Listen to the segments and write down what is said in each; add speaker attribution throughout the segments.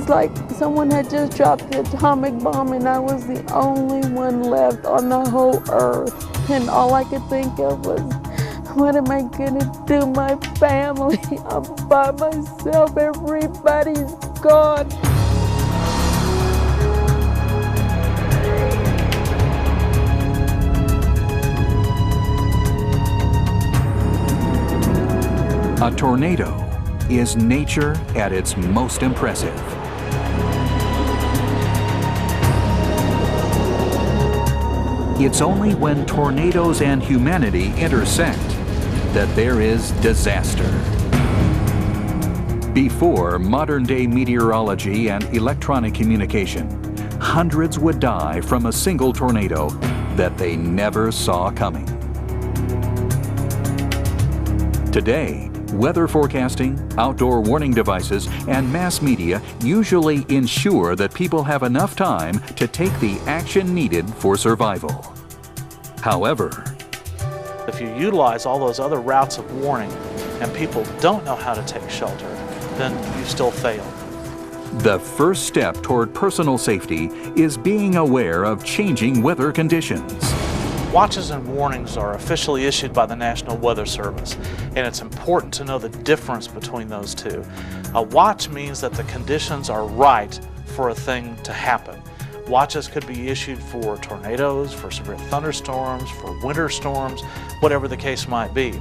Speaker 1: was like someone had just dropped the atomic bomb and I was the only one left on the whole earth. And all I could think of was, what am I gonna do, my family? I'm by myself, everybody's gone.
Speaker 2: A tornado is nature at its most impressive. It's only when tornadoes and humanity intersect that there is disaster. Before modern-day meteorology and electronic communication, hundreds would die from a single tornado that they never saw coming. Today, weather forecasting, outdoor warning devices, and mass media usually ensure that people have enough time to take the action needed for survival. However,
Speaker 3: if you utilize all those other routes of warning and people don't know how to take shelter, then you still fail.
Speaker 2: The first step toward personal safety is being aware of changing weather conditions.
Speaker 3: Watches and warnings are officially issued by the National Weather Service, and it's important to know the difference between those two. A watch means that the conditions are right for a thing to happen. Watches could be issued for tornadoes, for severe thunderstorms, for winter storms, whatever the case might be.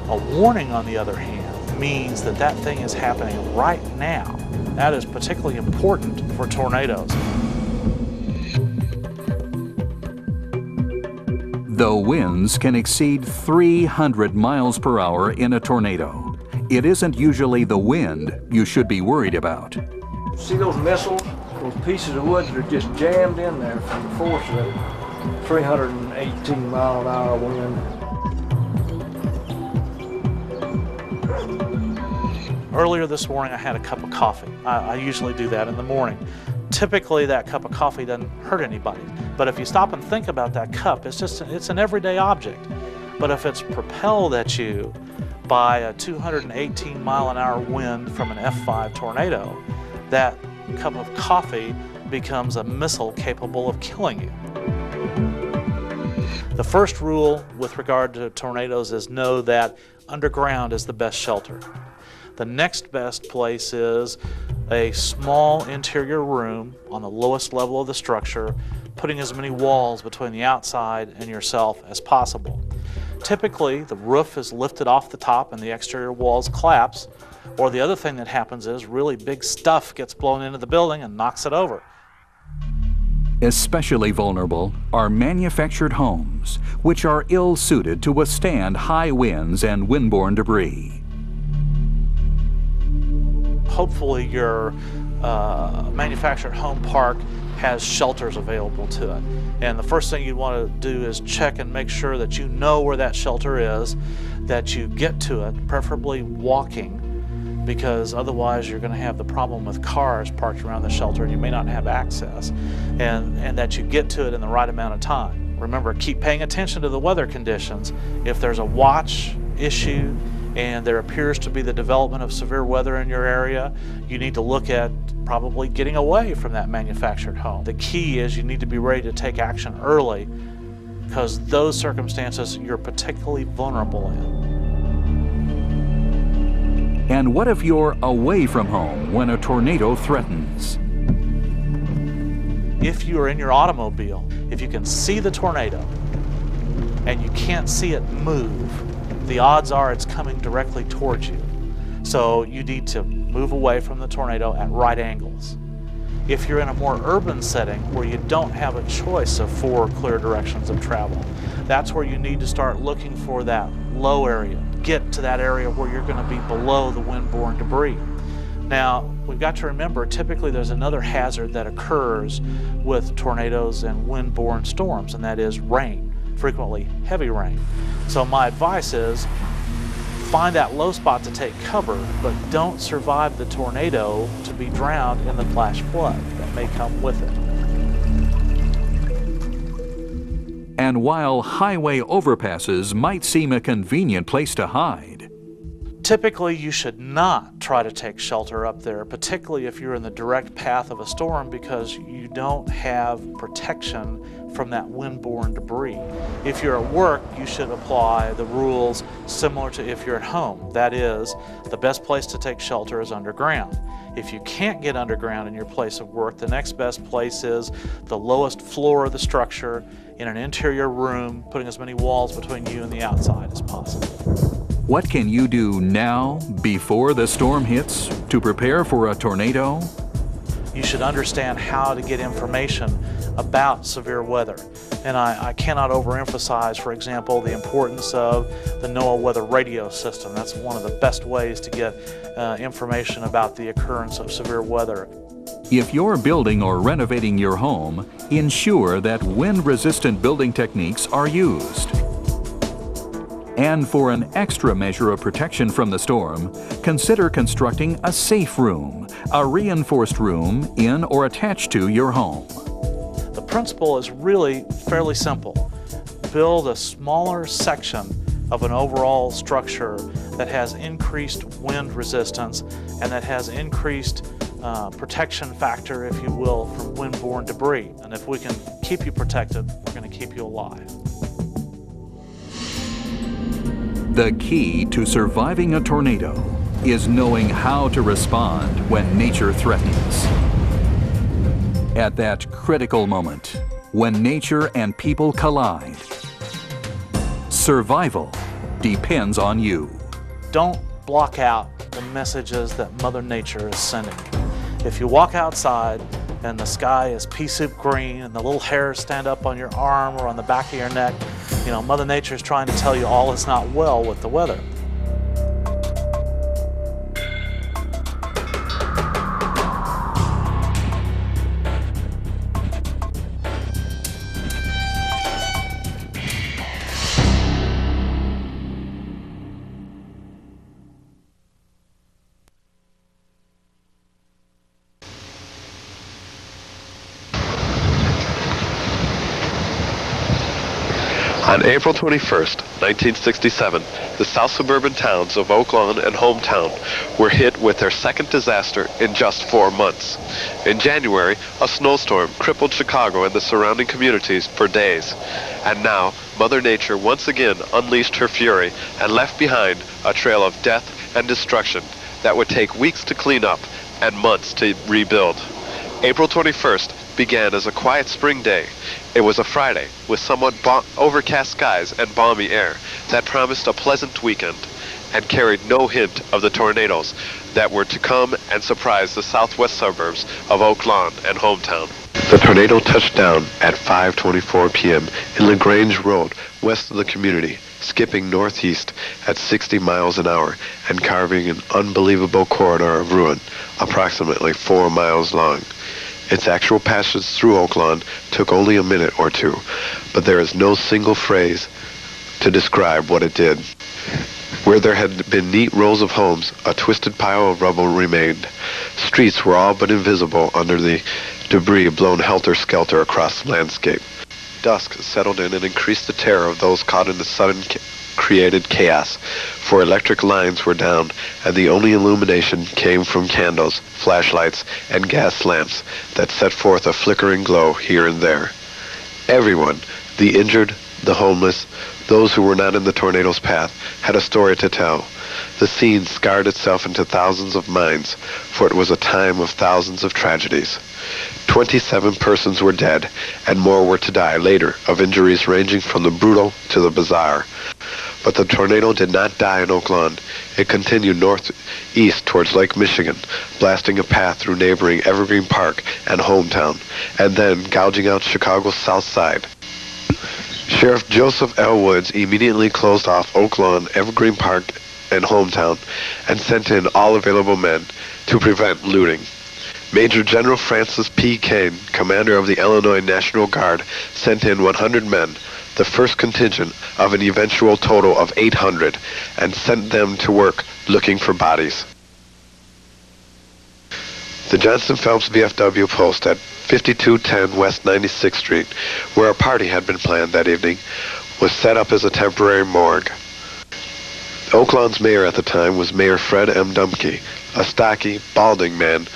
Speaker 3: A warning, on the other hand, means that that thing is happening right now. That is particularly important for tornadoes.
Speaker 2: Though winds can exceed 300 miles per hour in a tornado, it isn't usually the wind you should be worried about.
Speaker 4: See those missiles? Those pieces of wood that are just jammed in there from the force of that 318 mile an hour wind.
Speaker 3: Earlier this morning I had a cup of coffee. I usually do that in the morning. Typically that cup of coffee doesn't hurt anybody. But if you stop and think about that cup, it's an everyday object. But if it's propelled at you by a 218 mile an hour wind from an F5 tornado, that cup of coffee becomes a missile capable of killing you. The first rule with regard to tornadoes is know that underground is the best shelter. The next best place is a small interior room on the lowest level of the structure, putting as many walls between the outside and yourself as possible. Typically, the roof is lifted off the top and the exterior walls collapse, or the other thing that happens is really big stuff gets blown into the building and knocks it over.
Speaker 2: Especially vulnerable are manufactured homes, which are ill-suited to withstand high winds and windborne debris.
Speaker 3: Hopefully your manufactured home park has shelters available to it. And the first thing you want to do is check and make sure that you know where that shelter is, that you get to it, preferably walking, because otherwise you're going to have the problem with cars parked around the shelter and you may not have access, and that you get to it in the right amount of time. Remember, keep paying attention to the weather conditions. If there's a watch issue and there appears to be the development of severe weather in your area, you need to look at probably getting away from that manufactured home. The key is you need to be ready to take action early, because those circumstances you're particularly vulnerable in.
Speaker 2: And what if you're away from home when a tornado threatens?
Speaker 3: If you are in your automobile, if you can see the tornado and you can't see it move, the odds are it's coming directly towards you. So you need to move away from the tornado at right angles. If you're in a more urban setting where you don't have a choice of 4 clear directions of travel, that's where you need to start looking for that low area. Get to that area where you're going to be below the windborne debris. Now, we've got to remember, typically there's another hazard that occurs with tornadoes and windborne storms, and that is rain, frequently heavy rain. So my advice is find that low spot to take cover, but don't survive the tornado to be drowned in the flash flood that may come with it.
Speaker 2: And while highway overpasses might seem a convenient place to hide,
Speaker 3: Typically, you should not try to take shelter up there, particularly if you're in the direct path of a storm, because you don't have protection from that wind-borne debris. If you're at work, you should apply the rules similar to if you're at home. That is, the best place to take shelter is underground. If you can't get underground in your place of work, the next best place is the lowest floor of the structure in an interior room, putting as many walls between you and the outside as possible.
Speaker 2: What can you do now, before the storm hits, to prepare for a tornado?
Speaker 3: You should understand how to get information about severe weather. And I cannot overemphasize, for example, the importance of the NOAA weather radio system. That's one of the best ways to get information about the occurrence of severe weather.
Speaker 2: If you're building or renovating your home, ensure that wind-resistant building techniques are used. And for an extra measure of protection from the storm, consider constructing a safe room, a reinforced room in or attached to your home.
Speaker 3: The principle is really fairly simple. Build a smaller section of an overall structure that has increased wind resistance and that has increased protection factor, if you will, from wind-borne debris. And if we can keep you protected, we're going to keep you alive.
Speaker 2: The key to surviving a tornado is knowing how to respond when nature threatens. At that critical moment, when nature and people collide, survival depends on you.
Speaker 3: Don't block out the messages that Mother Nature is sending. If you walk outside and the sky is pea soup green and the little hairs stand up on your arm or on the back of your neck, you know, Mother Nature is trying to tell you all is not well with the weather.
Speaker 5: On April 21st, 1967, the south suburban towns of Oak Lawn and Hometown were hit with their second disaster in just 4 months. In January, a snowstorm crippled Chicago and the surrounding communities for days. And now, Mother Nature once again unleashed her fury and left behind a trail of death and destruction that would take weeks to clean up and months to rebuild. April 21st began as a quiet spring day. It was a Friday with somewhat overcast skies and balmy air that promised a pleasant weekend and carried no hint of the tornadoes that were to come and surprise the southwest suburbs of Oak Lawn and Hometown. The tornado touched down at 5:24 p.m. in LaGrange Road, west of the community, skipping northeast at 60 miles an hour and carving an unbelievable corridor of ruin, approximately 4 miles long. Its actual passage through Oak Lawn took only a minute or two, but there is no single phrase to describe what it did. Where there had been neat rows of homes, a twisted pile of rubble remained. Streets were all but invisible under the debris blown helter-skelter across the landscape. Dusk settled in and increased the terror of those caught in the sudden created chaos, for electric lines were down, and the only illumination came from candles, flashlights, and gas lamps that set forth a flickering glow here and there. Everyone, the injured, the homeless, those who were not in the tornado's path, had a story to tell. The scene scarred itself into thousands of minds, for it was a time of thousands of tragedies. 27 persons were dead, and more were to die later of injuries ranging from the brutal to the bizarre. But the tornado did not die in Oak Lawn. It continued northeast towards Lake Michigan, blasting a path through neighboring Evergreen Park and Hometown, and then gouging out Chicago's south side. Sheriff Joseph L. Woods immediately closed off Oak Lawn, Evergreen Park, and Hometown, and sent in all available men to prevent looting. Major General Francis P. Kane, commander of the Illinois National Guard, sent in 100 men, the first contingent of an eventual total of 800, and sent them to work looking for bodies. The Johnson Phelps VFW post at 5210 West 96th Street, where a party had been planned that evening, was set up as a temporary morgue. Oaklawn's mayor at the time was Mayor Fred M. Dumke, a stocky, balding man.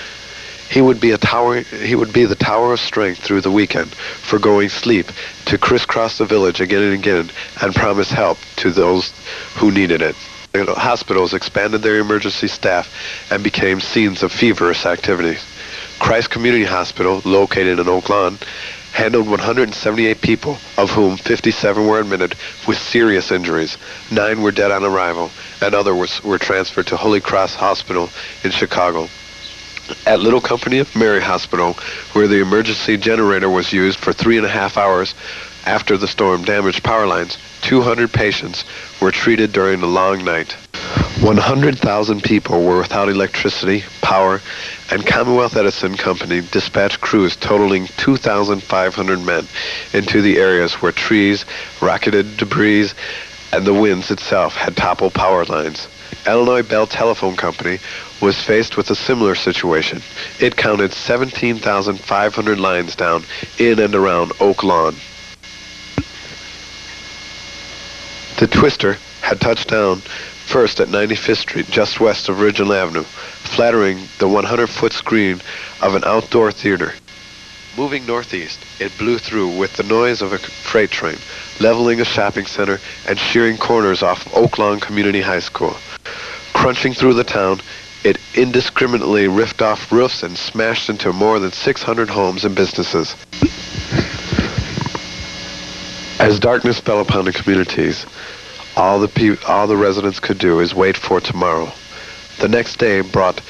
Speaker 5: He would be the tower of strength through the weekend, foregoing sleep to crisscross the village again and again and promise help to those who needed it. Hospitals expanded their emergency staff and became scenes of feverish activity. Christ Community Hospital, located in Oaklawn, handled 178 people, of whom 57 were admitted with serious injuries. 9 were dead on arrival, and others were transferred to Holy Cross Hospital in Chicago. At Little Company of Mary Hospital, where the emergency generator was used for 3.5 hours after the storm damaged power lines, 200 patients were treated during the long night. 100,000 people were without electricity, power, and Commonwealth Edison Company dispatched crews totaling 2,500 men into the areas where trees, rocketed debris, and the winds itself had toppled power lines. Illinois Bell Telephone Company was faced with a similar situation. It counted 17,500 lines down in and around Oaklawn. The Twister had touched down first at 95th Street, just west of Ridgeland Avenue, flattering the 100-foot screen of an outdoor theater. Moving northeast, it blew through with the noise of a freight train, leveling a shopping center and shearing corners off Oaklawn Community High School. Crunching through the town, it indiscriminately ripped off roofs and smashed into more than 600 homes and businesses. As darkness fell upon the communities, all the residents could do is wait for tomorrow. The next day brought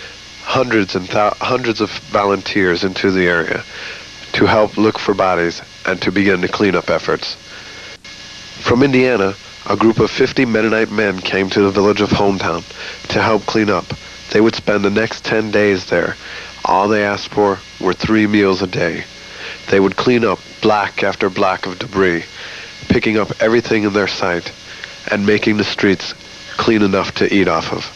Speaker 5: hundreds of volunteers into the area to help look for bodies and to begin the cleanup efforts. From Indiana, a group of 50 Mennonite men came to the village of Hometown to help clean up. They would spend the next 10 days there. All they asked for were 3 meals a day. They would clean up block after block of debris, picking up everything in their sight and making the streets clean enough to eat off of.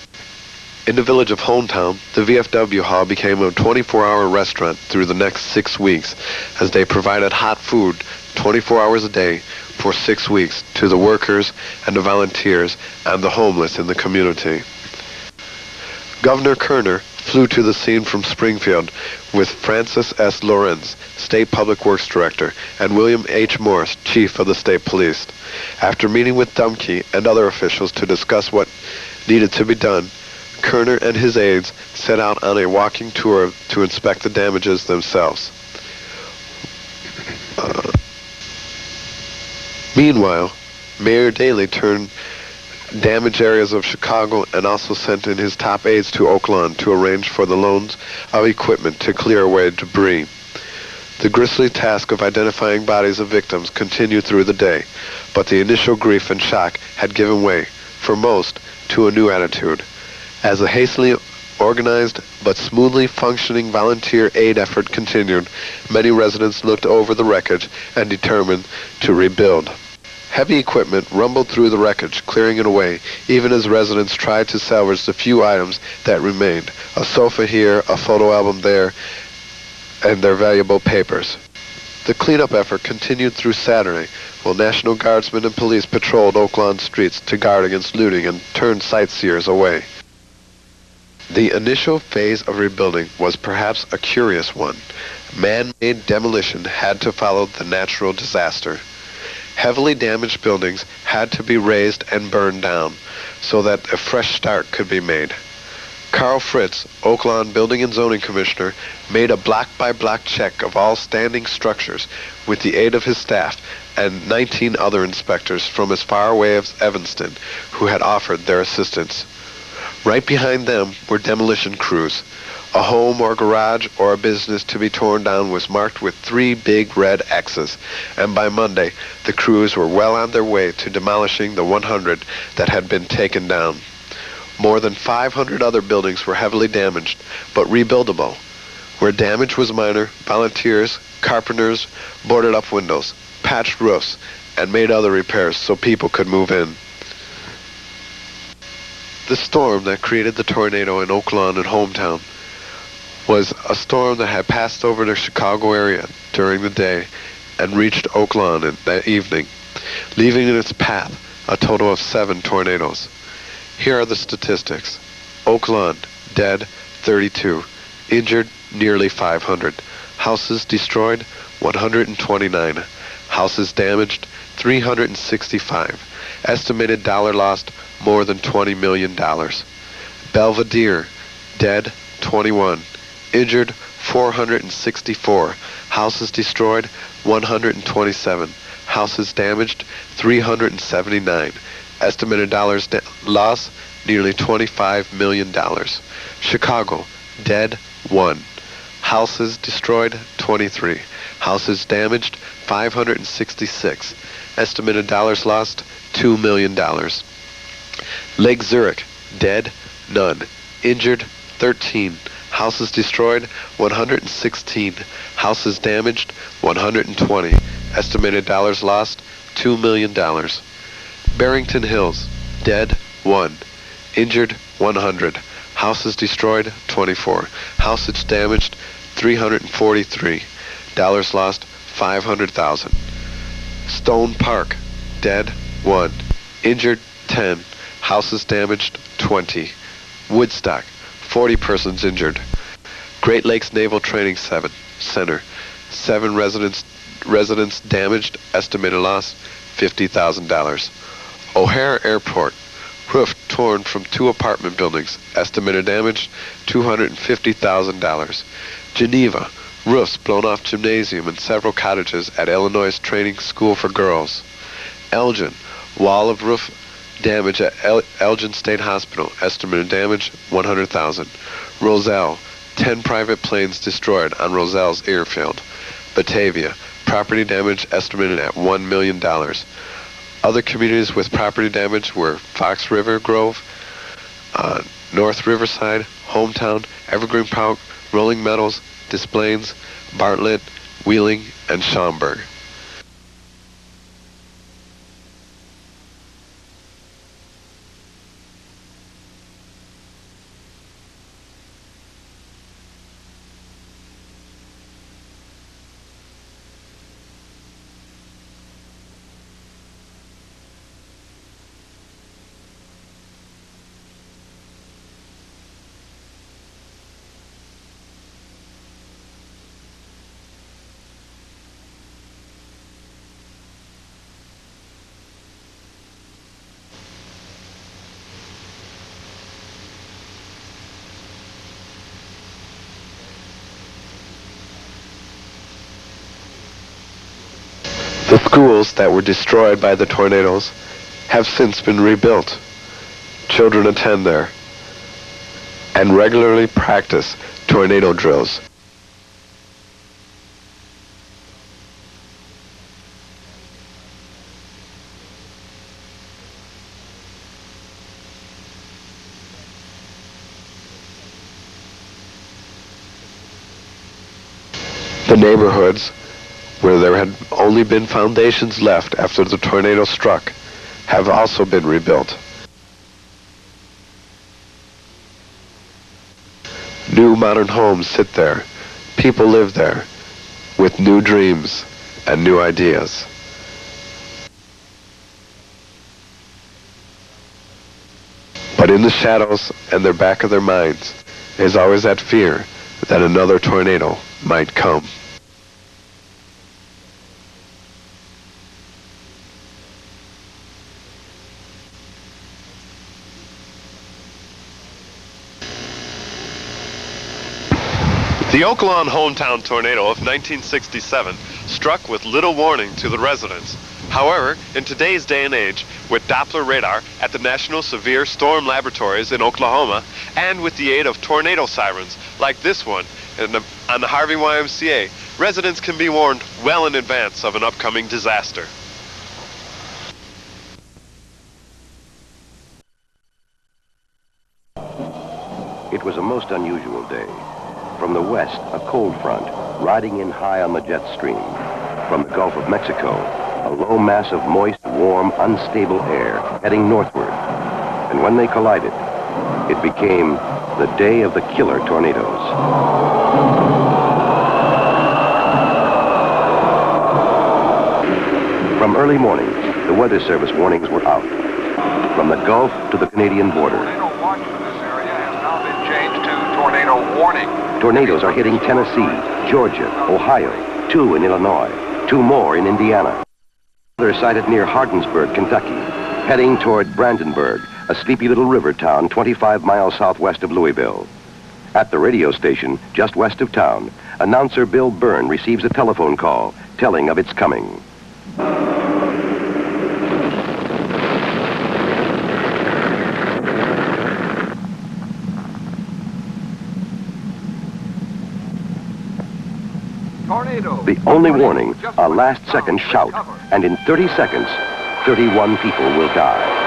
Speaker 5: In the village of Hometown, the VFW Hall became a 24-hour restaurant through the next 6 weeks, as they provided hot food 24 hours a day for 6 weeks to the workers and the volunteers and the homeless in the community. Governor Kerner flew to the scene from Springfield with Francis S. Lorenz, State Public Works Director, and William H. Morris, Chief of the State Police. After meeting with Dumke and other officials to discuss what needed to be done, Kerner and his aides set out on a walking tour to inspect the damages themselves. Meanwhile, Mayor Daley turned damaged areas of Chicago and also sent in his top aides to Oaklawn to arrange for the loans of equipment to clear away debris. The grisly task of identifying bodies of victims continued through the day, but the initial grief and shock had given way, for most, to a new attitude. As a hastily organized but smoothly functioning volunteer aid effort continued, many residents looked over the wreckage and determined to rebuild. Heavy equipment rumbled through the wreckage, clearing it away, even as residents tried to salvage the few items that remained. A sofa here, a photo album there, and their valuable papers. The cleanup effort continued through Saturday, while National Guardsmen and police patrolled Oaklawn streets to guard against looting and turn sightseers away. The initial phase of rebuilding was perhaps a curious one. Man-made demolition had to follow the natural disaster. Heavily damaged buildings had to be razed and burned down so that a fresh start could be made. Carl Fritz, Oaklawn Building and Zoning Commissioner, made a block-by-block check of all standing structures with the aid of his staff and 19 other inspectors from as far away as Evanston who had offered their assistance. Right behind them were demolition crews. A home or garage or a business to be torn down was marked with 3 big red X's, and by Monday the crews were well on their way to demolishing the 100 that had been taken down. More than 500 other buildings were heavily damaged, but rebuildable. Where damage was minor, volunteers, carpenters boarded up windows, patched roofs, and made other repairs so people could move in. The storm that created the tornado in Oaklawn and Hometown was a storm that had passed over the Chicago area during the day and reached Oaklawn that evening, leaving in its path a total of 7 tornadoes. Here are the statistics. Oak Lawn, dead, 32. Injured, nearly 500. Houses destroyed, 129. Houses damaged, 365. Estimated dollar lost, more than $20 million. Belvedere, dead, 21. Injured, 464. Houses destroyed, 127. Houses damaged, 379. Estimated dollars loss, nearly $25 million. Chicago, dead, 1. Houses destroyed, 23. Houses damaged, 566. Estimated dollars lost, $2 million. Lake Zurich, dead, none. Injured, 13. Houses destroyed, 116. Houses damaged, 120. Estimated dollars lost, $2 million. Barrington Hills, dead, 1. Injured, 100. Houses destroyed, 24. Houses damaged, 343. Dollars lost, 500,000. Stone Park, dead, 1. Injured, 10. Houses damaged, 20. Woodstock, 40 persons injured. Great Lakes Naval Training Center, 7 residents damaged, estimated loss, $50,000. O'Hare Airport, roof torn from 2 apartment buildings, estimated damage, $250,000. Geneva, roofs blown off gymnasium and several cottages at Illinois Training School for Girls. Elgin, wall of roof damage at Elgin State Hospital, estimated damage, $100,000. Roselle, 10 private planes destroyed on Roselle's airfield. Batavia, property damage estimated at $1 million. Other communities with property damage were Fox River Grove, North Riverside, Hometown, Evergreen Park, Rolling Meadows, Des Plaines, Bartlett, Wheeling, and Schaumburg. The schools that were destroyed by the tornadoes have since been rebuilt. Children attend there and regularly practice tornado drills. The neighborhoods where there had only been foundations left after the tornado struck have also been rebuilt. New modern homes sit there. People live there with new dreams and new ideas. But in the shadows and the back of their minds is always that fear that another tornado might come. The Oak Lawn hometown tornado of 1967 struck with little warning to the residents. However, in today's day and age, with Doppler radar at the National Severe Storm Laboratories in Oklahoma, and with the aid of tornado sirens like this one on the Harvey YMCA, residents can be warned well in advance of an upcoming disaster.
Speaker 6: It was a most unusual day. From the west, a cold front, riding in high on the jet stream. From the Gulf of Mexico, a low mass of moist, warm, unstable air heading northward. And when they collided, it became the day of the killer tornadoes. From early morning, the Weather Service warnings were out. from the Gulf to the Canadian border.
Speaker 7: Tornado watch for this area has now been changed to tornado warning.
Speaker 6: Tornadoes are hitting Tennessee, Georgia, Ohio, 2 in Illinois, 2 more in Indiana. They're sighted near Hardinsburg, Kentucky, heading toward Brandenburg, a sleepy little river town 25 miles southwest of Louisville. At the radio station, just west of town, announcer Bill Byrne receives a telephone call telling of its coming.
Speaker 7: Tornado.
Speaker 6: The only warning, a last-second shout, and in 30 seconds, 31 people will die.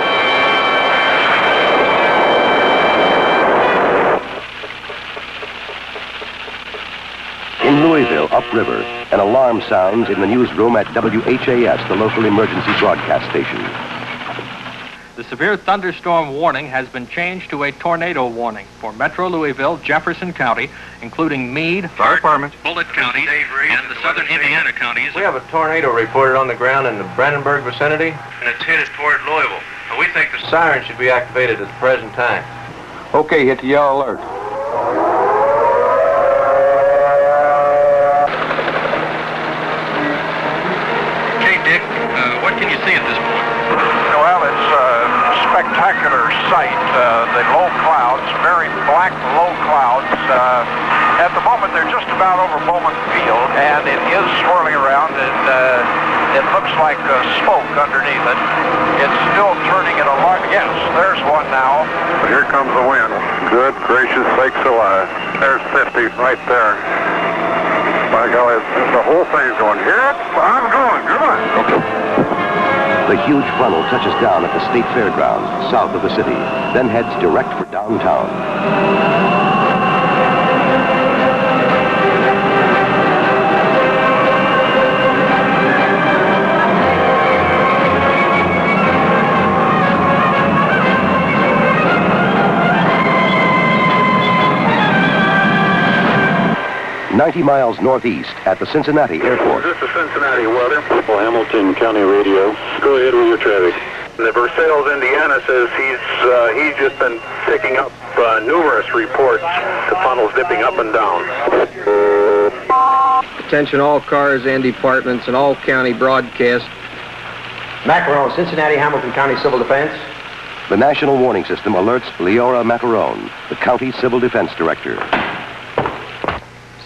Speaker 6: In Louisville, upriver, an alarm sounds in the newsroom at WHAS, the local emergency broadcast station.
Speaker 8: The severe thunderstorm warning has been changed to a tornado warning for Metro Louisville, Jefferson County, including Meade,
Speaker 9: Fire Department,
Speaker 8: Bullitt County, and the southern Indiana counties.
Speaker 9: We have a tornado reported on the ground in the Brandenburg vicinity, and it's headed toward Louisville. We think the siren should be activated at the present time.
Speaker 7: Okay, hit the yellow alert.
Speaker 8: Okay, Dick, what can you see at this point?
Speaker 7: Well, it's a spectacular sight. The low clouds, very black low clouds. At the moment, they're just about over Bowman Field, and it is swirling around, and it looks like smoke underneath it. It's still turning at a large... Yes, there's one now. Here comes the wind. Good gracious sakes alive. There's 50 right there. By golly, the whole thing's going, hear it? I'm going, come on.
Speaker 6: The huge funnel touches down at the State Fairgrounds, south of the city, then heads direct for downtown. 90 miles northeast at the Cincinnati Airport.
Speaker 10: This is Cincinnati weather. Hamilton County Radio. Go ahead with your traffic. The Versailles, Indiana says he's just been picking up numerous reports to funnels dipping up and down.
Speaker 9: Attention all cars and departments and all county broadcast.
Speaker 11: Macaron, Cincinnati, Hamilton County Civil Defense.
Speaker 6: The National Warning System alerts Leora Macaron, the County Civil Defense Director.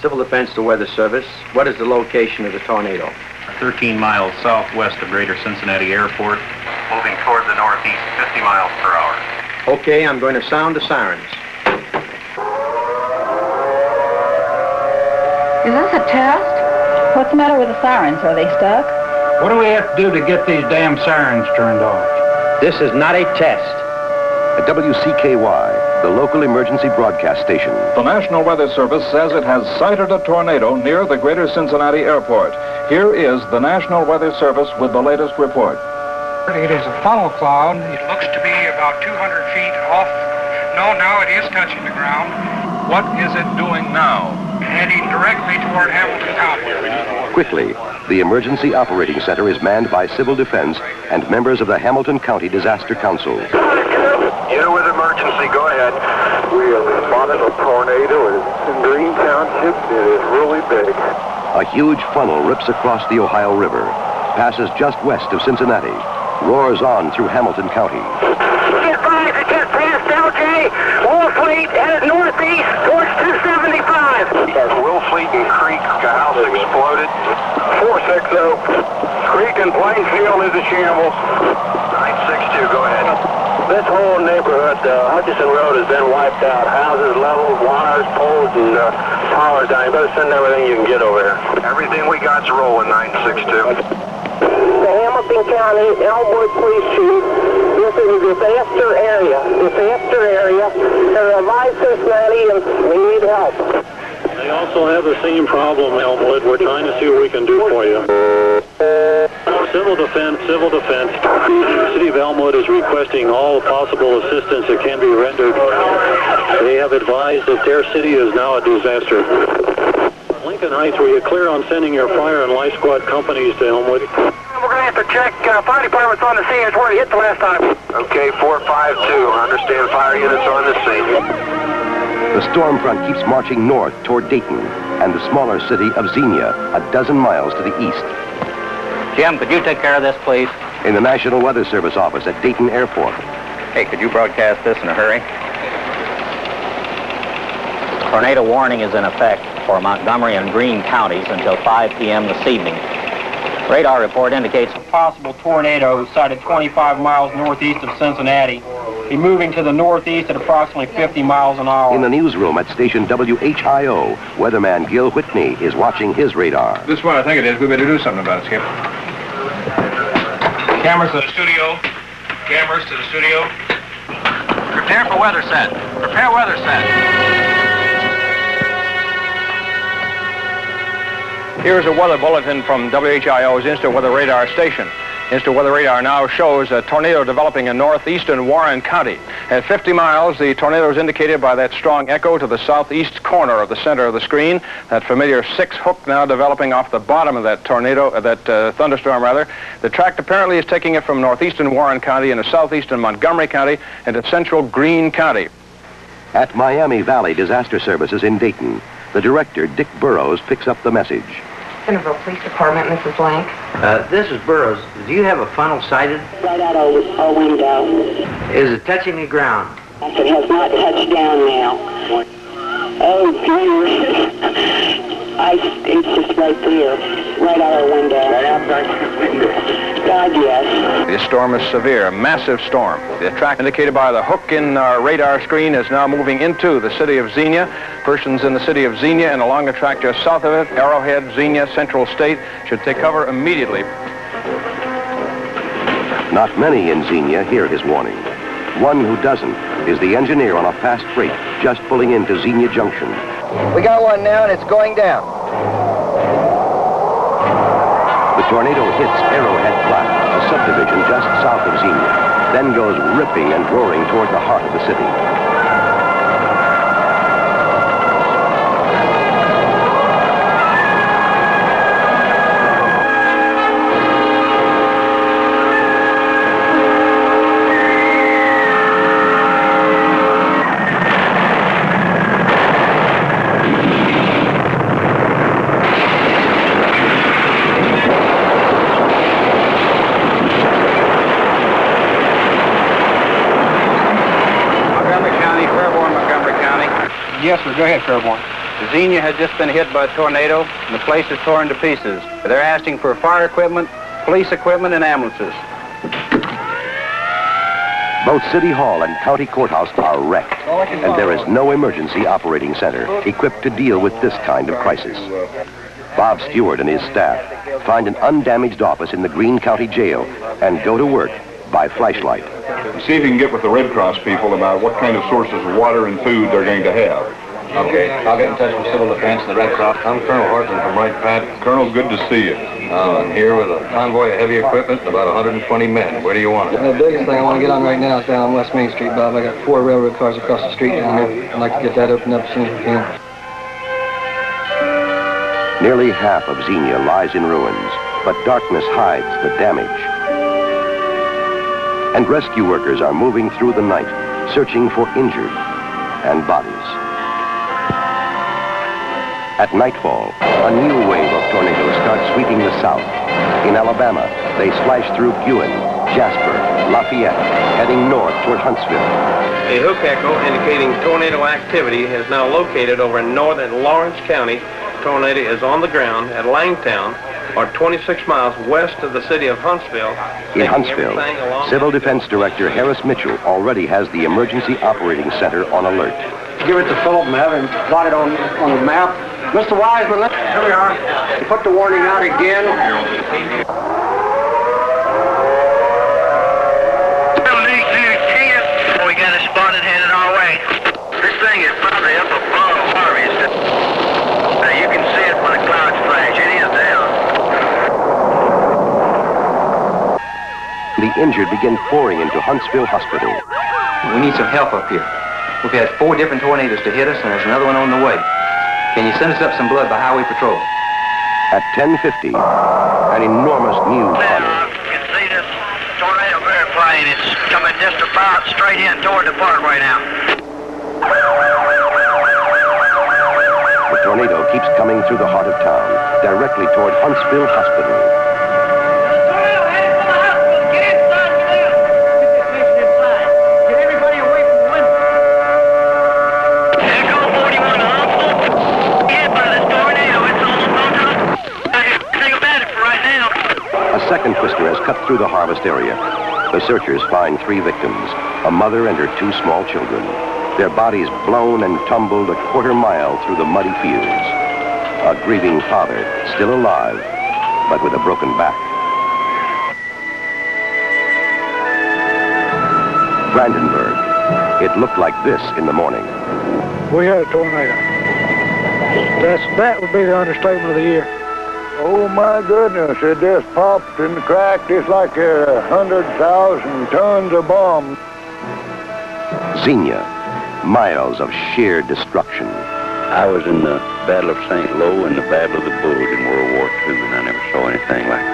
Speaker 11: Civil Defense to Weather Service. What is the location of the tornado?
Speaker 12: 13 miles southwest of Greater Cincinnati Airport, moving toward the northeast, 50 miles per hour.
Speaker 11: Okay, I'm going to sound the sirens.
Speaker 13: Is this a test? What's the matter with the sirens? Are they stuck?
Speaker 14: What do we have to do to get these damn sirens turned off?
Speaker 11: This is not a test.
Speaker 6: At WCKY, the local emergency broadcast station.
Speaker 15: The National Weather Service says it has sighted a tornado near the Greater Cincinnati Airport. Here is the National Weather Service with the latest report.
Speaker 14: It is a funnel cloud. It looks to be about 200 feet off. No, now it is touching the ground.
Speaker 15: What is it doing now?
Speaker 14: Heading directly toward Hamilton County.
Speaker 6: Quickly, the Emergency Operating Center is manned by Civil Defense and members of the Hamilton County Disaster Council.
Speaker 10: Unit with emergency, go ahead. We have spotted a tornado. It's in Green Township. It is really big.
Speaker 6: A huge funnel rips across the Ohio River, passes just west of Cincinnati, roars on through Hamilton County.
Speaker 10: Get by, it just passed LJ. Wolfleet headed northeast towards 275. Wolfleet and Creek, the house exploded. 460. Creek and Plainfield is a shambles. 962, go ahead. This whole neighborhood, Hutchison Road, has been wiped out. Houses leveled, wires, poles, and power down. You better send everything you can get over here. Everything we got's rolling, 962.
Speaker 16: The Hamilton County Elmwood Police Chief. This is a disaster area. There are live Cincinnati and we need help.
Speaker 10: They also have the same problem, Elmwood. We're trying to see what we can do for you. Civil Defense. The City of Elmwood is requesting all possible assistance that can be rendered. They have advised that their city is now a disaster. Lincoln Heights, were you clear on sending your fire and life squad companies to Elmwood?
Speaker 16: We're going to
Speaker 10: disaster check. Fire department's on the scene. It's where it hit the last time.
Speaker 9: Okay, 452. Understand fire units on the scene.
Speaker 6: The storm front keeps marching north toward Dayton and the smaller city of Xenia, a dozen miles to the east.
Speaker 11: Jim, could you take care of this, please?
Speaker 6: In the National Weather Service office at Dayton Airport.
Speaker 11: Hey, could you broadcast this in a hurry? Tornado warning is in effect for Montgomery and Greene counties until 5 p.m. this evening. Radar report indicates
Speaker 17: a possible tornado sighted 25 miles northeast of Cincinnati, be moving to the northeast at approximately 50 miles an hour.
Speaker 6: In the newsroom at station WHIO, weatherman Gil Whitney is watching his radar.
Speaker 9: This is what I think it is. We better do something about it, Skip.
Speaker 14: Cameras to the studio. Cameras to the studio.
Speaker 8: Prepare for weather set. Prepare weather set.
Speaker 9: Here's a weather bulletin from WHIO's Insta Weather Radar station. Insta Weather Radar now shows a tornado developing in northeastern Warren County. At 50 miles, the tornado is indicated by that strong echo to the southeast corner of the center of the screen. That familiar 6 hook now developing off the bottom of that tornado, thunderstorm rather. The tract apparently is taking it from northeastern Warren County into southeastern Montgomery County into central Greene County.
Speaker 6: At Miami Valley Disaster Services in Dayton, the director, Dick Burrows, picks up the message.
Speaker 18: Centerville Police Department, Mrs. Blank.
Speaker 11: This is Burroughs. Do you have a funnel sighted?
Speaker 16: Right out our window.
Speaker 11: Is it touching the ground?
Speaker 16: It has not touched down now. Oh, dear. It's just right there. Right out our window. Right outside the window. God, yes.
Speaker 9: This storm is severe, a massive storm. The track indicated by the hook in our radar screen is now moving into the city of Xenia. Persons in the city of Xenia and along the track just south of it, Arrowhead, Xenia, Central State, should take cover immediately.
Speaker 6: Not many in Xenia hear his warning. One who doesn't is the engineer on a fast freight just pulling into Xenia Junction.
Speaker 11: We got one now and it's going down.
Speaker 6: The tornado hits Arrowhead Flat, a subdivision just south of Xenia, then goes ripping and roaring toward the heart of the city.
Speaker 11: Yes, sir. Go ahead, Fairborn. Xenia has just been hit by a tornado, and the place is torn to pieces. They're asking for fire equipment, police equipment, and ambulances.
Speaker 6: Both City Hall and County Courthouse are wrecked, and there is no emergency operating center equipped to deal with this kind of crisis. Bob Stewart and his staff find an undamaged office in the Greene County Jail and go to work by flashlight.
Speaker 15: See if you can get with the Red Cross people about what kind of sources of water and food they're going to have.
Speaker 9: Okay, I'll get in touch with Civil Defense and the Red Cross. I'm Colonel Horton from Wright Pat.
Speaker 15: Colonel, good to see you.
Speaker 9: I'm here with a convoy of heavy equipment and about 120 men. Where do you want it?
Speaker 19: The biggest thing I want to get on right now is down on West Main Street, Bob. I got 4 railroad cars across the street down there. I'd like to get that opened up as soon as we can.
Speaker 6: Nearly half of Xenia lies in ruins, but darkness hides the damage. And rescue workers are moving through the night, searching for injured and bodies. At nightfall, a new wave of tornadoes starts sweeping the south. In Alabama, they slash through Guin, Jasper, Lafayette, heading north toward Huntsville.
Speaker 20: A hook echo indicating tornado activity is now located over in northern Lawrence County. Tornado is on the ground at Langtown, or 26 miles west of the city of Huntsville.
Speaker 6: In Huntsville, Civil Defense Director Harris Mitchell already has the Emergency Operating Center on alert.
Speaker 21: Give it to Philip and have him plot it on the map. Mr. Wiseman, here we are. Put the warning out again.
Speaker 10: We got a spotted headed our way. This thing is probably up above Harvey's. You can see it when the clouds flash. It is down.
Speaker 6: The injured begin pouring into Huntsville Hospital.
Speaker 11: We need some help up here. We've had 4 different tornadoes to hit us, and there's another one on the way. Can you send us up some blood by Highway Patrol?
Speaker 6: At 10:50, an enormous news tunnel
Speaker 10: tornado airplane. It's coming just about straight in toward the parkway now.
Speaker 6: The tornado keeps coming through the heart of town, directly toward Huntsville Hospital. A second twister has cut through the harvest area. The searchers find 3 victims, a mother and her 2 small children. Their bodies blown and tumbled a quarter-mile through the muddy fields. A grieving father, still alive, but with a broken back. Brandenburg. It looked like this in the morning.
Speaker 21: We had a tornado. That would be the understatement of the year.
Speaker 1: Oh my goodness, it just popped and cracked just like 100,000 tons of bombs.
Speaker 6: Xenia, miles of sheer destruction.
Speaker 22: I was in the Battle of St. Lo and the Battle of the Bulge in World War II, and I never saw anything like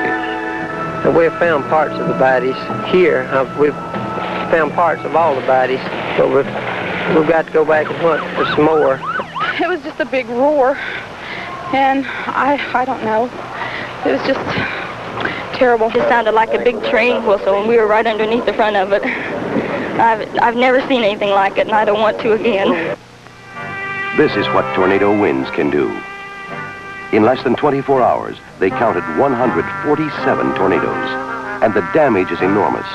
Speaker 22: this.
Speaker 23: We have found parts of the bodies here. We've found parts of all the bodies, but we've got to go back and hunt for some more.
Speaker 13: It was just a big roar, and I don't know. It was just terrible.
Speaker 24: It sounded like a big train whistle, and we were right underneath the front of it. I've never seen anything like it, and I don't want to again.
Speaker 6: This is what tornado winds can do. In less than 24 hours, they counted 147 tornadoes, and the damage is enormous.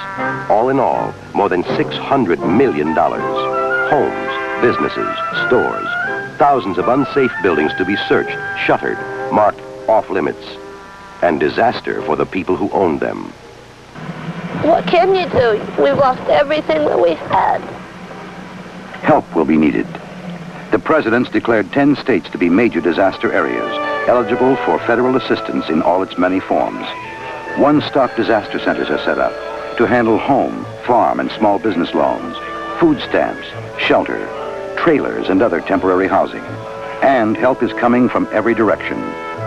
Speaker 6: All in all, more than $600 million. Homes, businesses, stores, thousands of unsafe buildings to be searched, shuttered, marked off limits, and disaster for the people who owned them.
Speaker 25: What can you do? We've lost everything that we've had.
Speaker 26: Help will be needed. The president's declared 10 states to be major disaster areas, eligible for federal assistance in all its many forms. One-stop disaster centers are set up to handle home, farm, and small business loans, food stamps, shelter, trailers, and other temporary housing. And help is coming from every direction.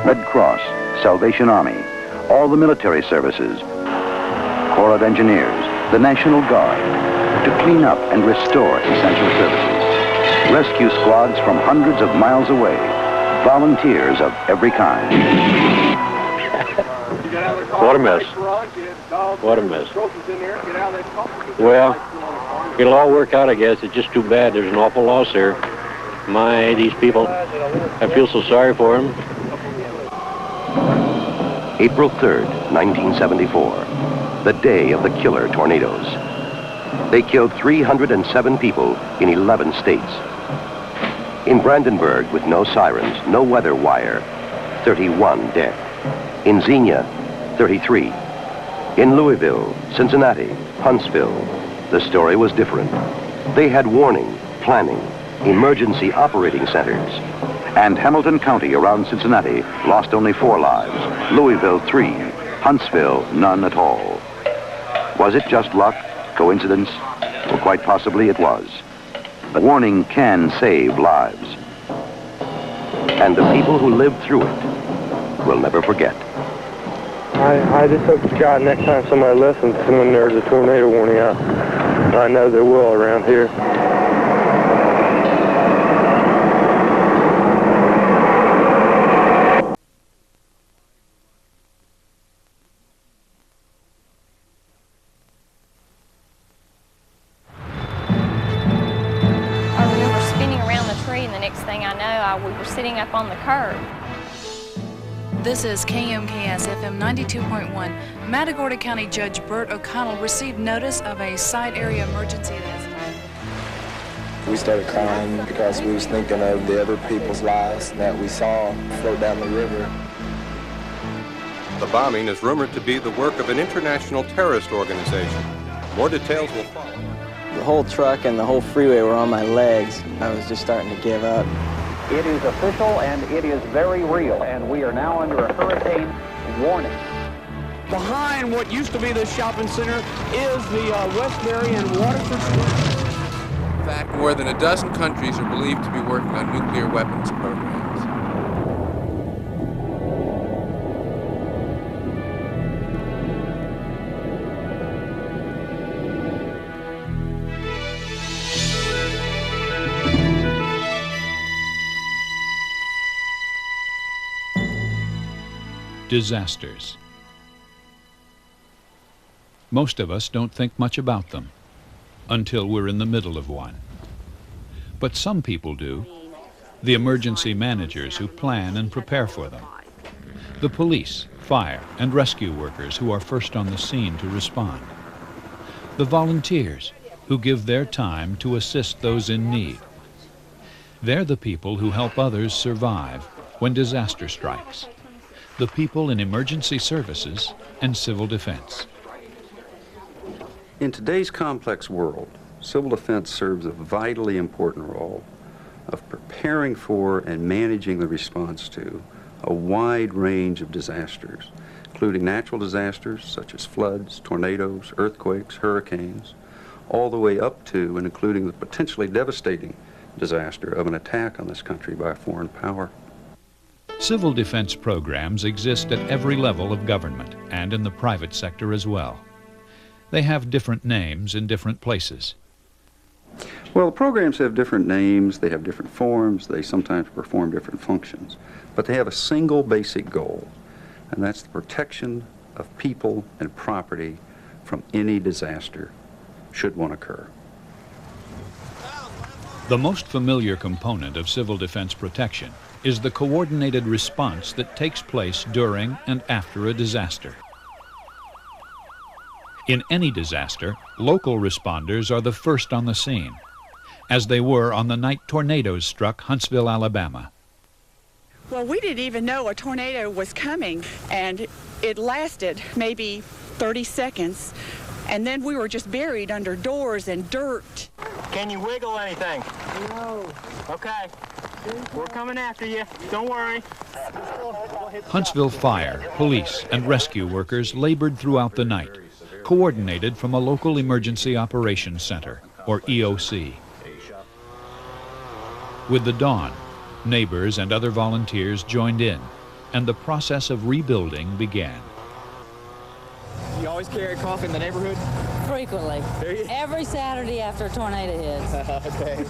Speaker 26: Red Cross, Salvation Army, all the military services, Corps of Engineers, the National Guard, to clean up and restore essential services. Rescue squads from hundreds of miles away, volunteers of every kind.
Speaker 22: What a mess. What a mess. Well, it'll all work out, I guess. It's just too bad. There's an awful loss there. My, these people, I feel so sorry for them.
Speaker 6: April 3rd, 1974, the day of the killer tornadoes. They killed 307 people in 11 states. In Brandenburg, with no sirens, no weather wire, 31 dead. In Xenia, 33. In Louisville, Cincinnati, Huntsville, the story was different. They had warning, planning, emergency operating centers.
Speaker 26: And Hamilton County around Cincinnati lost only 4 lives. Louisville, 3. Huntsville, none at all. Was it just luck? Coincidence? Well, quite possibly it was. But warning can save lives.
Speaker 6: And the people who lived through it will never forget.
Speaker 23: I just hope to God next time somebody listens to when there's a tornado warning out. I know there will around here.
Speaker 24: We were sitting up on the curb.
Speaker 27: This is KMKS FM 92.1. Matagorda County Judge Bert O'Connell received notice of a side area emergency.
Speaker 28: We started crying because we was thinking of the other people's lives that we saw float down the river.
Speaker 29: The bombing is rumored to be the work of an international terrorist organization. More details will follow.
Speaker 30: The whole truck and the whole freeway were on my legs. I was just starting to give up.
Speaker 31: It is official and it is very real, and we are now under a hurricane warning.
Speaker 32: Behind what used to be the shopping center is the Westbury and Waterford Street.
Speaker 33: In fact, more than a dozen countries are believed to be working on nuclear weapons programs.
Speaker 2: Disasters. Most of us don't think much about them until we're in the middle of one. But some people do. The emergency managers who plan and prepare for them. The police, fire, and rescue workers who are first on the scene to respond. The volunteers who give their time to assist those in need. They're the people who help others survive when disaster strikes. The people in emergency services and civil defense.
Speaker 3: In today's complex world, civil defense serves a vitally important role of preparing for and managing the response to a wide range of disasters, including natural disasters such as floods, tornadoes, earthquakes, hurricanes, all the way up to and including the potentially devastating disaster of an attack on this country by a foreign power.
Speaker 2: Civil defense programs exist at every level of government and in the private sector as well. They have different names in different places.
Speaker 3: Well, the programs have different names, they have different forms, they sometimes perform different functions, but they have a single basic goal, and that's the protection of people and property from any disaster, should one occur.
Speaker 2: The most familiar component of civil defense protection is the coordinated response that takes place during and after a disaster. In any disaster, local responders are the first on the scene, as they were on the night tornadoes struck Huntsville, Alabama.
Speaker 4: Well, we didn't even know a tornado was coming, and it lasted maybe 30 seconds, and then we were just buried under doors and dirt.
Speaker 10: Can you wiggle anything?
Speaker 4: No.
Speaker 10: Okay. We're coming after you. Don't worry.
Speaker 2: Huntsville fire, police, and rescue workers labored throughout the night, coordinated from a local emergency operations center, or EOC. With the dawn, neighbors and other volunteers joined in, and the process of rebuilding began.
Speaker 5: You always carry coffee in the neighborhood?
Speaker 7: Frequently. Every Saturday after a tornado hits.
Speaker 5: Okay.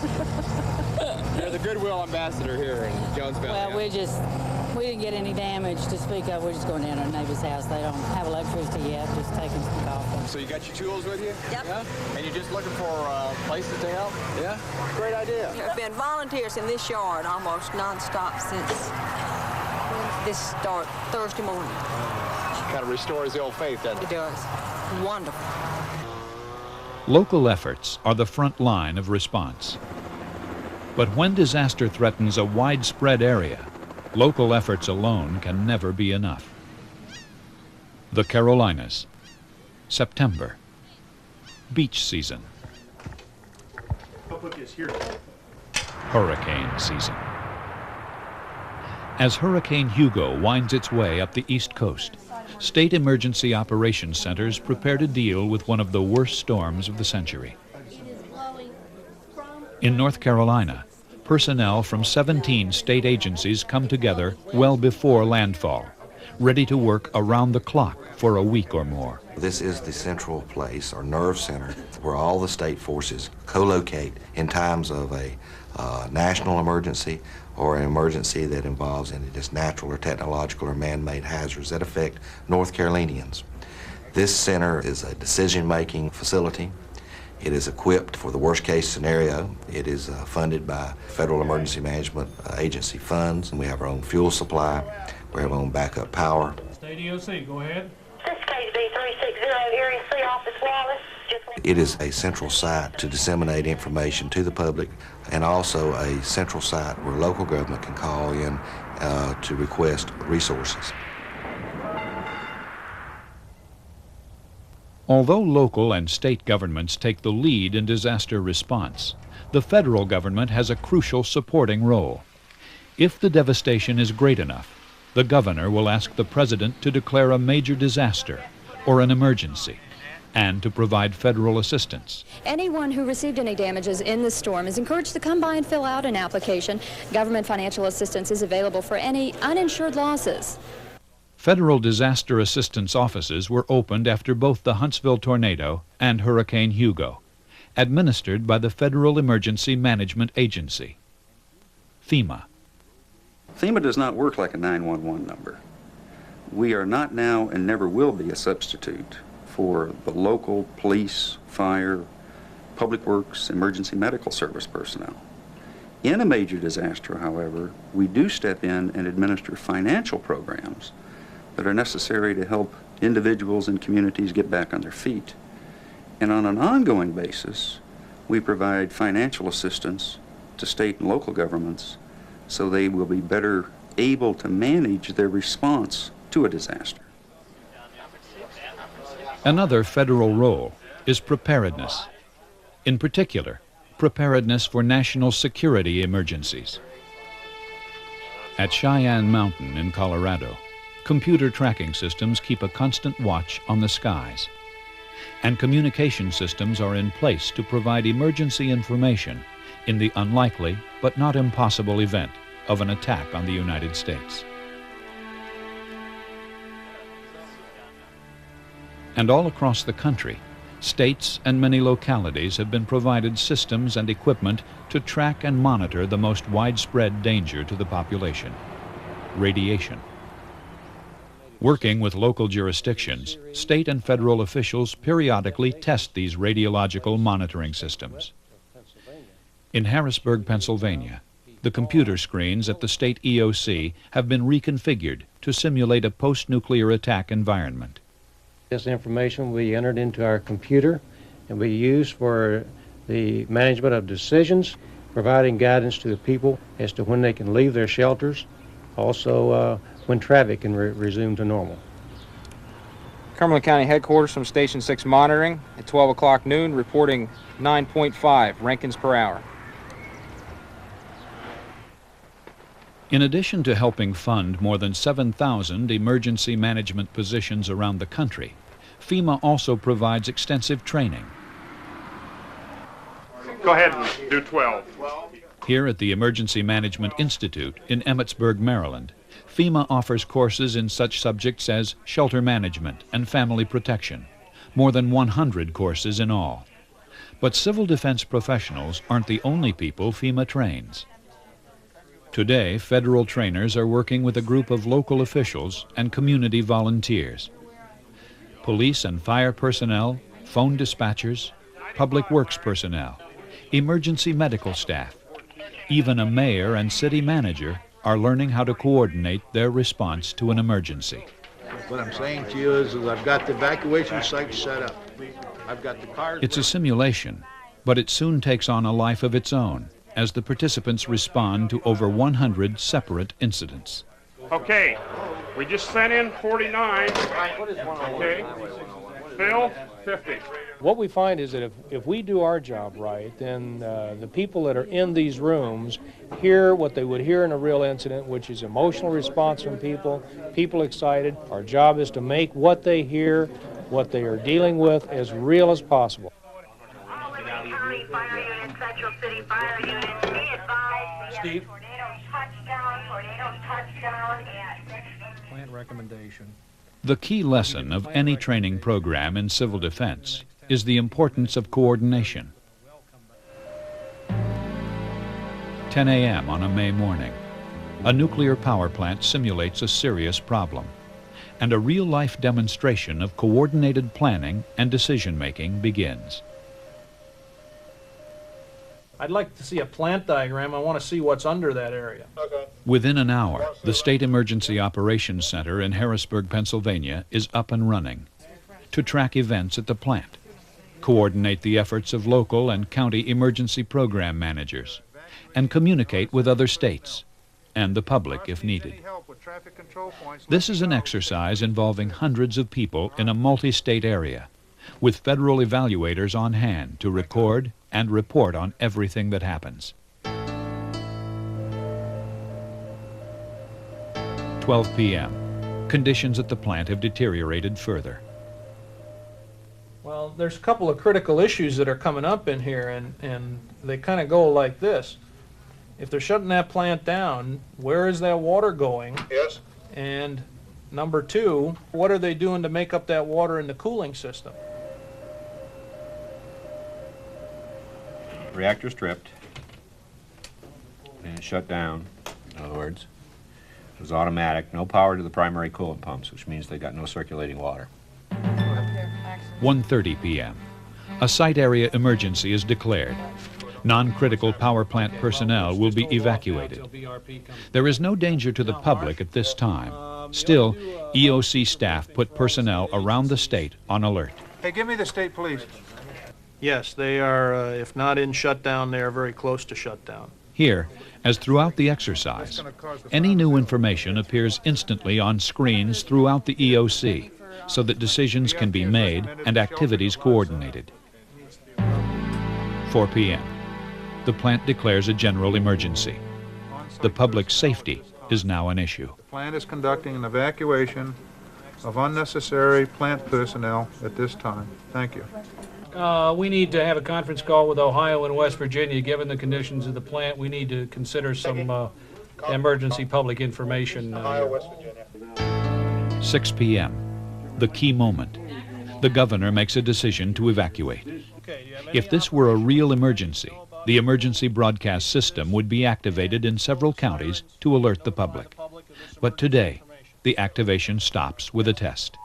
Speaker 5: You're the Goodwill ambassador here in Jonesville.
Speaker 7: Well, we didn't get any damage to speak of. We're just going down to a neighbor's house. They don't have electricity yet, just taking some coffee.
Speaker 5: So you got your tools with you?
Speaker 25: Yep.
Speaker 5: Yeah? And you're just looking for places to help? Yeah? Great idea.
Speaker 25: There have been volunteers in this yard almost nonstop since this start Thursday morning.
Speaker 5: Kind of restores the old faith, doesn't it?
Speaker 25: It does. Wonderful.
Speaker 2: Local efforts are the front line of response. But when disaster threatens a widespread area, local efforts alone can never be enough. The Carolinas, September, beach season, hurricane season. As Hurricane Hugo winds its way up the East Coast, state emergency operations centers prepare to deal with one of the worst storms of the century. In North Carolina, personnel from 17 state agencies come together well before landfall, ready to work around the clock for a week or more.
Speaker 8: This is the central place, or nerve center, where all the state forces co-locate in times of a national emergency or an emergency that involves any just natural or technological or man-made hazards that affect North Carolinians. This center is a decision-making facility. It is equipped for the worst-case scenario. It is funded by Federal Emergency Management Agency funds, and we have our own fuel supply. We have our own backup power.
Speaker 9: State EOC, go ahead.
Speaker 25: This is KSB 360, Area C Office Wallace.
Speaker 8: It is a central site to disseminate information to the public, and also a central site where local government can call in to request resources.
Speaker 2: Although local and state governments take the lead in disaster response, the federal government has a crucial supporting role. If the devastation is great enough, the governor will ask the president to declare a major disaster or an emergency, and to provide federal assistance.
Speaker 12: Anyone who received any damages in the storm is encouraged to come by and fill out an application. Government financial assistance is available for any uninsured losses.
Speaker 2: Federal disaster assistance offices were opened after both the Huntsville tornado and Hurricane Hugo, administered by the Federal Emergency Management Agency, FEMA.
Speaker 3: FEMA does not work like a 911 number. We are not now and never will be a substitute for the local police, fire, public works, emergency medical service personnel. In a major disaster, however, we do step in and administer financial programs that are necessary to help individuals and communities get back on their feet. And on an ongoing basis, we provide financial assistance to state and local governments so they will be better able to manage their response to a disaster.
Speaker 2: Another federal role is preparedness. In particular, preparedness for national security emergencies. At Cheyenne Mountain in Colorado, computer tracking systems keep a constant watch on the skies, and communication systems are in place to provide emergency information in the unlikely but not impossible event of an attack on the United States. And all across the country, states and many localities have been provided systems and equipment to track and monitor the most widespread danger to the population: radiation. Working with local jurisdictions, state and federal officials periodically test these radiological monitoring systems. In Harrisburg, Pennsylvania, the computer screens at the state EOC have been reconfigured to simulate a post-nuclear attack environment.
Speaker 1: This information will be entered into our computer and be used for the management of decisions, providing guidance to the people as to when they can leave their shelters, also when traffic can resume to normal.
Speaker 5: Cumberland County Headquarters from Station 6 monitoring at 12 o'clock noon, reporting 9.5 Rankins per hour.
Speaker 2: In addition to helping fund more than 7,000 emergency management positions around the country, FEMA also provides extensive training.
Speaker 9: Go ahead and do 12.
Speaker 2: Here at the Emergency Management Institute in Emmitsburg, Maryland, FEMA offers courses in such subjects as shelter management and family protection, more than 100 courses in all. But civil defense professionals aren't the only people FEMA trains. Today, federal trainers are working with a group of local officials and community volunteers. Police and fire personnel, phone dispatchers, public works personnel, emergency medical staff, even a mayor and city manager are learning how to coordinate their response to an emergency.
Speaker 11: What I'm saying to you is I've got the evacuation site set up. I've got the cars.
Speaker 2: It's a simulation, but it soon takes on a life of its own as the participants respond to over 100 separate incidents.
Speaker 9: Okay, we just sent in 49. Okay, Phil, 50.
Speaker 1: What we find is that if we do our job right, then the people that are in these rooms hear what they would hear in a real incident, which is emotional response from people excited. Our job is to make what they hear, what they are dealing with, as real as possible.
Speaker 9: Steve?
Speaker 11: Plant recommendation.
Speaker 2: The key lesson of any training program in civil defense is the importance of coordination. 10 a.m. on a May morning, a nuclear power plant simulates a serious problem, and a real-life demonstration of coordinated planning and decision-making begins.
Speaker 11: I'd like to see a plant diagram. I want to see what's under that area. Okay.
Speaker 2: Within an hour, the State Emergency Operations Center in Harrisburg, Pennsylvania is up and running to track events at the plant, coordinate the efforts of local and county emergency program managers, and communicate with other states and the public if needed. This is an exercise involving hundreds of people in a multi-state area, with federal evaluators on hand to record and report on everything that happens. 12 p.m. Conditions at the plant have deteriorated further.
Speaker 11: Well, there's a couple of critical issues that are coming up in here, and they kind of go like this. If they're shutting that plant down, where is that water going?
Speaker 9: Yes.
Speaker 11: And number two, what are they doing to make up that water in the cooling system?
Speaker 13: Reactor's tripped and it's shut down, in other words.
Speaker 6: It was automatic, no power to the primary coolant pumps, which means they got no circulating water.
Speaker 2: 1:30 p.m. A site area emergency is declared. Non-critical power plant personnel will be evacuated. There is no danger to the public at this time. Still, EOC staff put personnel around the state on alert.
Speaker 11: Hey, give me the state police. Yes, they are, if not in shutdown, they are very close to shutdown.
Speaker 2: Here, as throughout the exercise, any new information appears instantly on screens throughout the EOC so that decisions can be made and activities coordinated. 4 p.m. The plant declares a general emergency. The public's safety is now an issue.
Speaker 13: The plant is conducting an evacuation of unnecessary plant personnel at this time. Thank you.
Speaker 11: We need to have a conference call with Ohio and West Virginia. Given the conditions of the plant, we need to consider some emergency public information.
Speaker 2: 6 p.m. The key moment. The governor makes a decision to evacuate. If this were a real emergency, the emergency broadcast system would be activated in several counties to alert the public. But today, the activation stops with a test.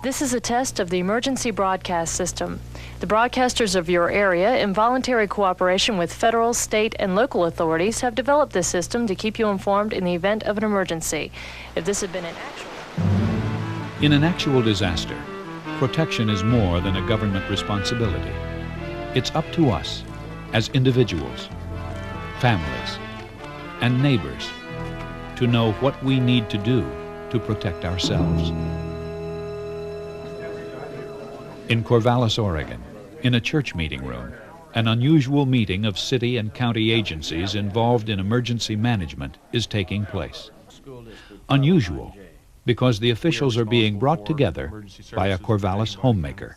Speaker 14: This is a test of the emergency broadcast system. The broadcasters of your area, in voluntary cooperation with federal, state, and local authorities, have developed this system to keep you informed in the event of an emergency. If this had been an
Speaker 2: In an actual disaster, protection is more than a government responsibility. It's up to us, as individuals, families, and neighbors, to know what we need to do to protect ourselves. In Corvallis, Oregon, in a church meeting room, an unusual meeting of city and county agencies involved in emergency management is taking place. Unusual because the officials are being brought together by a Corvallis homemaker,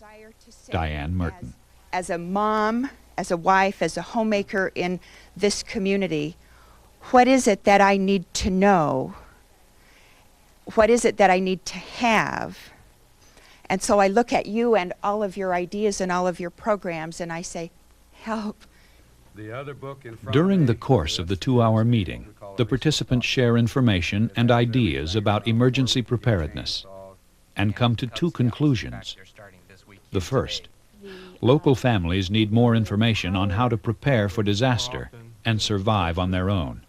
Speaker 2: Diane Merton.
Speaker 15: As a mom, as a wife, as a homemaker in this community, what is it that I need to know? What is it that I need to have? And so I look at you and all of your ideas and all of your programs and I say, help.
Speaker 2: During the course of the 2-hour meeting, the participants share information and ideas about emergency preparedness and come to 2 conclusions. The first, local families need more information on how to prepare for disaster and survive on their own.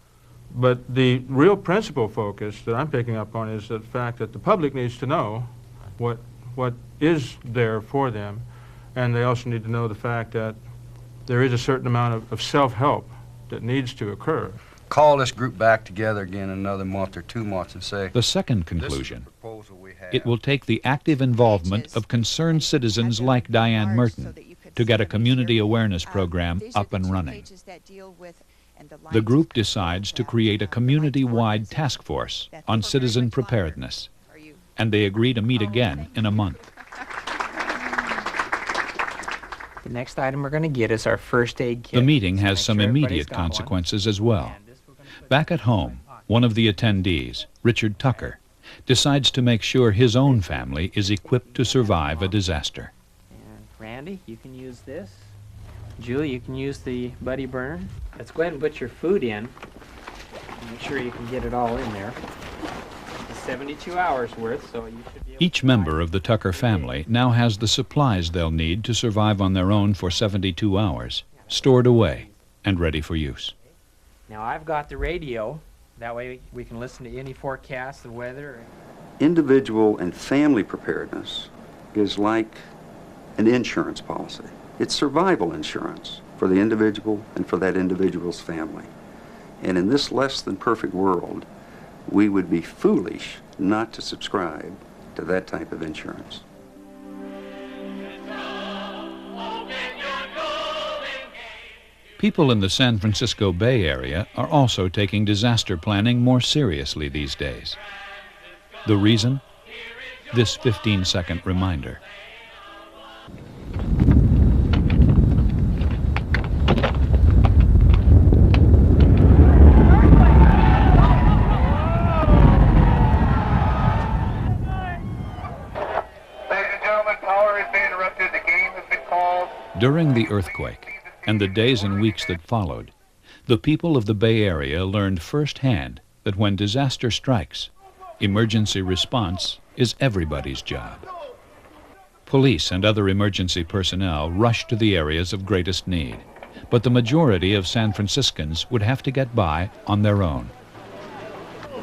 Speaker 13: But the real principal focus that I'm picking up on is the fact that the public needs to know what is there for them, and they also need to know the fact that there is a certain amount of self-help that needs to occur.
Speaker 16: Call this group back together again in another month or 2 months and say...
Speaker 2: The second conclusion, it will take the active involvement of concerned citizens like Diane Merton to get a community awareness program up and running. The group decides to create a community-wide task force on citizen preparedness, and they agree to meet again in a month.
Speaker 17: The next item we're going to get is our first aid kit.
Speaker 2: The meeting has some immediate consequences as well. Back at home, one of the attendees, Richard Tucker, decides to make sure his own family is equipped to survive a disaster.
Speaker 17: And Randy, you can use this. Julie, you can use the Buddy Burner. Let's go ahead and put your food in. Make sure you can get it all in there. It's 72 hours worth, so you should be able
Speaker 2: Each member of the Tucker family now has the supplies they'll need to survive on their own for 72 hours, stored away and ready for use.
Speaker 17: Now I've got the radio. That way we can listen to any forecast, the weather.
Speaker 3: Individual and family preparedness is like an insurance policy. It's survival insurance for the individual and for that individual's family. And in this less than perfect world, we would be foolish not to subscribe to that type of insurance.
Speaker 2: People in the San Francisco Bay Area are also taking disaster planning more seriously these days. The reason? This 15-second reminder. During the earthquake and the days and weeks that followed, The people of the Bay Area learned firsthand that when disaster strikes, emergency response is everybody's job. Police and other emergency personnel rushed to the areas of greatest need, but the majority of San Franciscans would have to get by on their own.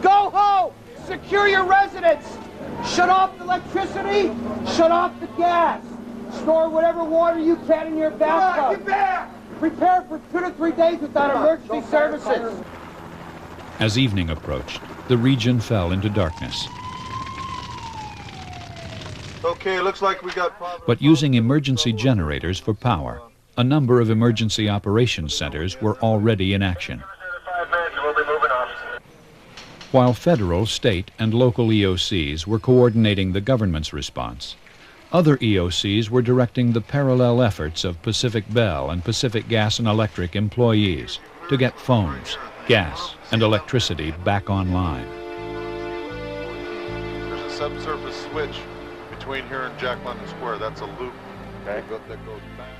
Speaker 18: Go home! Secure your residence! Shut off the electricity! Shut off the gas! Store whatever water you can in your bathtub! Prepare for 2 to 3 days without emergency services!
Speaker 2: As evening approached, the region fell into darkness.
Speaker 19: Okay, looks like we got...
Speaker 2: But using emergency generators for power, a number of emergency operations centers were already in action. While federal, state, and local EOCs were coordinating the government's response, other EOCs were directing the parallel efforts of Pacific Bell and Pacific Gas and Electric employees to get phones, gas, and electricity back online.
Speaker 19: There's a subsurface switch between here and Jack London Square. That's a loop that goes back.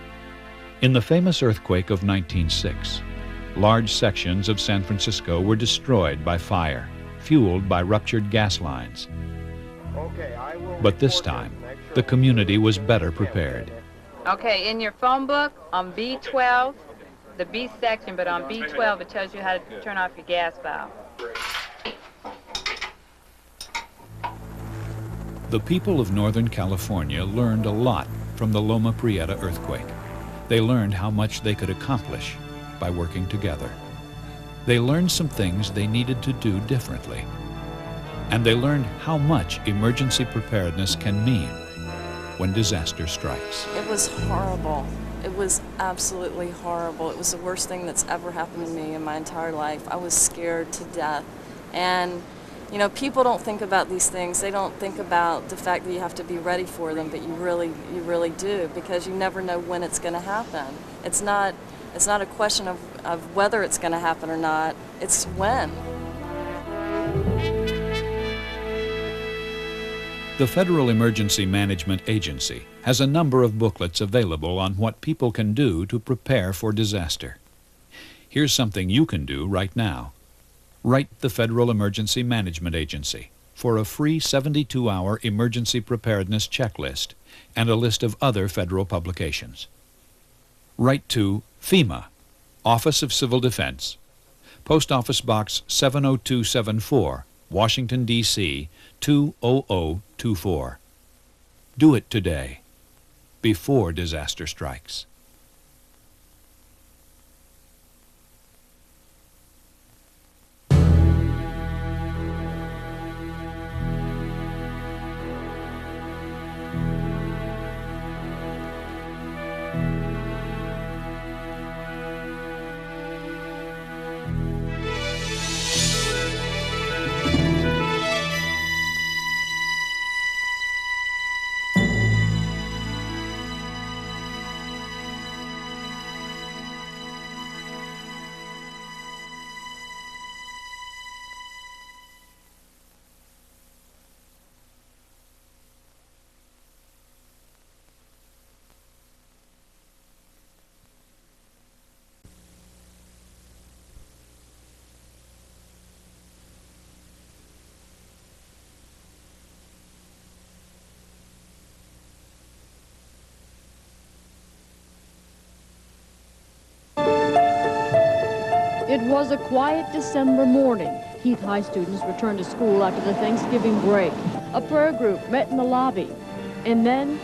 Speaker 2: In the famous earthquake of 1906, large sections of San Francisco were destroyed by fire, fueled by ruptured gas lines. But this time, the community was better prepared.
Speaker 20: Okay, in your phone book, on B12, the B section, but on B12 it tells you how to turn off your gas valve.
Speaker 2: The people of Northern California learned a lot from the Loma Prieta earthquake. They learned how much they could accomplish by working together. They learned some things they needed to do differently. And they learned how much emergency preparedness can mean when disaster strikes.
Speaker 21: It was horrible. It was absolutely horrible. It was the worst thing that's ever happened to me in my entire life. I was scared to death. And, you know, people don't think about these things. They don't think about the fact that you have to be ready for them, but you really do, because you never know when it's going to happen. It's not a question of whether it's going to happen or not. It's when.
Speaker 2: The Federal Emergency Management Agency has a number of booklets available on what people can do to prepare for disaster. Here's something you can do right now. Write the Federal Emergency Management Agency for a free 72-hour emergency preparedness checklist and a list of other federal publications. Write to FEMA, Office of Civil Defense, Post Office Box 70274, Washington, D.C., 20024. Do it today, before disaster strikes.
Speaker 22: It was a quiet December morning. Heath High students returned to school after the Thanksgiving break. A prayer group met in the lobby. And then,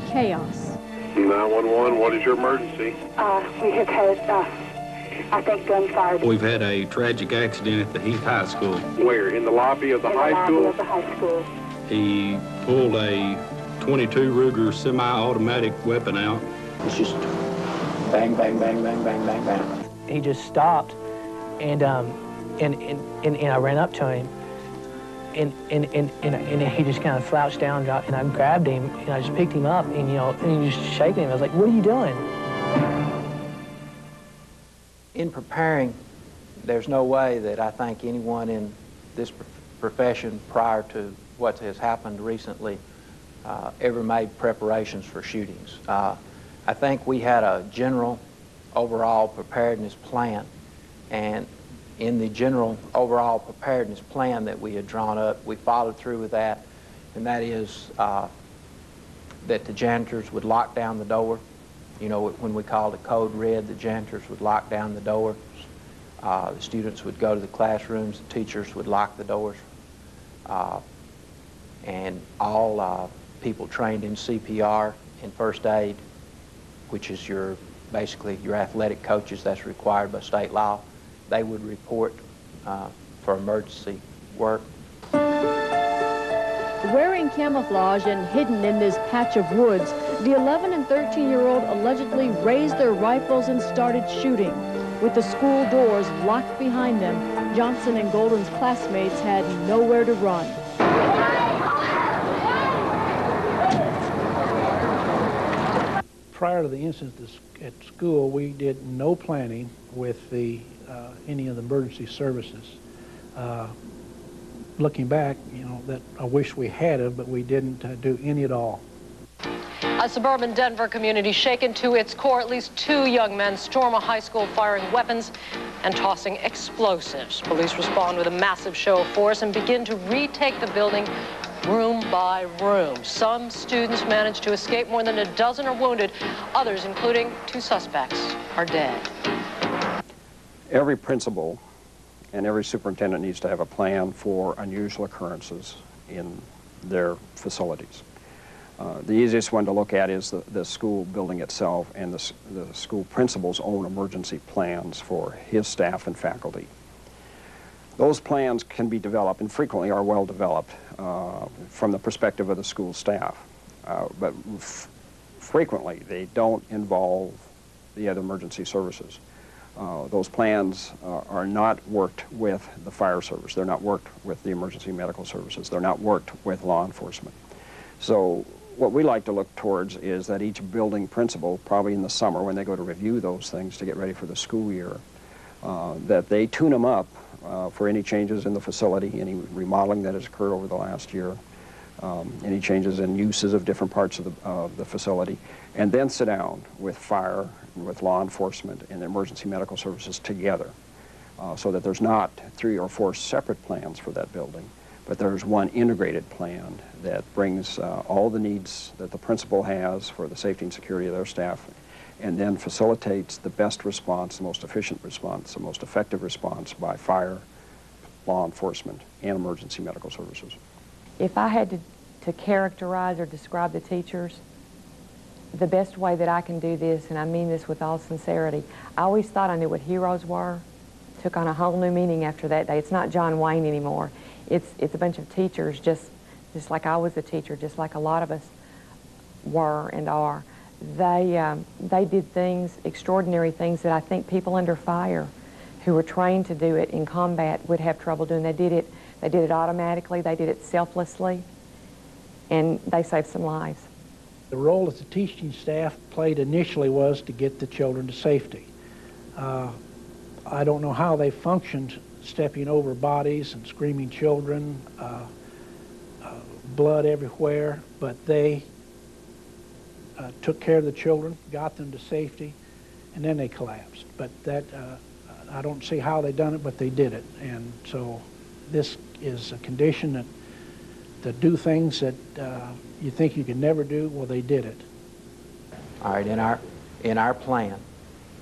Speaker 22: chaos.
Speaker 9: 911, what is your emergency?
Speaker 23: We have had, I think, gunfire.
Speaker 24: We've had a tragic accident at the Heath High School.
Speaker 9: Where? In the lobby of the high school?
Speaker 23: In the lobby of the high school.
Speaker 24: He pulled a .22 Ruger semi-automatic weapon out.
Speaker 26: It's just bang, bang, bang, bang, bang, bang, bang.
Speaker 27: He just stopped, and I ran up to him, and he just kind of slouched down, dropped, and I grabbed him, and I just picked him up, and and he just shaking him. I was like, "What are you doing?"
Speaker 28: In preparing, there's no way that I think anyone in this profession prior to what has happened recently ever made preparations for shootings. I think we had a general overall preparedness plan And in the general overall preparedness plan that we had drawn up, we followed through with that, and that is that the janitors would lock down the door. You know, when we called it code red, the janitors would lock down the doors. The students would go to the classrooms, the teachers would lock the doors. And all people trained in CPR and first aid, which is basically your athletic coaches, that's required by state law, they would report for emergency work.
Speaker 22: Wearing camouflage and hidden in this patch of woods, the 11 and 13-year-old allegedly raised their rifles and started shooting. With the school doors locked behind them, Johnson and Golden's classmates had nowhere to run.
Speaker 1: Prior to the incident at school, we did no planning with any of the emergency services. Looking back, you know, that I wish we had it, but we didn't do any at all.
Speaker 14: A suburban Denver community shaken to its core. At least 2 young men storm a high school firing weapons and tossing explosives. Police respond with a massive show of force and begin to retake the building room by room. Some students manage to escape. More than a dozen are wounded. Others, including 2 suspects, are dead.
Speaker 4: Every principal and every superintendent needs to have a plan for unusual occurrences in their facilities. The easiest one to look at is the school building itself and the school principal's own emergency plans for his staff and faculty. Those plans can be developed, and frequently are well developed, from the perspective of the school staff. But frequently they don't involve the other emergency services. Those plans are not worked with the fire service. They're not worked with the emergency medical services. They're not worked with law enforcement. So what we like to look towards is that each building principal, probably in the summer when they go to review those things to get ready for the school year, that they tune them up for any changes in the facility, any remodeling that has occurred over the last year, any changes in uses of different parts of the facility, and then sit down with fire and with law enforcement and the emergency medical services together so that there's not 3 or 4 separate plans for that building, but there's one integrated plan that brings all the needs that the principal has for the safety and security of their staff, and then facilitates the best response, the most efficient response, the most effective response by fire, law enforcement, and emergency medical services.
Speaker 5: If I had to characterize or describe the teachers, the best way that I can do this, and I mean this with all sincerity, I always thought I knew what heroes were. Took on a whole new meaning after that day. It's not John Wayne anymore. It's a bunch of teachers, just like I was a teacher, just like a lot of us were and are. They did things, extraordinary things that I think people under fire who were trained to do it in combat would have trouble doing. They did it automatically, they did it selflessly, and they saved some lives.
Speaker 1: The role that the teaching staff played initially was to get the children to safety. I don't know how they functioned stepping over bodies and screaming children, blood everywhere, but they took care of the children, got them to safety, and then they collapsed. But that, I don't see how they done it, but they did it. And so this is a condition that do things that you think you could never do, well, they did it.
Speaker 28: All right, in our plan,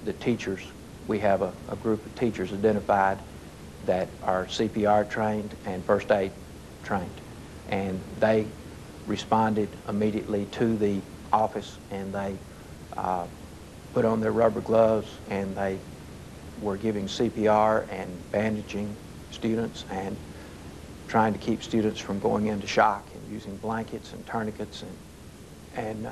Speaker 28: the teachers, we have a group of teachers identified that are CPR trained and first aid trained. And they responded immediately to the office, and they put on their rubber gloves, and they were giving CPR and bandaging students and trying to keep students from going into shock and using blankets and tourniquets, and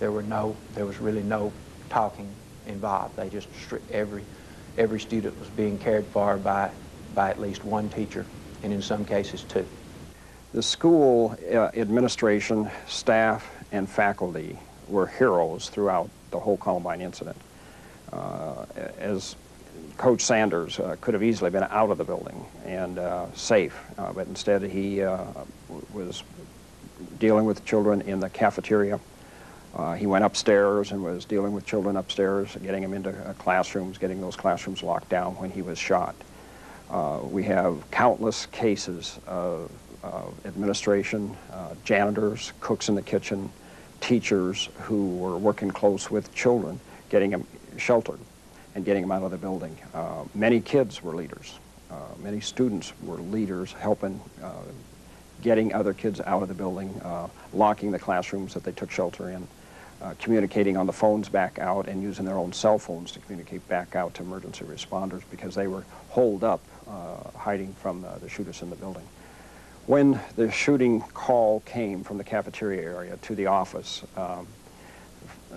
Speaker 28: there was really no talking involved. They just every student was being cared for by at least one teacher, and in some cases 2.
Speaker 4: The school administration, staff, and faculty were heroes throughout the whole Columbine incident. As Coach Sanders could have easily been out of the building and safe, but instead he was dealing with children in the cafeteria He went upstairs and was dealing with children upstairs, getting them into classrooms, getting those classrooms locked down when he was shot. We have countless cases of administration, janitors, cooks in the kitchen, teachers who were working close with children, getting them sheltered and getting them out of the building. Many kids were leaders. Many students were leaders, helping getting other kids out of the building, locking the classrooms that they took shelter in, communicating on the phones back out, and using their own cell phones to communicate back out to emergency responders because they were holed up, hiding from the shooters in the building. When the shooting call came from the cafeteria area to the office,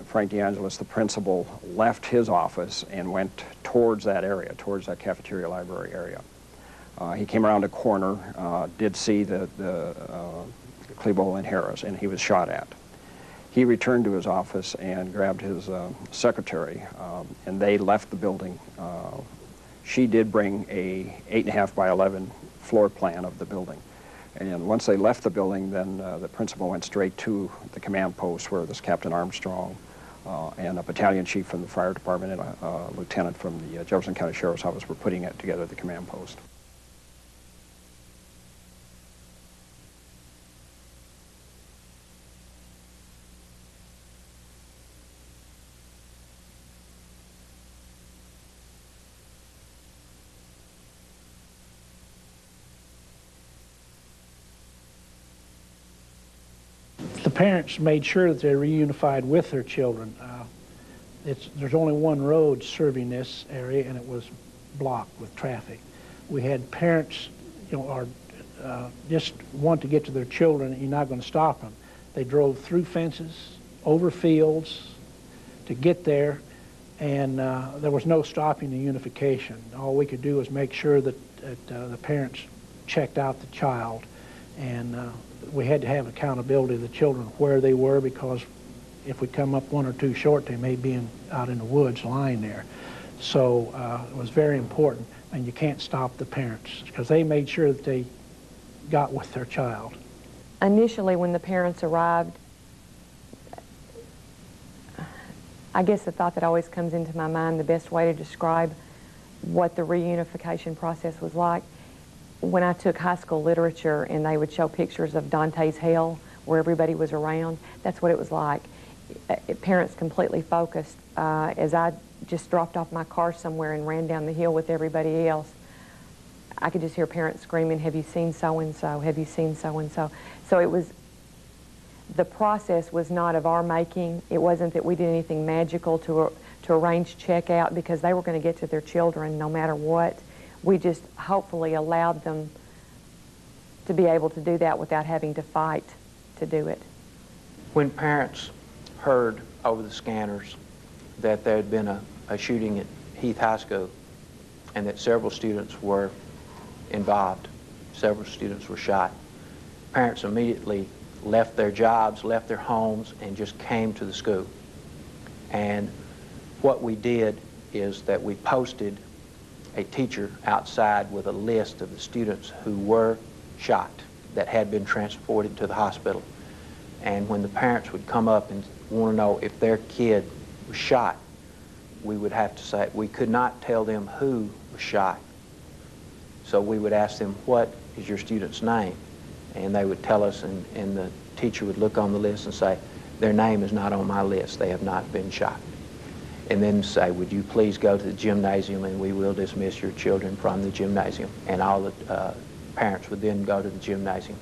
Speaker 4: Frank DeAngelis, the principal, left his office and went towards that area, towards that cafeteria library area. He came around a corner, did see the Klebold and Harris, and he was shot at. He returned to his office and grabbed his secretary, and they left the building. She did bring a 8.5 by 11 floor plan of the building. And once they left the building, then the principal went straight to the command post where this Captain Armstrong and a battalion chief from the fire department and a lieutenant from the Jefferson County Sheriff's Office were putting it together at the command post.
Speaker 1: The parents made sure that they were reunified with their children. There's only one road serving this area, and it was blocked with traffic. We had parents, just want to get to their children, and you're not going to stop them. They drove through fences, over fields to get there, and there was no stopping the unification. All we could do was make sure that the parents checked out the child, and we had to have accountability of the children where they were, because if we come up one or two short, they may be out in the woods lying there. So it was very important, and you can't stop the parents because they made sure that they got with their child.
Speaker 5: Initially, when the parents arrived, I guess the thought that always comes into my mind, the best way to describe what the reunification process was like, when I took high school literature and they would show pictures of Dante's Hell where everybody was around, that's what it was like. Parents completely focused. As I just dropped off my car somewhere and ran down the hill with everybody else, I could just hear parents screaming, "Have you seen so-and-so? Have you seen so-and-so?" So it was, the process was not of our making. It wasn't that we did anything magical to arrange checkout, because they were going to get to their children no matter what. We just hopefully allowed them to be able to do that without having to fight to do it.
Speaker 28: When parents heard over the scanners that there had been a shooting at Heath High School and that several students were involved, several students were shot, parents immediately left their jobs, left their homes, and just came to the school. And what we did is that we posted a teacher outside with a list of the students who were shot that had been transported to the hospital. And when the parents would come up and want to know if their kid was shot, we would have to say, we could not tell them who was shot. So we would ask them, what is your student's name? And they would tell us, and the teacher would look on the list and say, their name is not on my list, they have not been shot. And then say, would you please go to the gymnasium and we will dismiss your children from the gymnasium. And all the parents would then go to the gymnasium.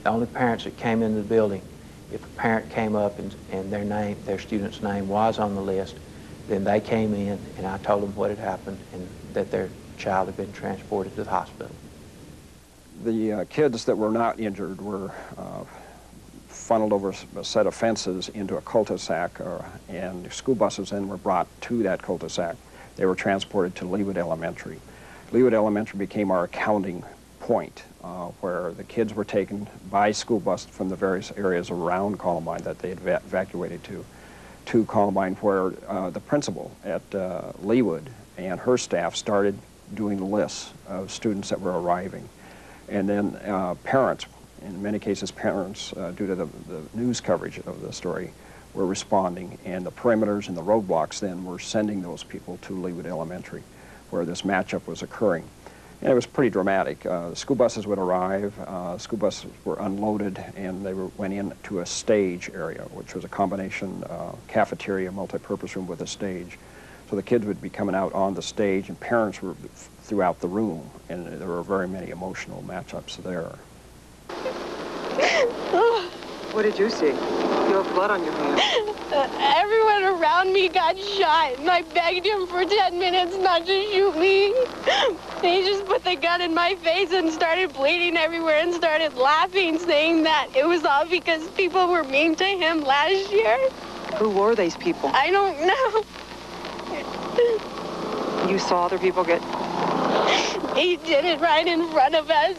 Speaker 28: The only parents that came into the building, if a parent came up and their student's name was on the list, then they came in and I told them what had happened and that their child had been transported to the hospital.
Speaker 4: The kids that were not injured were funneled over a set of fences into a cul-de-sac, and school buses then were brought to that cul-de-sac. They were transported to Leawood Elementary. Leawood Elementary became our accounting point, where the kids were taken by school bus from the various areas around Columbine that they had evacuated to Columbine, where the principal at Leawood and her staff started doing the lists of students that were arriving. And then parents, in many cases parents, due to the news coverage of the story, were responding, and the perimeters and the roadblocks then were sending those people to Leawood Elementary, where this matchup was occurring. And it was pretty dramatic. School buses would arrive, school buses were unloaded, and they went into a stage area, which was a combination cafeteria, multi-purpose room with a stage. So the kids would be coming out on the stage, and parents were throughout the room, and there were very many emotional matchups there.
Speaker 6: What did you see? You have blood on your hands.
Speaker 7: Everyone around me got shot, and I begged him for 10 minutes not to shoot me. And he just put the gun in my face and started bleeding everywhere and started laughing, saying that it was all because people were mean to him last year.
Speaker 6: Who were these people?
Speaker 7: I don't know.
Speaker 6: You saw other people get...
Speaker 7: He did it right in front of us.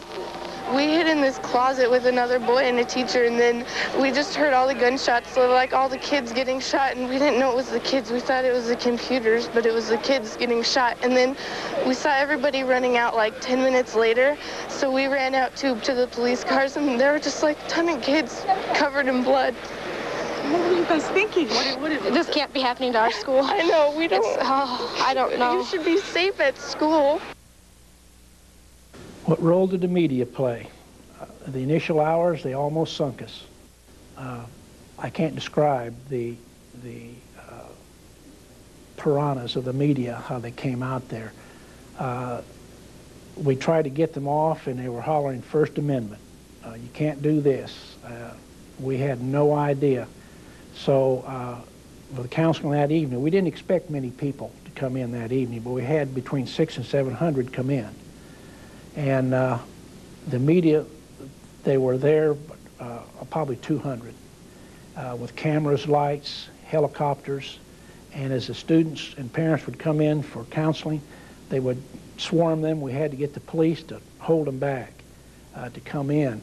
Speaker 7: We hid in this closet with another boy and a teacher, and then we just heard all the gunshots, so like all the kids getting shot, and we didn't know it was the kids. We thought it was the computers, but it was the kids getting shot. And then we saw everybody running out like 10 minutes later, so we ran out to the police cars, and there were just like a ton of kids covered in blood.
Speaker 6: What were you guys thinking?
Speaker 7: This can't be happening to our school. I know, we don't... I don't know. You should be safe at school.
Speaker 1: What role did the media play? The initial hours, they almost sunk us. I can't describe the piranhas of the media, how they came out there. We tried to get them off, and they were hollering First Amendment. You can't do this. We had no idea. So with the counseling that evening, we didn't expect many people to come in that evening, but we had between 600 and 700 come in. And the media, they were there, probably 200, with cameras, lights, helicopters. And as the students and parents would come in for counseling, they would swarm them. We had to get the police to hold them back to come in.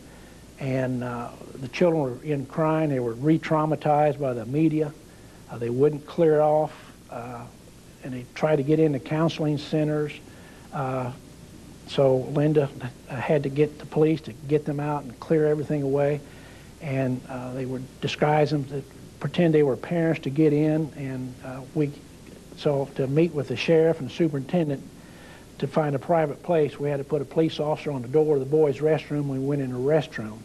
Speaker 1: And the children were in crying. They were re-traumatized by the media. They wouldn't clear it off. And they tried to get into counseling centers. So Linda had to get the police to get them out and clear everything away. And they would disguise them to pretend they were parents to get in. And so to meet with the sheriff and the superintendent to find a private place, we had to put a police officer on the door of the boys' restroom. We went in the restroom.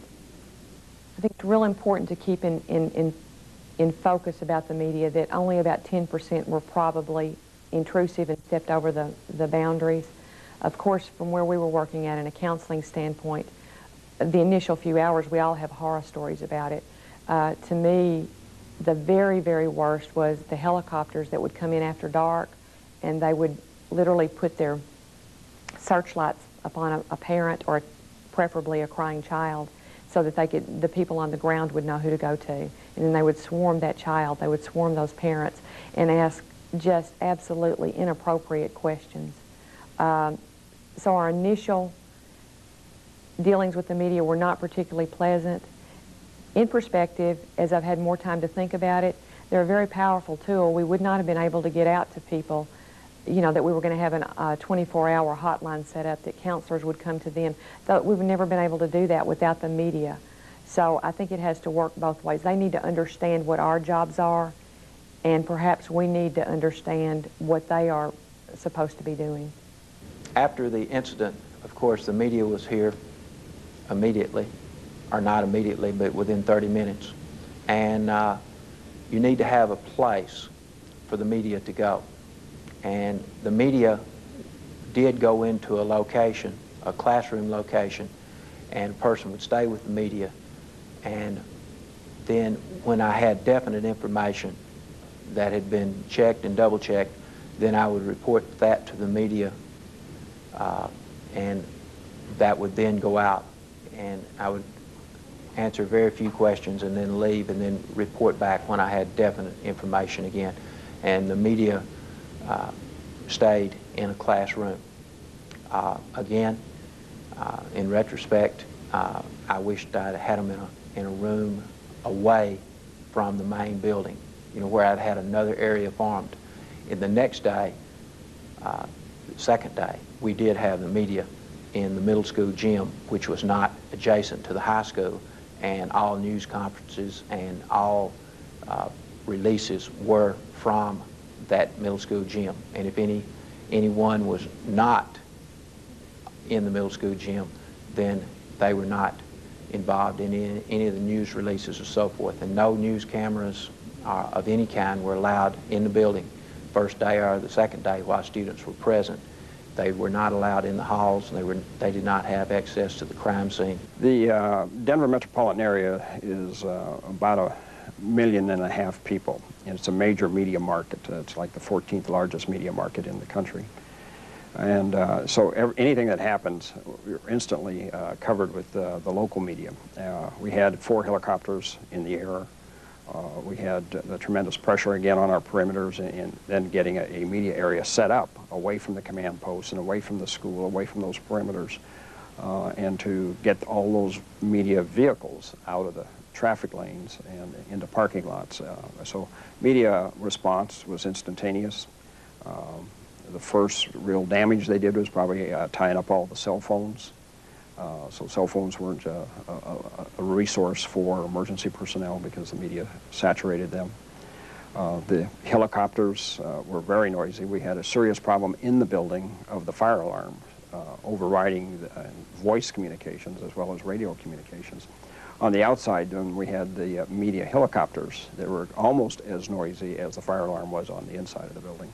Speaker 5: I think it's real important to keep in focus about the media that only about 10% were probably intrusive and stepped over the boundaries. Of course, from where we were working at in a counseling standpoint, the initial few hours, we all have horror stories about it. To me, the very, very worst was the helicopters that would come in after dark, and they would literally put their searchlights upon a parent or preferably a crying child so that the people on the ground would know who to go to. And then they would swarm that child, they would swarm those parents and ask just absolutely inappropriate questions. So our initial dealings with the media were not particularly pleasant. In perspective, as I've had more time to think about it, they're a very powerful tool. We would not have been able to get out to people, you know, that we were going to have a 24-hour hotline set up, that counselors would come to them. We've never been able to do that without the media. So I think it has to work both ways. They need to understand what our jobs are, and perhaps we need to understand what they are supposed to be doing.
Speaker 28: After the incident, of course, the media was here immediately, or not immediately, but within 30 minutes. And you need to have a place for the media to go. And the media did go into a location, a classroom location, and a person would stay with the media. And then when I had definite information that had been checked and double-checked, then I would report that to the media, and that would then go out, and I would answer very few questions and then leave and then report back when I had definite information again. And the media stayed in a classroom. Again, in retrospect, I wished I'd had them in a room away from the main building, you know, where I'd had another area farmed. In the next day, the second day, we did have the media in the middle school gym, which was not adjacent to the high school, and all news conferences and all releases were from that middle school gym. And if anyone was not in the middle school gym, then they were not involved in any of the news releases or so forth. And no news cameras of any kind were allowed in the building first day or the second day while students were present. They were not allowed in the halls, and they did not have access to the crime scene.
Speaker 4: The Denver metropolitan area is about 1.5 million people, and it's a major media market. It's like the 14th largest media market in the country. And so anything that happens, we're instantly covered with the local media. We had 4 helicopters in the air. We had the tremendous pressure again on our perimeters, and then getting a media area set up away from the command posts and away from the school, away from those perimeters, and to get all those media vehicles out of the traffic lanes and into parking lots. So media response was instantaneous. The first real damage they did was probably tying up all the cell phones. So cell phones weren't a resource for emergency personnel because the media saturated them. The helicopters were very noisy. We had a serious problem in the building of the fire alarm, overriding the, voice communications as well as radio communications. On the outside, then, we had the media helicopters that were almost as noisy as the fire alarm was on the inside of the building.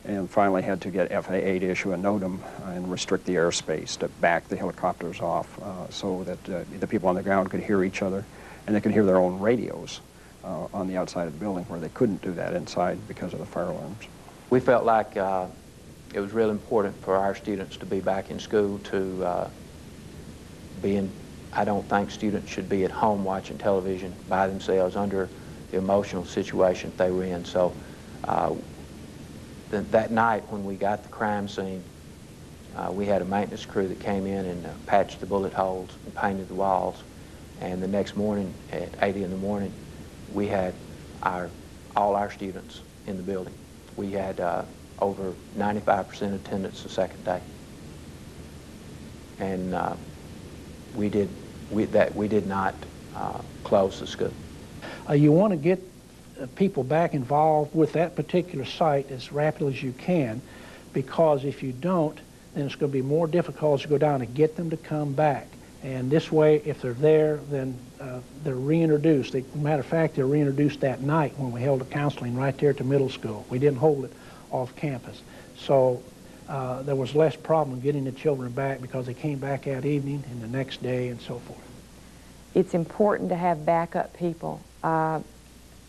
Speaker 4: And finally had to get FAA to issue a NOTAM and restrict the airspace to back the helicopters off so that the people on the ground could hear each other, and they could hear their own radios on the outside of the building, where they couldn't do that inside because of the fire alarms.
Speaker 28: We felt like it was real important for our students to be back in school, to I don't think students should be at home watching television by themselves under the emotional situation they were in. So that night when we got the crime scene, we had a maintenance crew that came in and patched the bullet holes and painted the walls. And the next morning at 8 in the morning, we had all our students in the building. We had over 95% attendance the second day. And we did not close the school.
Speaker 1: You want to get people back involved with that particular site as rapidly as you can, because if you don't, then it's going to be more difficult to go down and get them to come back. And this way, if they're there, then they're reintroduced. Matter of fact, they're reintroduced that night when we held a counseling right there at the middle school. We didn't hold it off campus. So there was less problem getting the children back because they came back that evening and the next day and so forth.
Speaker 5: It's important to have backup people.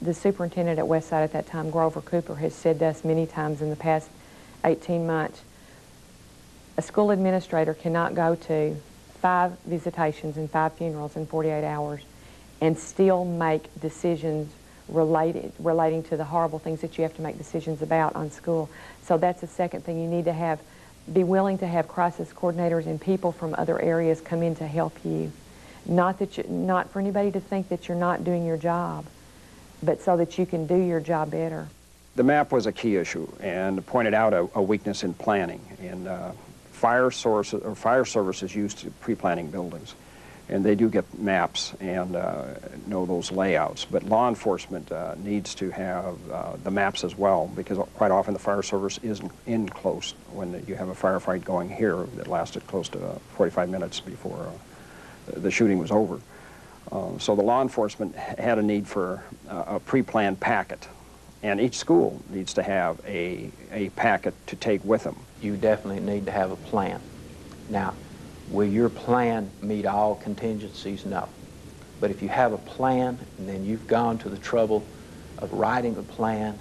Speaker 5: The superintendent at Westside at that time, Grover Cooper, has said to us many times in the past 18 months, a school administrator cannot go to 5 visitations and 5 funerals in 48 hours and still make decisions relating to the horrible things that you have to make decisions about on school. So that's the second thing. You need to be willing to have crisis coordinators and people from other areas come in to help you. Not for anybody to think that you're not doing your job, but so that you can do your job better.
Speaker 4: The map was a key issue and pointed out a weakness in planning. And fire services used to pre-planning buildings, and they do get maps and know those layouts. But law enforcement needs to have the maps as well, because quite often the fire service isn't in close when you have a firefight going here that lasted close to 45 minutes before the shooting was over. So the law enforcement had a need for a pre-planned packet, and each school needs to have a packet to take with them.
Speaker 28: You definitely need to have a plan. Now, will your plan meet all contingencies? No. But if you have a plan, and then you've gone to the trouble of writing a plan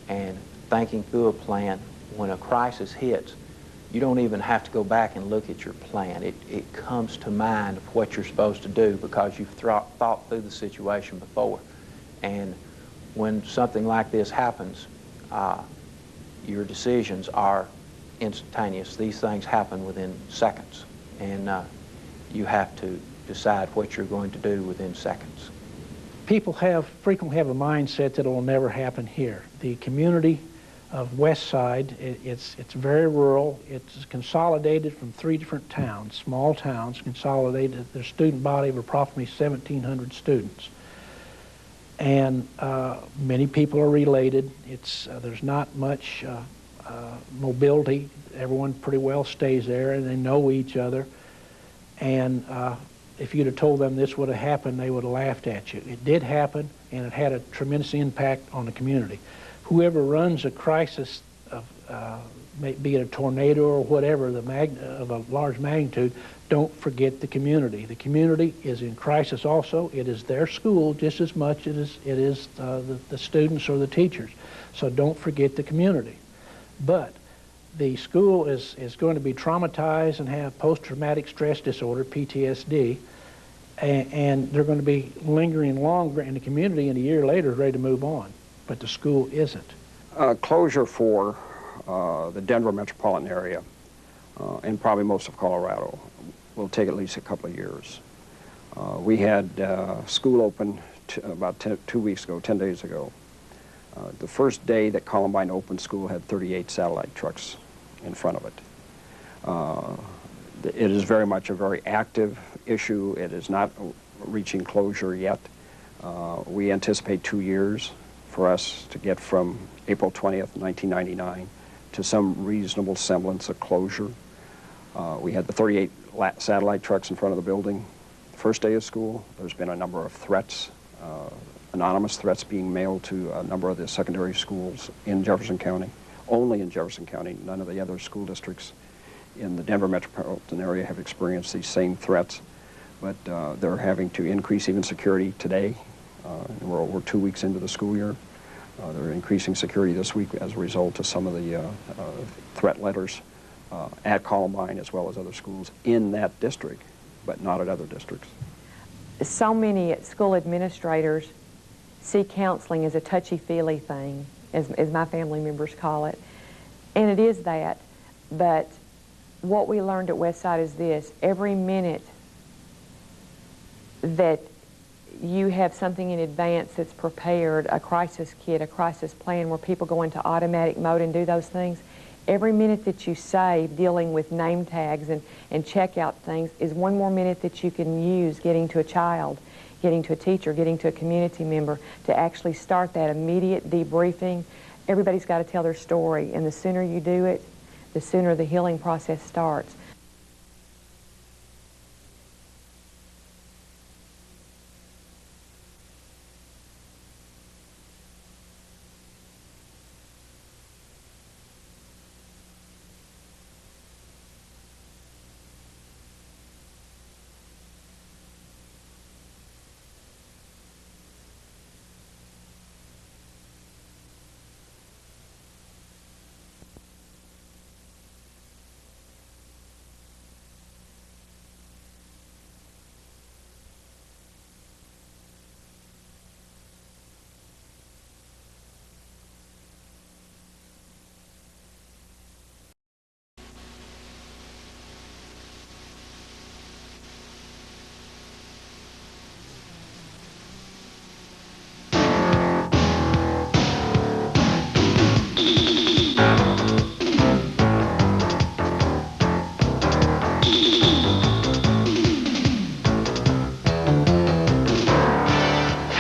Speaker 28: and thinking through a plan, when a crisis hits, you don't even have to go back and look at your plan. It comes to mind of what you're supposed to do because you've thought through the situation before. And when something like this happens, your decisions are instantaneous. These things happen within seconds, and you have to decide what you're going to do within seconds.
Speaker 1: People frequently have a mindset that it will never happen here. The community of Westside, it's very rural. It's consolidated from 3 different towns, small towns, consolidated. Their student body of approximately 1,700 students. and many people are related. There's not much mobility. Everyone pretty well stays there, and they know each other. And if you'd have told them this would have happened, they would have laughed at you. It did happen, and it had a tremendous impact on the community. Whoever runs a crisis of, be it a tornado or whatever, of a large magnitude, don't forget the community. The community is in crisis also. It is their school just as much as it is the students or the teachers. So don't forget the community. But the school is going to be traumatized and have post-traumatic stress disorder, PTSD, and they're going to be lingering longer in the community, and a year later is ready to move on. But the school isn't.
Speaker 4: Closure for the Denver metropolitan area and probably most of Colorado will take at least a couple of years. We had school open about 2 weeks ago, 10 days ago. The first day that Columbine opened, school had 38 satellite trucks in front of it. It is very much a very active issue. It is not reaching closure yet. We anticipate 2 years for us to get from April 20th, 1999 to some reasonable semblance of closure. We had the 38 satellite trucks in front of the building. The first day of school, there's been a number of threats, anonymous threats being mailed to a number of the secondary schools in Jefferson County, only in Jefferson County. None of the other school districts in the Denver metropolitan area have experienced these same threats, but they're having to increase even security today. We're 2 weeks into the school year. They're increasing security this week as a result of some of the threat letters at Columbine as well as other schools in that district, but not at other districts.
Speaker 5: So many school administrators see counseling as a touchy-feely thing, as my family members call it. And it is that, but what we learned at Westside is this: every minute that you have something in advance that's prepared, a crisis kit, a crisis plan where people go into automatic mode and do those things, every minute that you save dealing with name tags and checkout things is one more minute that you can use getting to a child, getting to a teacher, getting to a community member to actually start that immediate debriefing. Everybody's got to tell their story, and the sooner you do it, the sooner the healing process starts.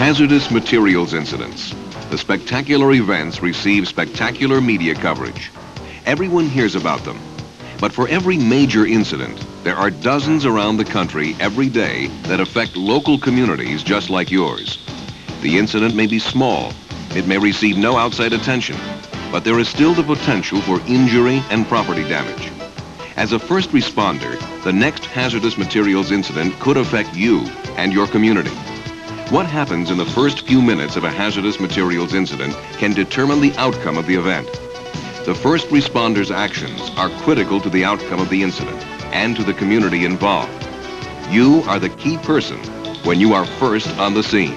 Speaker 8: Hazardous materials incidents. The spectacular events receive spectacular media coverage. Everyone hears about them. But for every major incident, there are dozens around the country every day that affect local communities just like yours. The incident may be small. It may receive no outside attention. But there is still the potential for injury and property damage. As a first responder, the next hazardous materials incident could affect you and your community. What happens in the first few minutes of a hazardous materials incident can determine the outcome of the event. The first responders' actions are critical to the outcome of the incident and to the community involved. You are the key person when you are first on the scene.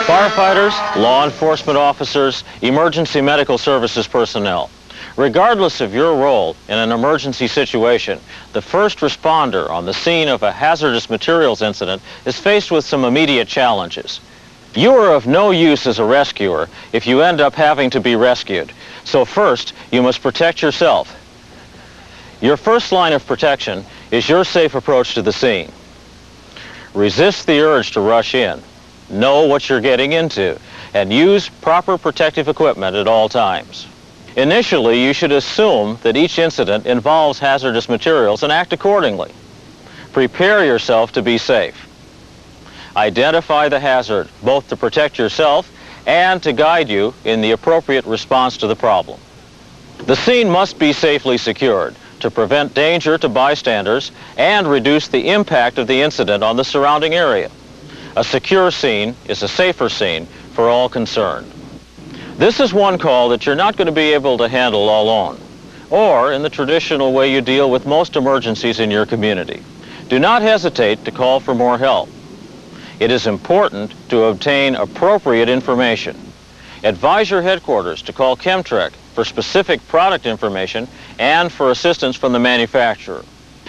Speaker 10: Firefighters, law enforcement officers, emergency medical services personnel. Regardless of your role in an emergency situation, the first responder on the scene of a hazardous materials incident is faced with some immediate challenges. You are of no use as a rescuer if you end up having to be rescued. So first, you must protect yourself. Your first line of protection is your safe approach to the scene. Resist the urge to rush in. Know what you're getting into, and use proper protective equipment at all times. Initially, you should assume that each incident involves hazardous materials and act accordingly. Prepare yourself to be safe. Identify the hazard, both to protect yourself and to guide you in the appropriate response to the problem. The scene must be safely secured to prevent danger to bystanders and reduce the impact of the incident on the surrounding area. A secure scene is a safer scene for all concerned. This is one call that you're not going to be able to handle alone, or in the traditional way you deal with most emergencies in your community. Do not hesitate to call for more help. It is important to obtain appropriate information. Advise your headquarters to call Chemtrec for specific product information and for assistance from the manufacturer.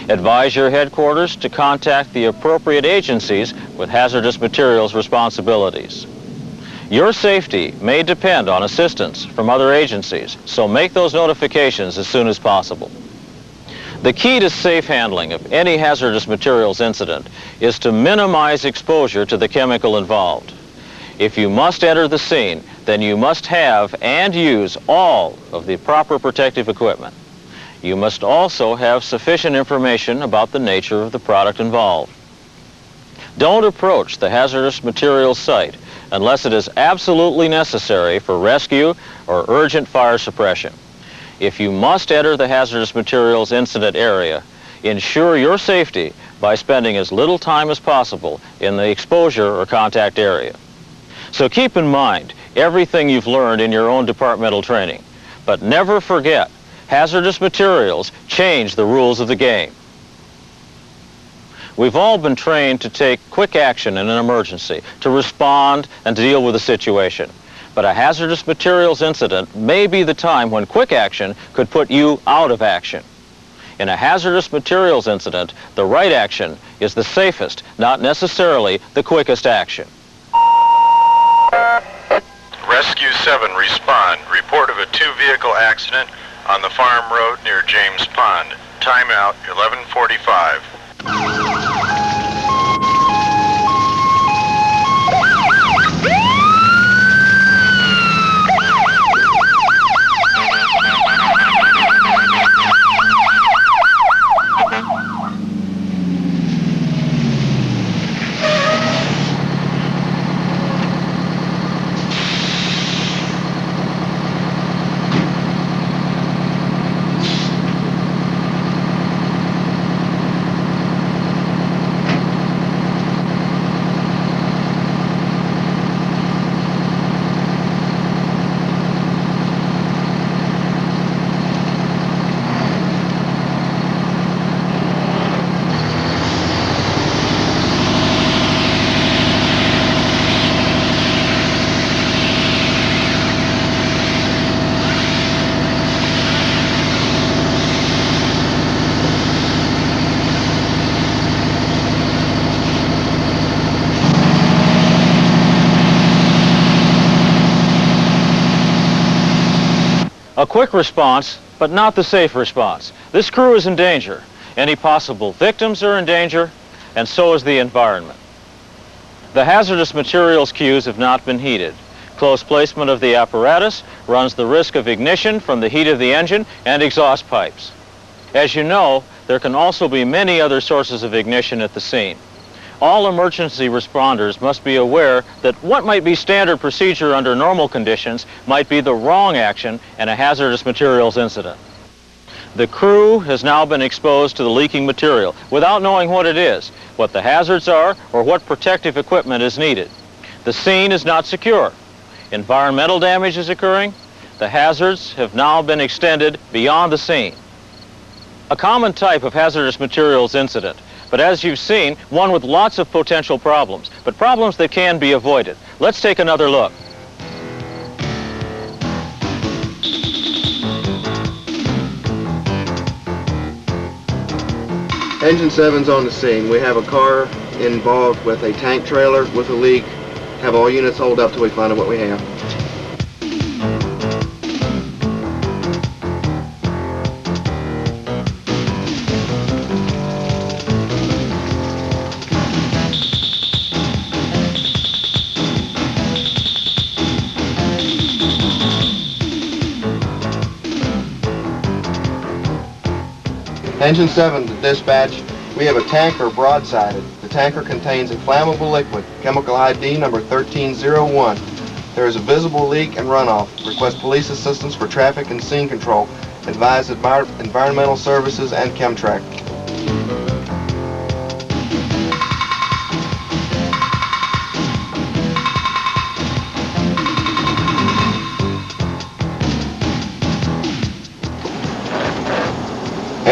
Speaker 10: Advise your headquarters to contact the appropriate agencies with hazardous materials responsibilities. Your safety may depend on assistance from other agencies, so make those notifications as soon as possible. The key to safe handling of any hazardous materials incident is to minimize exposure to the chemical involved. If you must enter the scene, then you must have and use all of the proper protective equipment. You must also have sufficient information about the nature of the product involved. Don't approach the hazardous materials site unless it is absolutely necessary for rescue or urgent fire suppression. If you must enter the hazardous materials incident area, ensure your safety by spending as little time as possible in the exposure or contact area. So keep in mind everything you've learned in your own departmental training, but never forget, hazardous materials change the rules of the game. We've all been trained to take quick action in an emergency, to respond and to deal with a situation. But a hazardous materials incident may be the time when quick action could put you out of action. In a hazardous materials incident, the right action is the safest, not necessarily the quickest action.
Speaker 11: Rescue 7, respond. Report of a two-vehicle accident on the farm road near James Pond. Timeout 11:45.
Speaker 10: A quick response, but not the safe response. This crew is in danger. Any possible victims are in danger, and so is the environment. The hazardous materials queues have not been heated. Close placement of the apparatus runs the risk of ignition from the heat of the engine and exhaust pipes. As you know, there can also be many other sources of ignition at the scene. All emergency responders must be aware that what might be standard procedure under normal conditions might be the wrong action in a hazardous materials incident. The crew has now been exposed to the leaking material without knowing what it is, what the hazards are, or what protective equipment is needed. The scene is not secure. Environmental damage is occurring. The hazards have now been extended beyond the scene. A common type of hazardous materials incident, but as you've seen, one with lots of potential problems, but problems that can be avoided. Let's take another look.
Speaker 3: Engine 7's on the scene. We have a car involved with a tank trailer with a leak. Have all units hold up till we find out what we have. Engine 7 to dispatch. We have a tanker broadsided. The tanker contains a flammable liquid, chemical ID number 1301. There is a visible leak and runoff. Request police assistance for traffic and scene control. Advise environmental services and Chemtrack.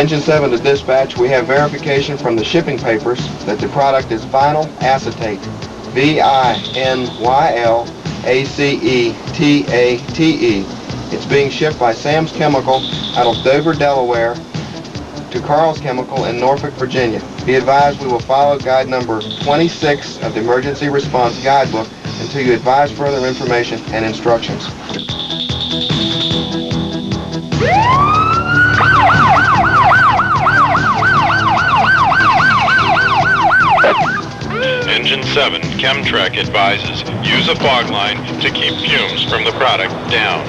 Speaker 3: Engine 7 to dispatch. We have verification from the shipping papers that the product is vinyl acetate. V-I-N-Y-L-A-C-E-T-A-T-E. It's being shipped by Sam's Chemical out of Dover, Delaware to Carl's Chemical in Norfolk, Virginia. Be advised we will follow guide number 26 of the Emergency Response Guidebook until you advise further information and instructions.
Speaker 11: Engine 7, Chemtrack advises, use a fog line to keep fumes from the product down.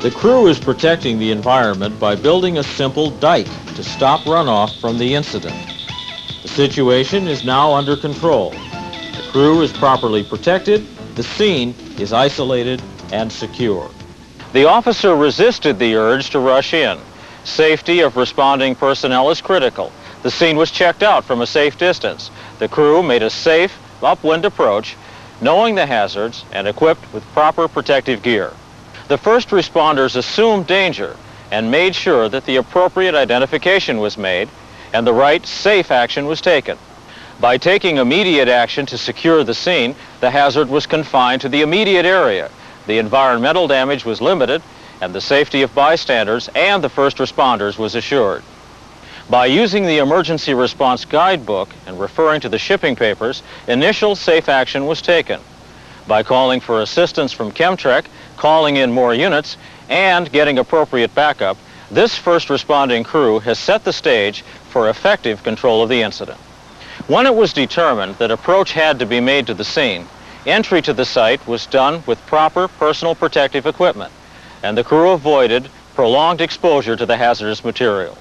Speaker 10: The crew is protecting the environment by building a simple dike to stop runoff from the incident. The situation is now under control. The crew is properly protected, the scene is isolated and secure. The officer resisted the urge to rush in. Safety of responding personnel is critical. The scene was checked out from a safe distance. The crew made a safe, upwind approach, knowing the hazards and equipped with proper protective gear. The first responders assumed danger and made sure that the appropriate identification was made and the right, safe action was taken. By taking immediate action to secure the scene, the hazard was confined to the immediate area. The environmental damage was limited and the safety of bystanders and the first responders was assured. By using the Emergency Response Guidebook and referring to the shipping papers, initial safe action was taken. By calling for assistance from Chemtrack, calling in more units, and getting appropriate backup, this first responding crew has set the stage for effective control of the incident. When it was determined that approach had to be made to the scene, entry to the site was done with proper personal protective equipment, and the crew avoided prolonged exposure to the hazardous material.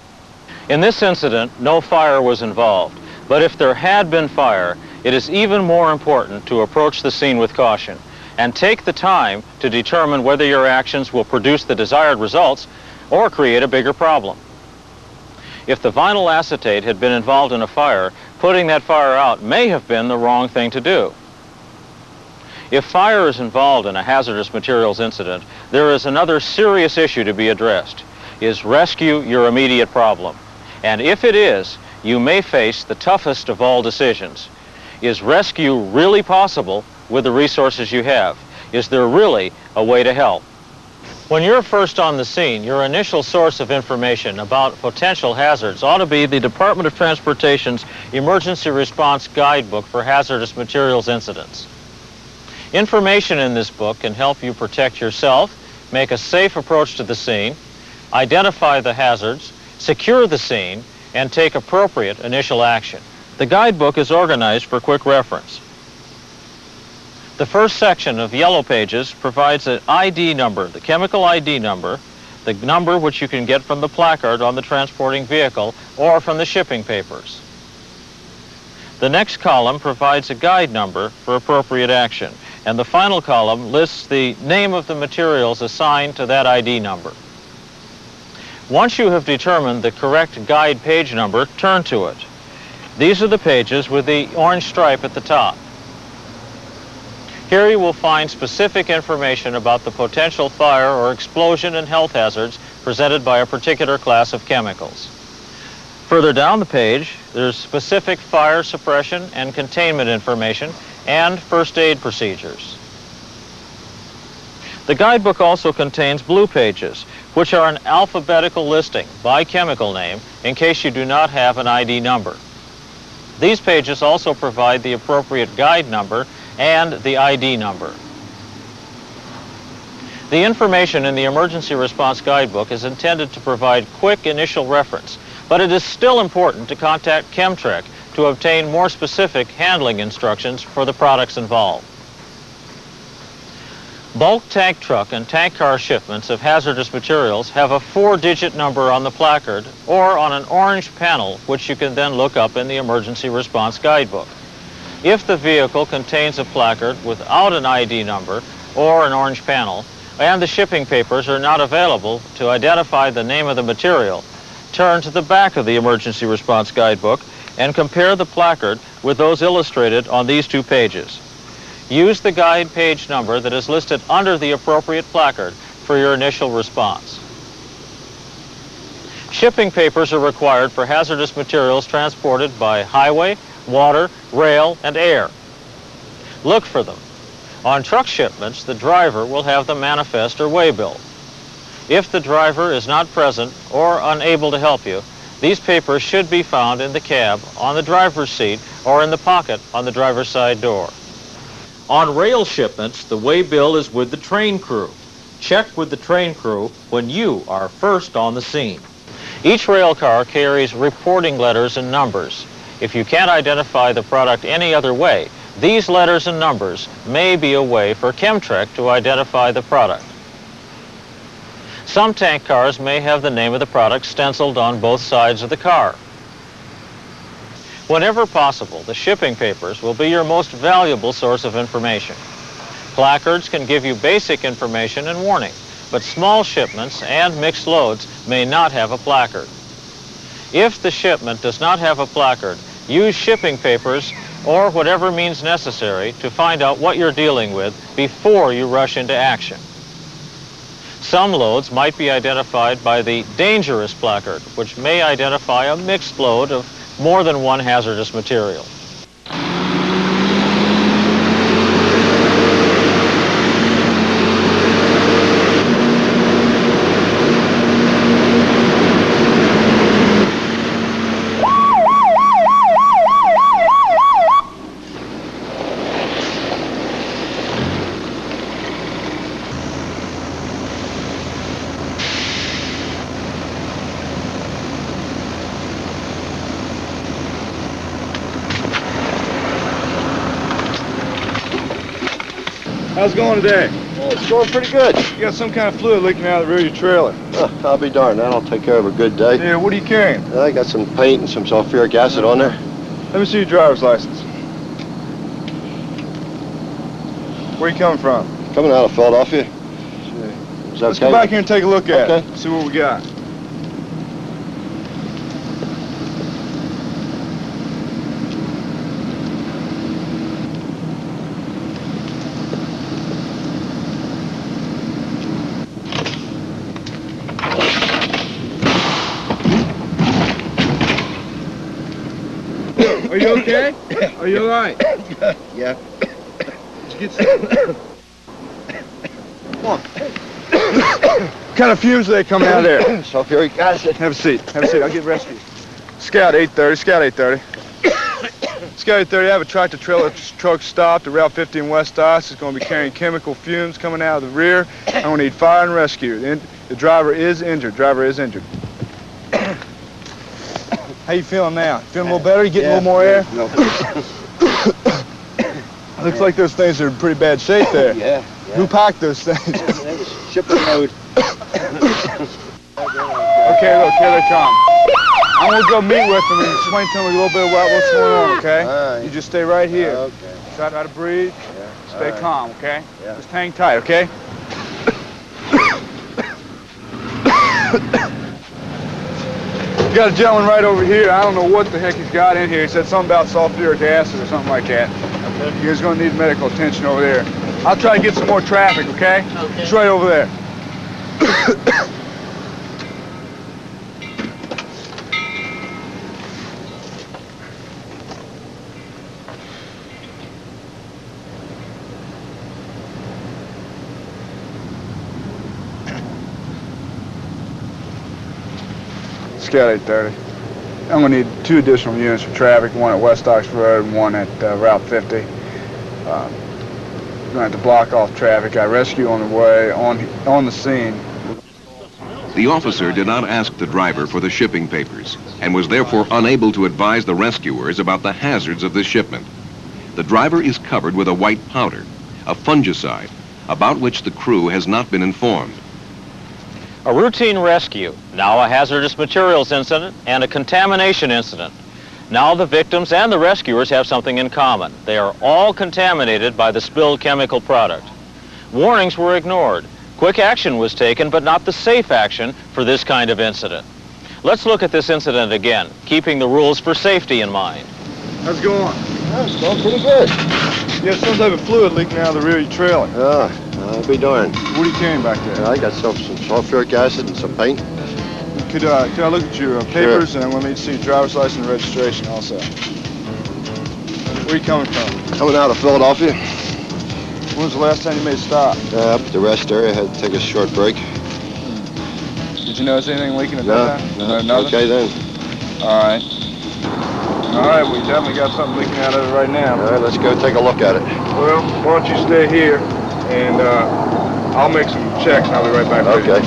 Speaker 10: In this incident, no fire was involved, but if there had been fire, it is even more important to approach the scene with caution and take the time to determine whether your actions will produce the desired results or create a bigger problem. If the vinyl acetate had been involved in a fire, putting that fire out may have been the wrong thing to do. If fire is involved in a hazardous materials incident, there is another serious issue to be addressed. Is rescue your immediate problem? And if it is, you may face the toughest of all decisions. Is rescue really possible with the resources you have? Is there really a way to help? When you're first on the scene, your initial source of information about potential hazards ought to be the Department of Transportation's Emergency Response Guidebook for Hazardous Materials Incidents. Information in this book can help you protect yourself, make a safe approach to the scene, identify the hazards, secure the scene, and take appropriate initial action. The guidebook is organized for quick reference. The first section of Yellow Pages provides an ID number, the chemical ID number, the number which you can get from the placard on the transporting vehicle or from the shipping papers. The next column provides a guide number for appropriate action, and the final column lists the name of the materials assigned to that ID number. Once you have determined the correct guide page number, turn to it. These are the pages with the orange stripe at the top. Here you will find specific information about the potential fire or explosion and health hazards presented by a particular class of chemicals. Further down the page, there's specific fire suppression and containment information and first aid procedures. The guidebook also contains blue pages, which are an alphabetical listing by chemical name in case you do not have an ID number. These pages also provide the appropriate guide number and the ID number. The information in the Emergency Response Guidebook is intended to provide quick initial reference, but it is still important to contact Chemtrec to obtain more specific handling instructions for the products involved. Bulk tank truck and tank car shipments of hazardous materials have a 4-digit number on the placard or on an orange panel, which you can then look up in the Emergency Response Guidebook. If the vehicle contains a placard without an ID number or an orange panel, and the shipping papers are not available to identify the name of the material, turn to the back of the Emergency Response Guidebook and compare the placard with those illustrated on these 2 pages. Use the guide page number that is listed under the appropriate placard for your initial response. Shipping papers are required for hazardous materials transported by highway, water, rail, and air. Look for them. On truck shipments, the driver will have the manifest or waybill. If the driver is not present or unable to help you, these papers should be found in the cab, on the driver's seat, or in the pocket on the driver's side door. On rail shipments, the waybill is with the train crew. Check with the train crew when you are first on the scene. Each rail car carries reporting letters and numbers. If you can't identify the product any other way, these letters and numbers may be a way for Chemtrec to identify the product. Some tank cars may have the name of the product stenciled on both sides of the car. Whenever possible, the shipping papers will be your most valuable source of information. Placards can give you basic information and warning, but small shipments and mixed loads may not have a placard. If the shipment does not have a placard, use shipping papers or whatever means necessary to find out what you're dealing with before you rush into action. Some loads might be identified by the dangerous placard, which may identify a mixed load of more than one hazardous material.
Speaker 12: How's it going today?
Speaker 3: It's going pretty good.
Speaker 12: You got some kind of fluid leaking out of the rear of your trailer.
Speaker 3: I'll be darned. That'll take care of a good day.
Speaker 12: Yeah, what are you carrying?
Speaker 3: I got some paint and some sulfuric acid on there.
Speaker 12: Let me see your driver's license. Where are you coming from?
Speaker 3: Coming out of Philadelphia. Is that
Speaker 12: Let's
Speaker 3: okay?
Speaker 12: go back here and take a look at
Speaker 3: Okay.
Speaker 12: it. See what we got. Are you okay? Are you all right?
Speaker 3: Yeah.
Speaker 12: Did you get some? Come on. What kind of fumes are they coming out of there?
Speaker 3: Sulfuric acid.
Speaker 12: Have a seat. Have a seat. I'll get rescue. Scout 830. Scout 830. Scout 830, I have a tractor trailer truck stopped at Route 50 in West Ice. It's going to be carrying chemical fumes coming out of the rear. I'm going to need fire and rescue. The driver is injured. Driver is injured. How you feeling now? Feeling a little better? You getting a little more air?
Speaker 3: No.
Speaker 12: Looks like those things are in pretty bad shape there.
Speaker 3: Yeah.
Speaker 12: Who packed those things?
Speaker 3: Shipping load.
Speaker 12: Okay, look, here they come. I'm going to go meet with them and explain to them a little bit about what's going on, okay?
Speaker 3: All right.
Speaker 12: You just stay right here.
Speaker 3: Okay.
Speaker 12: Try to breathe.
Speaker 3: Yeah.
Speaker 12: Stay
Speaker 3: All right.
Speaker 12: calm, okay?
Speaker 3: Yeah.
Speaker 12: Just hang tight, okay? We got a gentleman right over here. I don't know what the heck he's got in here. He said something about sulfuric acid or something like that. Okay. He's going to need medical attention over there. I'll try to get some more traffic, okay? Okay. It's right over there. Scout 830. I'm going to need 2 additional units for traffic, one at West Ox Road and one at Route 50. I'm going to have to block off traffic. I rescue on the way, on the scene.
Speaker 8: The officer did not ask the driver for the shipping papers and was therefore unable to advise the rescuers about the hazards of this shipment. The driver is covered with a white powder, a fungicide, about which the crew has not been informed.
Speaker 10: A routine rescue, now a hazardous materials incident and a contamination incident. Now the victims and the rescuers have something in common. They are all contaminated by the spilled chemical product. Warnings were ignored. Quick action was taken, but not the safe action for this kind of incident. Let's look at this incident again, keeping the rules for safety in mind.
Speaker 12: How's it going?
Speaker 13: It's going pretty good.
Speaker 12: You have some type of fluid leaking out of the rear of your trailer.
Speaker 13: I'll be darned.
Speaker 12: What are you carrying back there?
Speaker 13: I got some sulfuric acid and some paint.
Speaker 12: Could I look at your papers? Sure. And we'll need to see your driver's license and registration also. Where are you coming from?
Speaker 13: Coming out of Philadelphia.
Speaker 12: When was the last time you made a stop?
Speaker 13: Up at the rest area. Had to take a short break.
Speaker 12: Did you notice anything leaking at that time?
Speaker 13: No. Okay then.
Speaker 12: All right. All right, we definitely got something leaking out of it right now.
Speaker 13: All right, let's go take a look at it.
Speaker 12: Well, why don't you stay here, and I'll make some checks, and I'll be right back.
Speaker 13: Okay.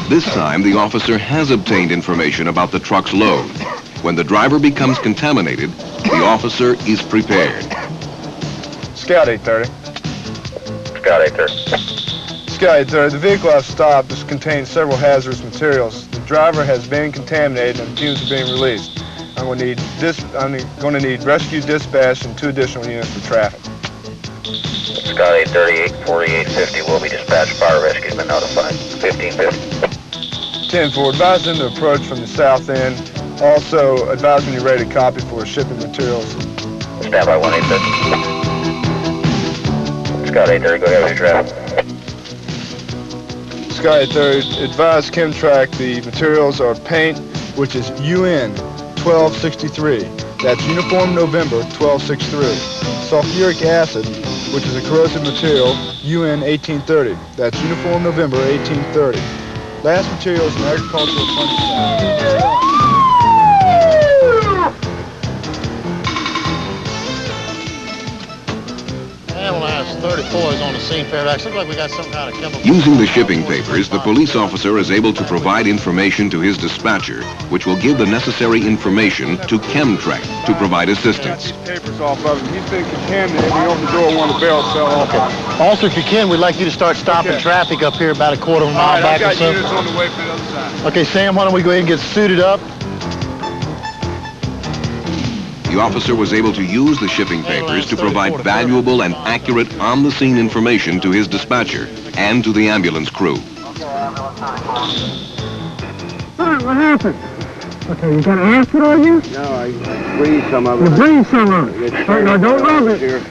Speaker 8: This time, the officer has obtained information about the truck's load. When the driver becomes contaminated, the officer is prepared.
Speaker 12: Scout 830.
Speaker 11: Scout 830.
Speaker 12: Scout 830, the vehicle I've stopped has contained several hazardous materials. The driver has been contaminated and fumes are being released. I'm going to need rescue dispatch and 2 additional units for traffic.
Speaker 11: Scout 838, 4850 will be dispatched. Fire rescue has been notified. 1550.
Speaker 12: 10-4, advise them to approach from the south end. Also, advise when you're ready to copy for shipping materials.
Speaker 11: Stand by 183. Scout 830, go ahead with your traffic.
Speaker 12: Scout 830, advise Chemtrack the materials are paint, which is UN 1263. That's Uniform November 1263. Sulfuric acid, which is a corrosive material, UN 1830. That's Uniform November 1830. Last materials and agricultural fungicide.
Speaker 15: Ambulance 34 is on the scene, Fairfax. Looks like we got some kind of chemical.
Speaker 8: Using the shipping papers, the police officer is able to provide information to his dispatcher, which will give the necessary information to Chemtrack to provide assistance.
Speaker 12: Papers off of him. He's been contaminated. We opened the door, one of the barrels fell off.
Speaker 15: Okay. Officer, if you can, we'd like you to start stopping traffic up here about a quarter of a mile back or so.
Speaker 12: I've got units on the way for the other side.
Speaker 15: Okay, Sam, why don't we go ahead and get suited up?
Speaker 8: The officer was able to use the shipping papers to provide valuable and accurate on-the-scene information to his dispatcher and to the ambulance crew.
Speaker 16: What happened? Okay, you got acid on you?
Speaker 13: No, I breathed some of it.
Speaker 16: You breathed some of it? No, don't rub it.
Speaker 13: Here.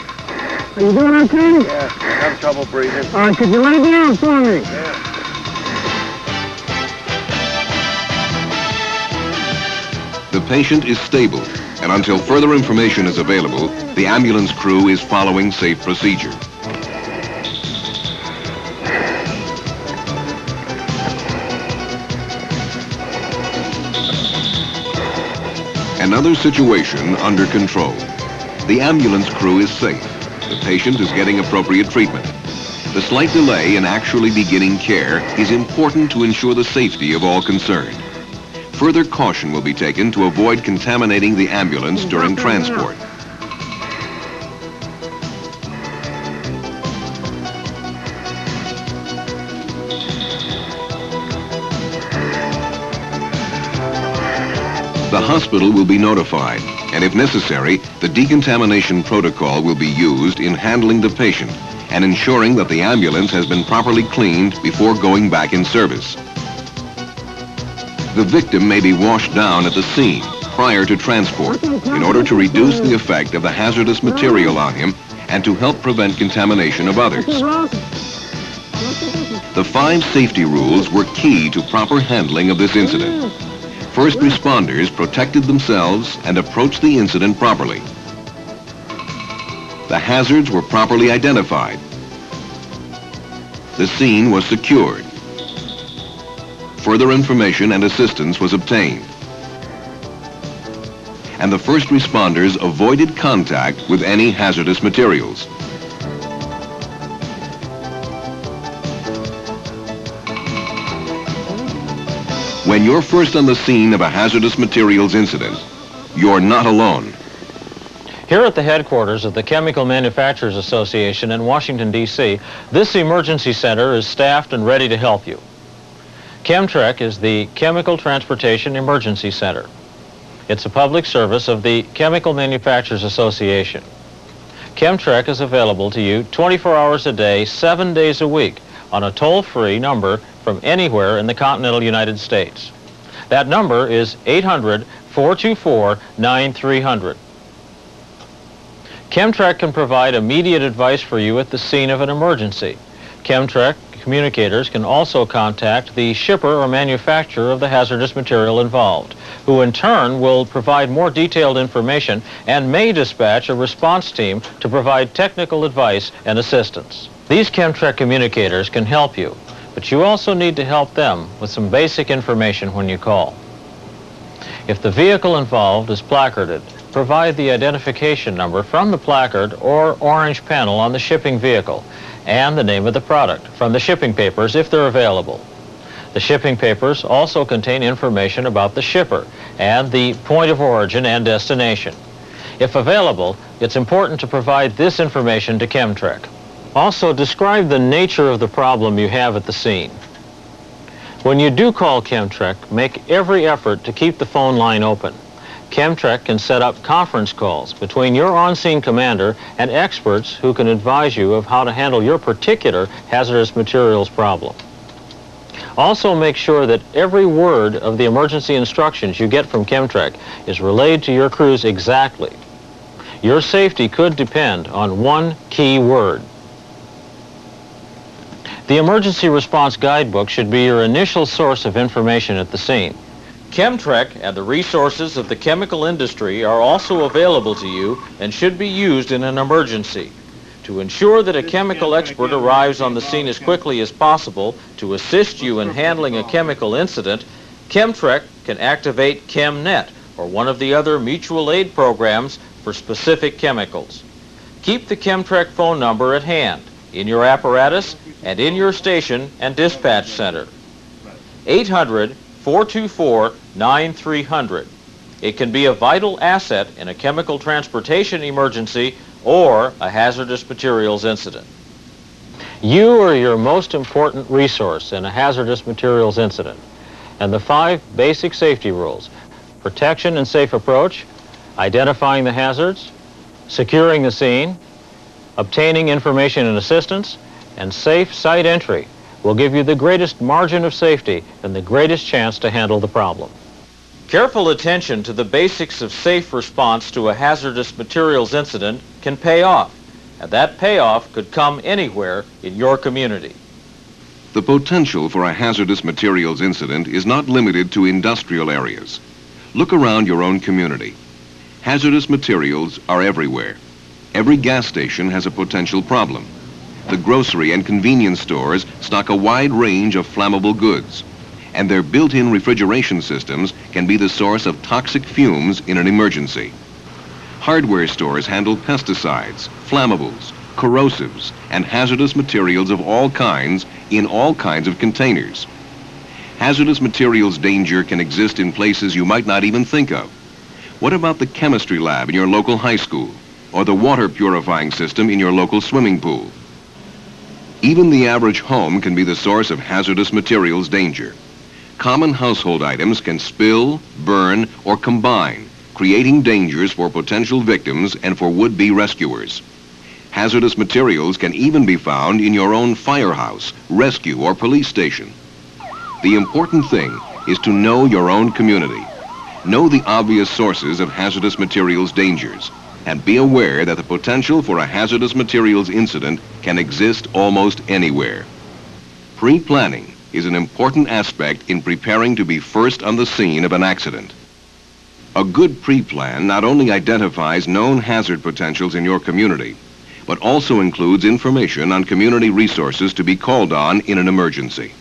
Speaker 16: Are you doing okay?
Speaker 13: Yeah, I have trouble breathing.
Speaker 16: All right, could you lay down for me?
Speaker 13: Yeah.
Speaker 8: The patient is stable, and until further information is available, the ambulance crew is following safe procedure. Another situation under control. The ambulance crew is safe. The patient is getting appropriate treatment. The slight delay in actually beginning care is important to ensure the safety of all concerned. Further caution will be taken to avoid contaminating the ambulance during transport. The hospital will be notified, and if necessary, the decontamination protocol will be used in handling the patient and ensuring that the ambulance has been properly cleaned before going back in service. The victim may be washed down at the scene prior to transport in order to reduce the effect of the hazardous material on him and to help prevent contamination of others. The 5 safety rules were key to proper handling of this incident. First responders protected themselves and approached the incident properly. The hazards were properly identified. The scene was secured. Further information and assistance was obtained. And the first responders avoided contact with any hazardous materials. When you're first on the scene of a hazardous materials incident, you're not alone.
Speaker 10: Here at the headquarters of the Chemical Manufacturers Association in Washington, D.C., this emergency center is staffed and ready to help you. Chemtrec is the Chemical Transportation Emergency Center. It's a public service of the Chemical Manufacturers Association. Chemtrec is available to you 24 hours a day, 7 days a week on a toll-free number from anywhere in the continental United States. That number is 800-424-9300. Chemtrec can provide immediate advice for you at the scene of an emergency. Chemtrec communicators can also contact the shipper or manufacturer of the hazardous material involved, who in turn will provide more detailed information and may dispatch a response team to provide technical advice and assistance. These Chemtrec communicators can help you, but you also need to help them with some basic information when you call. If the vehicle involved is placarded, provide the identification number from the placard or orange panel on the shipping vehicle and the name of the product from the shipping papers if they're available. The shipping papers also contain information about the shipper and the point of origin and destination. If available, it's important to provide this information to Chemtrec. Also, describe the nature of the problem you have at the scene. When you do call Chemtrec, make every effort to keep the phone line open. Chemtrec can set up conference calls between your on-scene commander and experts who can advise you of how to handle your particular hazardous materials problem. Also, make sure that every word of the emergency instructions you get from Chemtrec is relayed to your crews exactly. Your safety could depend on one key word. The Emergency Response Guidebook should be your initial source of information at the scene. Chemtrec and the resources of the chemical industry are also available to you and should be used in an emergency. To ensure that a chemical expert arrives on the scene as quickly as possible to assist you in handling a chemical incident, Chemtrec can activate ChemNet or one of the other mutual aid programs for specific chemicals. Keep the Chemtrec phone number at hand, in your apparatus, and in your station and dispatch center. 800-424-9300. It can be a vital asset in a chemical transportation emergency or a hazardous materials incident. You are your most important resource in a hazardous materials incident. And the 5 basic safety rules: protection and safe approach, identifying the hazards, securing the scene, obtaining information and assistance, and safe site entry will give you the greatest margin of safety and the greatest chance to handle the problem. Careful attention to the basics of safe response to a hazardous materials incident can pay off, and that payoff could come anywhere in your community.
Speaker 8: The potential for a hazardous materials incident is not limited to industrial areas. Look around your own community. Hazardous materials are everywhere. Every gas station has a potential problem. The grocery and convenience stores stock a wide range of flammable goods, and their built-in refrigeration systems can be the source of toxic fumes in an emergency. Hardware stores handle pesticides, flammables, corrosives, and hazardous materials of all kinds in all kinds of containers. Hazardous materials danger can exist in places you might not even think of. What about the chemistry lab in your local high school, or the water purifying system in your local swimming pool? Even the average home can be the source of hazardous materials danger. common household items can spill, burn, or combine, creating dangers for potential victims and for would-be rescuers. Hazardous materials can even be found in your own firehouse, rescue, or police station. The important thing is to know your own community. Know the obvious sources of hazardous materials dangers, and be aware that the potential for a hazardous materials incident can exist almost anywhere. Pre-planning is an important aspect in preparing to be first on the scene of an accident. A good pre-plan not only identifies known hazard potentials in your community, but also includes information on community resources to be called on in an emergency.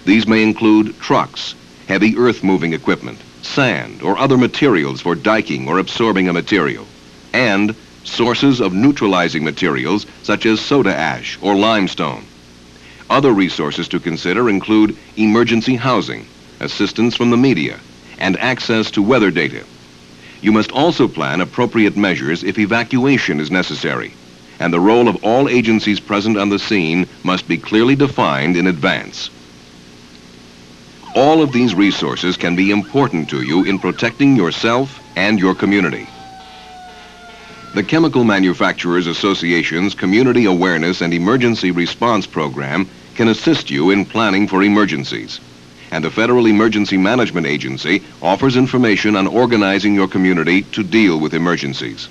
Speaker 8: These may include trucks, heavy earth-moving equipment, sand, or other materials for diking or absorbing a material, and sources of neutralizing materials such as soda ash or limestone. Other resources to consider include emergency housing, assistance from the media, and access to weather data. You must also plan appropriate measures if evacuation is necessary, and the role of all agencies present on the scene must be clearly defined in advance. All of these resources can be important to you in protecting yourself and your community. The Chemical Manufacturers Association's Community Awareness and Emergency Response Program can assist you in planning for emergencies, and the Federal Emergency Management Agency offers information on organizing your community to deal with emergencies.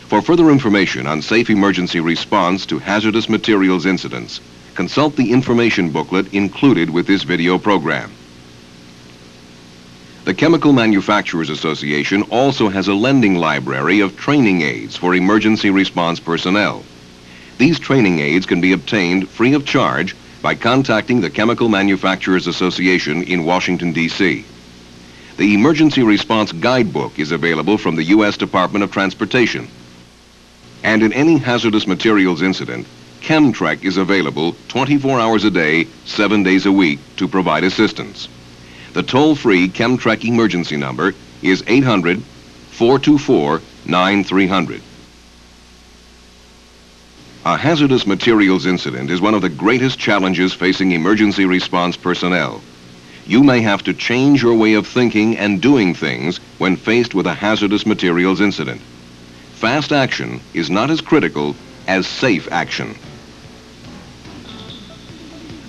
Speaker 8: For further information on safe emergency response to hazardous materials incidents, consult the information booklet included with this video program. The Chemical Manufacturers Association also has a lending library of training aids for emergency response personnel. These training aids can be obtained free of charge by contacting the Chemical Manufacturers Association in Washington, D.C. The Emergency Response Guidebook is available from the U.S. Department of Transportation. And in any hazardous materials incident, Chemtrec is available 24 hours a day, 7 days a week to provide assistance. The toll-free Chemtrec emergency number is 800-424-9300. A hazardous materials incident is one of the greatest challenges facing emergency response personnel. You may have to change your way of thinking and doing things when faced with a hazardous materials incident. Fast action is not as critical as safe action.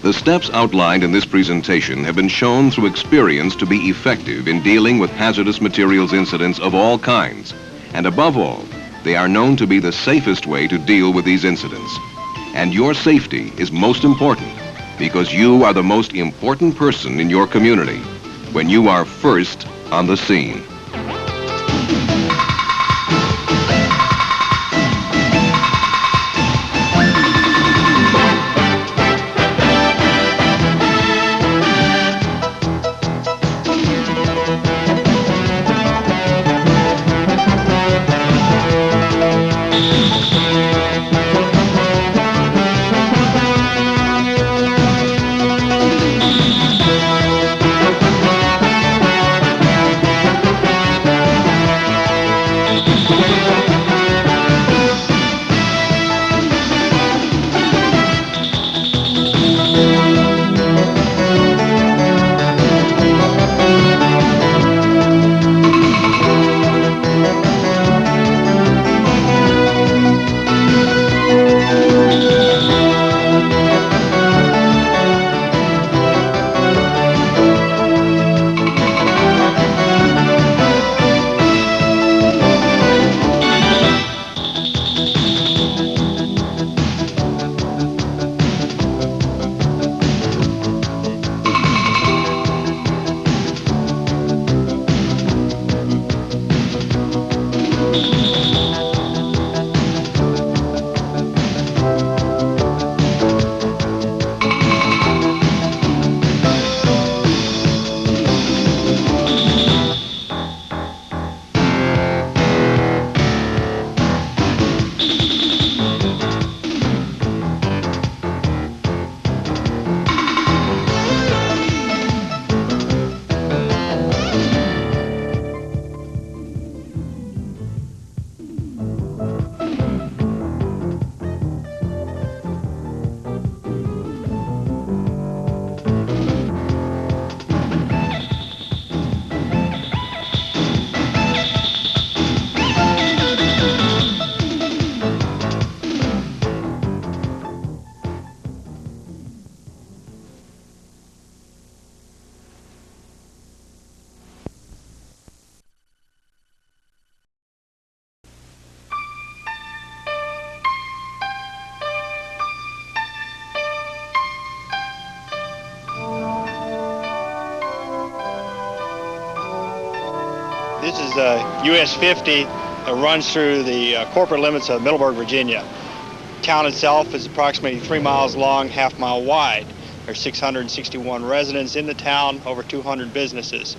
Speaker 8: The steps outlined in this presentation have been shown through experience to be effective in dealing with hazardous materials incidents of all kinds, and above all, they are known to be the safest way to deal with these incidents. And your safety is most important because you are the most important person in your community when you are first on the scene.
Speaker 2: This is US 50 that runs through the corporate limits of Middleburg, Virginia. The town itself is approximately 3 miles long, half-mile wide. There's 661 residents in the town, over 200 businesses.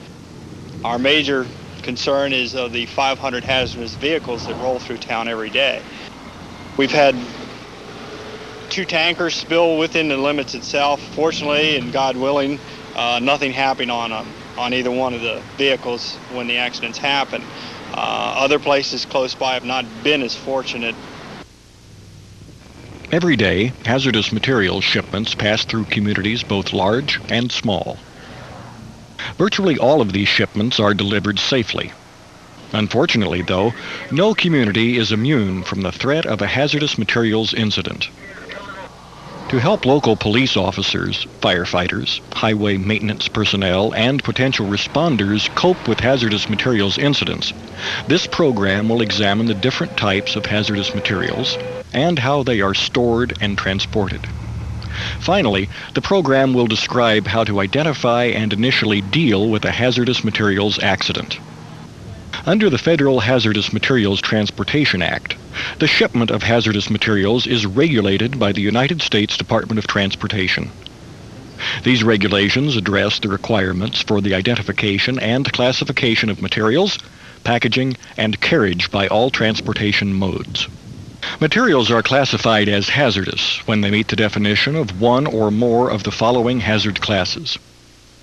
Speaker 2: Our major concern is of the 500 hazardous vehicles that roll through town every day. We've had 2 tankers spill within the limits itself. Fortunately, and God willing, nothing happened on either one of the vehicles when the accidents happened. Other places close by have not been as fortunate.
Speaker 9: Every day, hazardous materials shipments pass through communities both large and small. Virtually all of these shipments are delivered safely. Unfortunately, though, no community is immune from the threat of a hazardous materials incident. To help local police officers, firefighters, highway maintenance personnel, and potential responders cope with hazardous materials incidents, this program will examine the different types of hazardous materials and how they are stored and transported. Finally, the program will describe how to identify and initially deal with a hazardous materials accident. Under the Federal Hazardous Materials Transportation Act, the shipment of hazardous materials is regulated by the United States Department of Transportation. These regulations address the requirements for the identification and classification of materials, packaging, and carriage by all transportation modes. Materials are classified as hazardous when they meet the definition of one or more of the following hazard classes: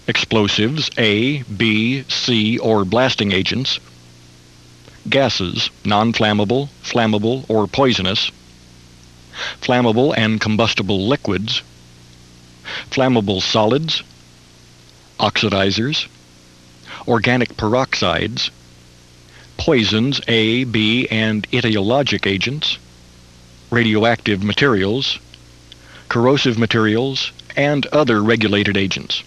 Speaker 9: explosives A, B, C, or blasting agents; gases, non-flammable, flammable, or poisonous; flammable and combustible liquids; flammable solids; oxidizers; organic peroxides; poisons A, B, and etiologic agents; radioactive materials; corrosive materials, and other regulated agents.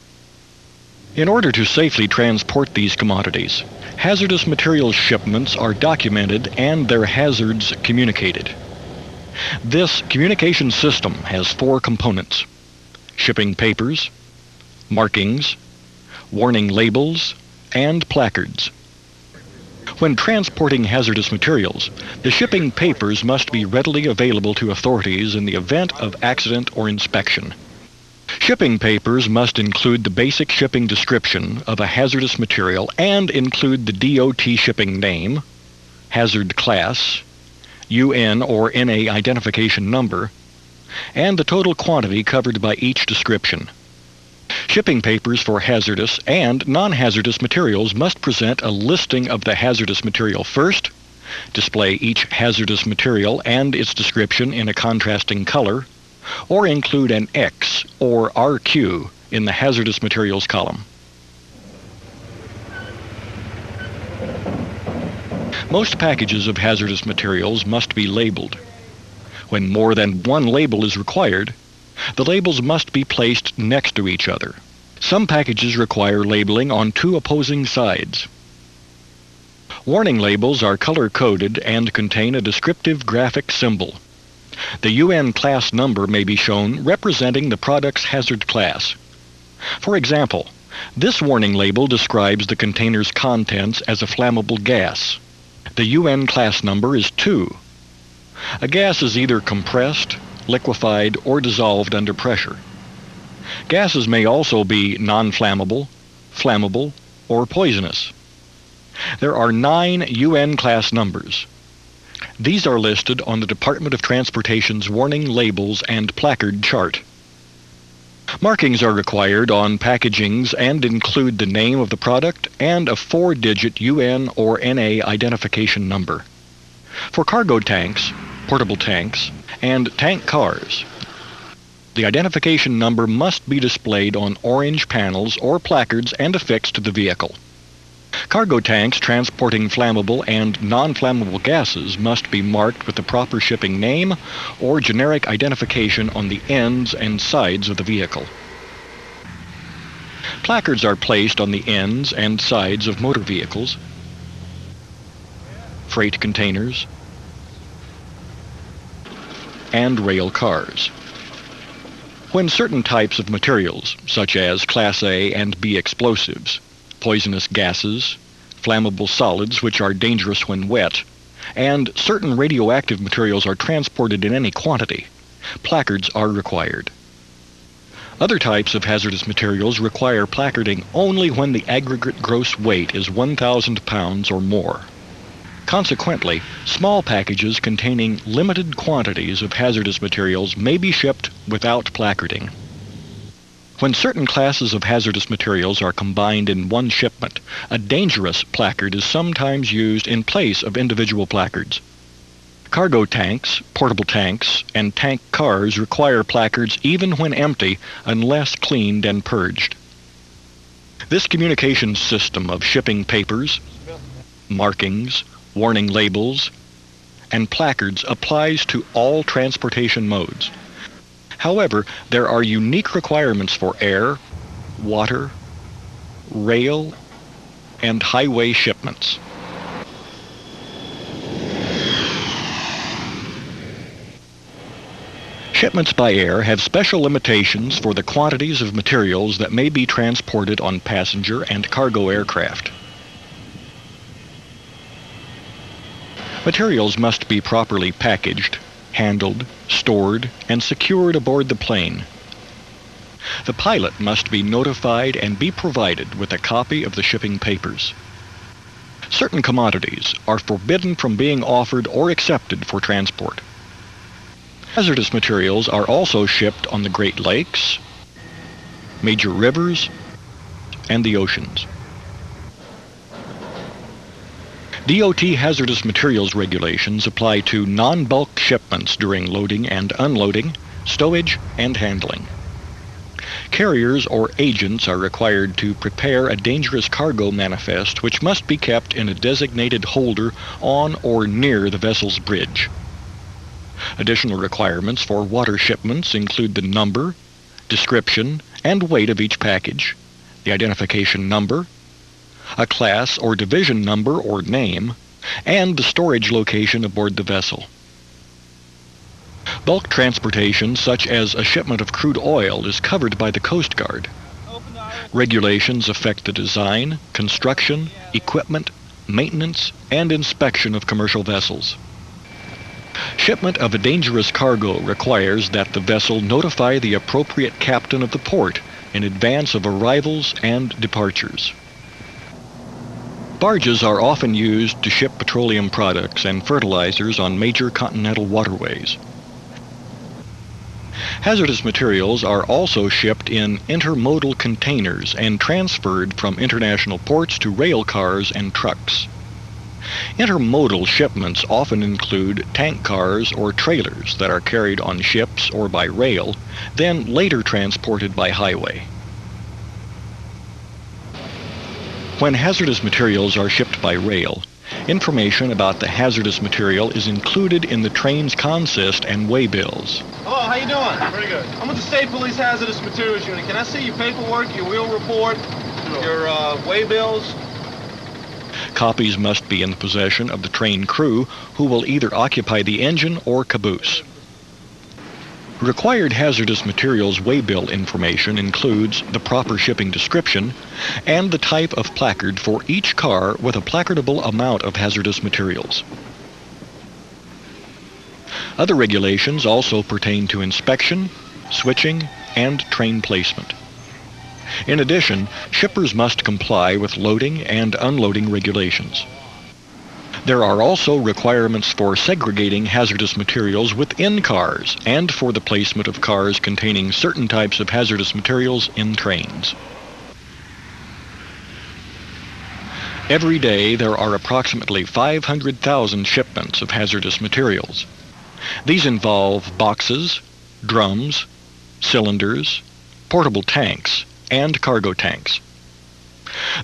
Speaker 9: In order to safely transport these commodities, hazardous materials shipments are documented and their hazards communicated. This communication system has 4 components: shipping papers, markings, warning labels, and placards. When transporting hazardous materials, the shipping papers must be readily available to authorities in the event of accident or inspection. Shipping papers must include the basic shipping description of a hazardous material and include the DOT shipping name, hazard class, UN or NA identification number, and the total quantity covered by each description. Shipping papers for hazardous and non-hazardous materials must present a listing of the hazardous material first, display each hazardous material and its description in a contrasting color, or include an X or RQ in the hazardous materials column. Most packages of hazardous materials must be labeled. When more than one label is required, the labels must be placed next to each other. Some packages require labeling on 2 opposing sides. Warning labels are color-coded and contain a descriptive graphic symbol. The UN class number may be shown representing the product's hazard class. For example, this warning label describes the container's contents as a flammable gas. The UN class number is 2. A gas is either compressed, liquefied, or dissolved under pressure. Gases may also be non-flammable, flammable, or poisonous. There are 9 UN class numbers. These are listed on the Department of Transportation's warning labels and placard chart. Markings are required on packagings and include the name of the product and a 4-digit UN or NA identification number. For cargo tanks, portable tanks, and tank cars, the identification number must be displayed on orange panels or placards and affixed to the vehicle. Cargo tanks transporting flammable and non-flammable gases must be marked with the proper shipping name or generic identification on the ends and sides of the vehicle. Placards are placed on the ends and sides of motor vehicles, freight containers, and rail cars. When certain types of materials, such as Class A and B explosives, poisonous gases, flammable solids which are dangerous when wet, and certain radioactive materials are transported in any quantity, placards are required. Other types of hazardous materials require placarding only when the aggregate gross weight is 1,000 pounds or more. Consequently, small packages containing limited quantities of hazardous materials may be shipped without placarding. When certain classes of hazardous materials are combined in one shipment, a dangerous placard is sometimes used in place of individual placards. Cargo tanks, portable tanks, and tank cars require placards even when empty unless cleaned and purged. This communication system of shipping papers, markings, warning labels, and placards applies to all transportation modes. However, there are unique requirements for air, water, rail, and highway shipments. Shipments by air have special limitations for the quantities of materials that may be transported on passenger and cargo aircraft. Materials must be properly packaged, handled, stored, and secured aboard the plane. The pilot must be notified and be provided with a copy of the shipping papers. Certain commodities are forbidden from being offered or accepted for transport. Hazardous materials are also shipped on the Great Lakes, major rivers, and the oceans. DOT hazardous materials regulations apply to non-bulk shipments during loading and unloading, stowage, and handling. Carriers or agents are required to prepare a dangerous cargo manifest which must be kept in a designated holder on or near the vessel's bridge. Additional requirements for water shipments include the number, description, and weight of each package, the identification number, a class or division number or name, and the storage location aboard the vessel. Bulk transportation, such as a shipment of crude oil, is covered by the Coast Guard. Regulations affect the design, construction, equipment, maintenance, and inspection of commercial vessels. Shipment of a dangerous cargo requires that the vessel notify the appropriate captain of the port in advance of arrivals and departures. Barges are often used to ship petroleum products and fertilizers on major continental waterways. Hazardous materials are also shipped in intermodal containers and transferred from international ports to rail cars and trucks. Intermodal shipments often include tank cars or trailers that are carried on ships or by rail, then later transported by highway. When hazardous materials are shipped by rail, information about the hazardous material is included in the train's consist and waybills.
Speaker 17: Hello, how you doing? Pretty good. I'm with the State Police Hazardous Materials Unit. Can I see your paperwork, your wheel report, your waybills?
Speaker 9: Copies must be in the possession of the train crew, who will either occupy the engine or caboose. Required hazardous materials waybill information includes the proper shipping description and the type of placard for each car with a placardable amount of hazardous materials. Other regulations also pertain to inspection, switching, and train placement. In addition, shippers must comply with loading and unloading regulations. There are also requirements for segregating hazardous materials within cars and for the placement of cars containing certain types of hazardous materials in trains. Every day there are approximately 500,000 shipments of hazardous materials. These involve boxes, drums, cylinders, portable tanks, and cargo tanks.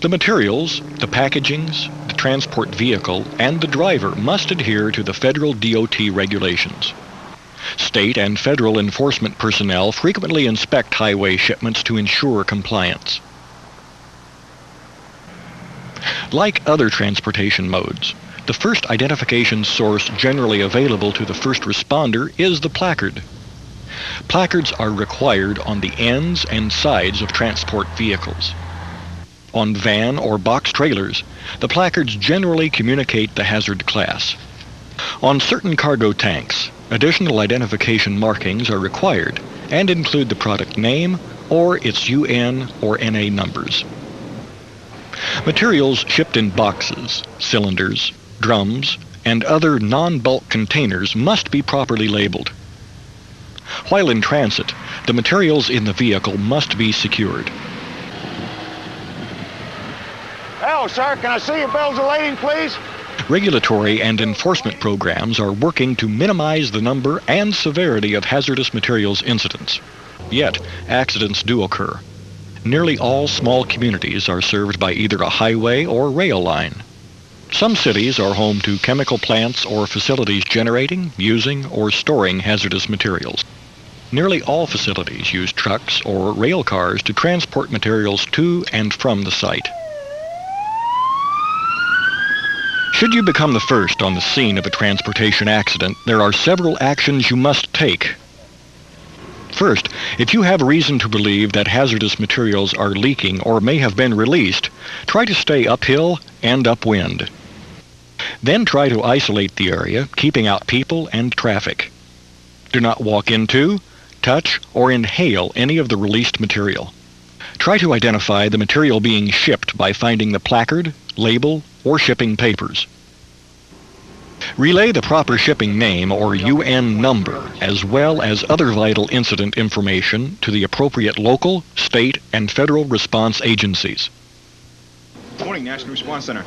Speaker 9: The materials, the packagings, the transport vehicle, and the driver must adhere to the federal DOT regulations. State and federal enforcement personnel frequently inspect highway shipments to ensure compliance. Like other transportation modes, the first identification source generally available to the first responder is the placard. Placards are required on the ends and sides of transport vehicles. On van or box trailers, the placards generally communicate the hazard class. On certain cargo tanks, additional identification markings are required and include the product name or its UN or NA numbers. Materials shipped in boxes, cylinders, drums, and other non-bulk containers must be properly labeled. While in transit, the materials in the vehicle must be secured.
Speaker 13: Hello, sir. Can I see your bills of lading, please?
Speaker 9: Regulatory and enforcement programs are working to minimize the number and severity of hazardous materials incidents. Yet, accidents do occur. Nearly all small communities are served by either a highway or rail line. Some cities are home to chemical plants or facilities generating, using, or storing hazardous materials. Nearly all facilities use trucks or rail cars to transport materials to and from the site. Should you become the first on the scene of a transportation accident, there are several actions you must take. First, if you have reason to believe that hazardous materials are leaking or may have been released, try to stay uphill and upwind. Then try to isolate the area, keeping out people and traffic. Do not walk into, touch, or inhale any of the released material. Try to identify the material being shipped by finding the placard, label, or shipping papers. Relay the proper shipping name or UN number, as well as other vital incident information to the appropriate local, state, and federal response agencies.
Speaker 12: Morning, National Response Center.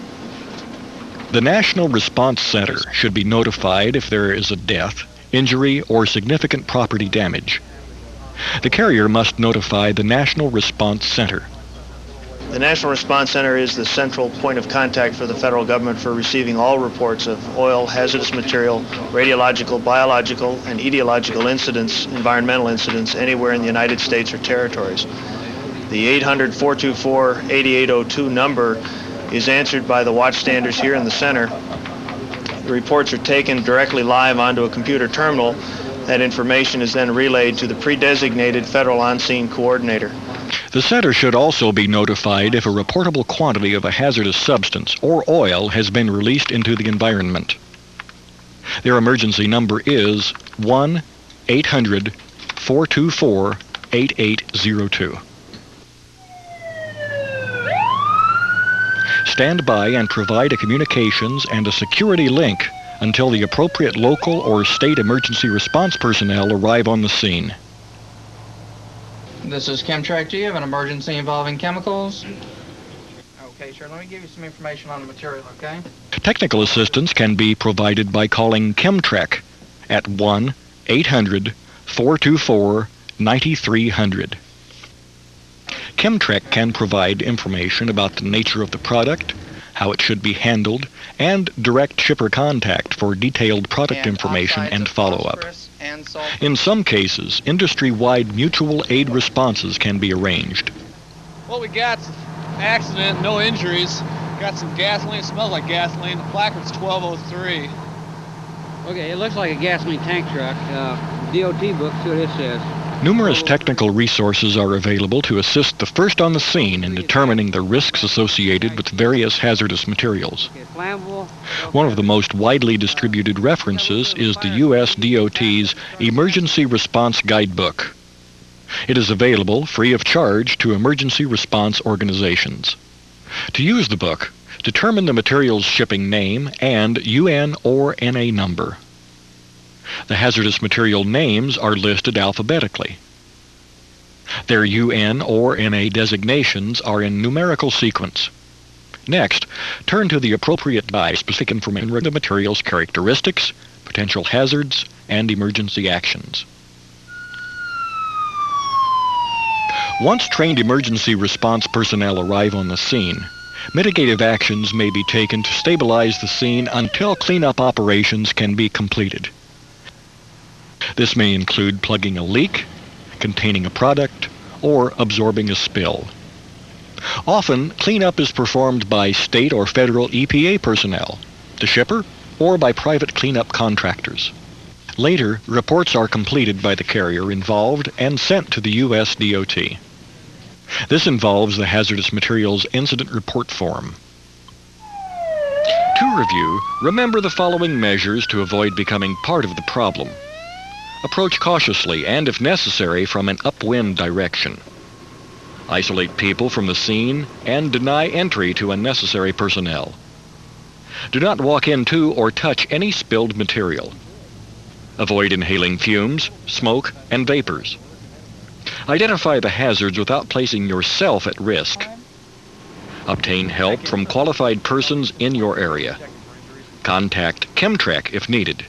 Speaker 9: The National Response Center should be notified if there is a death, injury, or significant property damage. The carrier must notify the National Response Center.
Speaker 18: The National Response Center is the central point of contact for the federal government for receiving all reports of oil, hazardous material, radiological, biological, and etiological incidents, environmental incidents anywhere in the United States or territories. The 800-424-8802 number is answered by the watchstanders here in the center. The reports are taken directly live onto a computer terminal. That information is then relayed to the pre-designated federal on-scene coordinator.
Speaker 9: The center should also be notified if a reportable quantity of a hazardous substance or oil has been released into the environment. Their emergency number is 1-800-424-8802. Stand by and provide a communications and a security link until the appropriate local or state emergency response personnel arrive on the scene.
Speaker 19: This is Chemtrack. Do you have an emergency involving chemicals? Okay, sure. Let me give you some information on the material, okay?
Speaker 9: Technical assistance can be provided by calling Chemtrek at 1-800-424-9300. Chemtrek can provide information about the nature of the product, how it should be handled, and direct shipper contact for detailed product information and follow-up. In some cases, industry-wide mutual aid responses can be arranged.
Speaker 17: Well, we got accident, no injuries. Got some gasoline, it smells like gasoline. The placard's 1203.
Speaker 20: Okay, it looks like a gasoline tank truck. DOT book, see what it says.
Speaker 9: Numerous technical resources are available to assist the first on the scene in determining the risks associated with various hazardous materials. One of the most widely distributed references is the U.S. DOT's Emergency Response Guidebook. It is available free of charge to emergency response organizations. To use the book, determine the material's shipping name and UN or NA number. The hazardous material names are listed alphabetically. Their UN or NA designations are in numerical sequence. Next, turn to the appropriate specific information regarding the material's characteristics, potential hazards, and emergency actions. Once trained emergency response personnel arrive on the scene, mitigative actions may be taken to stabilize the scene until cleanup operations can be completed. This may include plugging a leak, containing a product, or absorbing a spill. Often, cleanup is performed by state or federal EPA personnel, the shipper, or by private cleanup contractors. Later, reports are completed by the carrier involved and sent to the U.S. DOT. This involves the Hazardous Materials Incident Report Form. To review, remember the following measures to avoid becoming part of the problem. Approach cautiously and, if necessary, from an upwind direction. Isolate people from the scene and deny entry to unnecessary personnel. Do not walk into or touch any spilled material. Avoid inhaling fumes, smoke, and vapors. Identify the hazards without placing yourself at risk. Obtain help from qualified persons in your area. Contact Chemtrec if needed.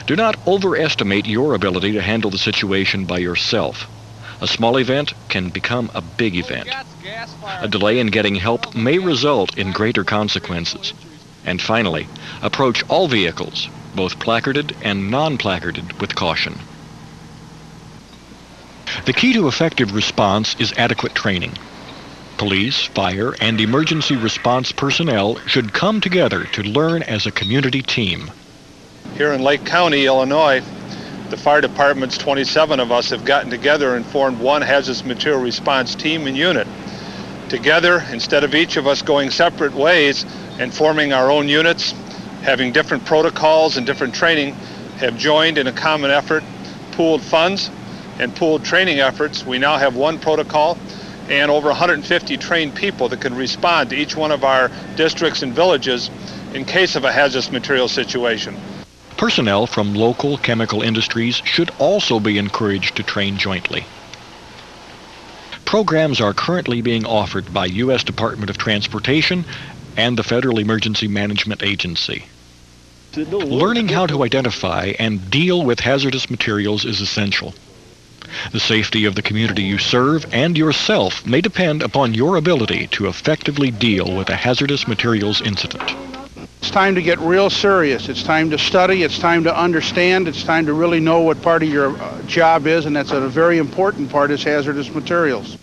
Speaker 9: Do not overestimate your ability to handle the situation by yourself. A small event can become a big event. A delay in getting help may result in greater consequences. And finally, approach all vehicles, both placarded and non-placarded, with caution. The key to effective response is adequate training. Police, fire, and emergency response personnel should come together to learn as a community team.
Speaker 14: Here in Lake County, Illinois, the fire department's 27 of us have gotten together and formed one hazardous material response team and unit. Together, instead of each of us going separate ways and forming our own units, having different protocols and different training, have joined in a common effort, pooled funds, and pooled training efforts. We now have one protocol and over 150 trained people that can respond to each one of our districts and villages in case of a hazardous material situation.
Speaker 9: Personnel from local chemical industries should also be encouraged to train jointly. Programs are currently being offered by U.S. Department of Transportation and the Federal Emergency Management Agency. Learning how to identify and deal with hazardous materials is essential. The safety of the community you serve and yourself may depend upon your ability to effectively deal with a hazardous materials incident.
Speaker 21: It's time to get real serious. It's time to study. It's time to understand. It's time to really know what part of your job is, and that's a very important part is hazardous materials.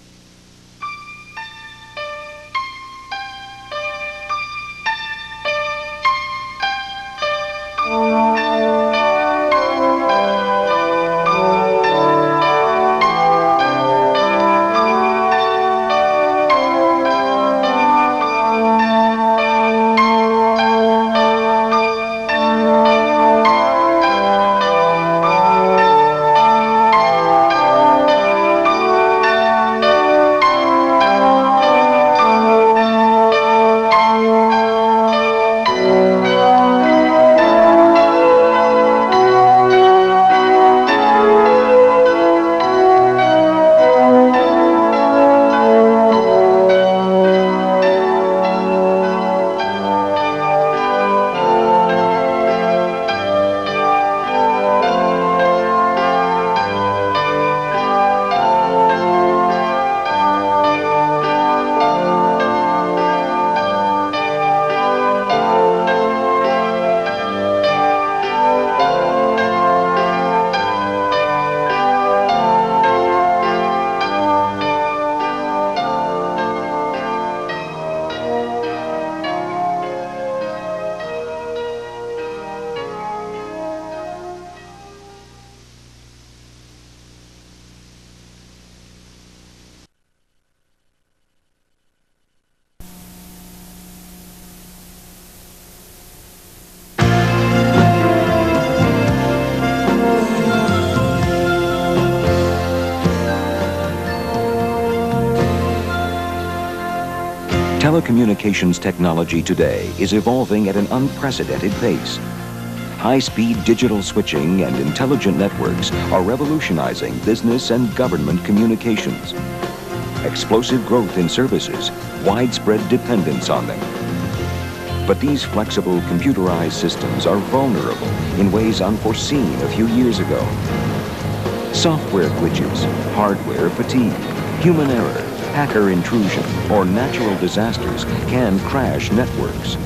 Speaker 22: Telecommunications technology today is evolving at an unprecedented pace. High-speed digital switching and intelligent networks are revolutionizing business and government communications. Explosive growth in services, widespread dependence on them. But these flexible computerized systems are vulnerable in ways unforeseen a few years ago. Software glitches, hardware fatigue, human error, hacker intrusion, or natural disasters can crash networks.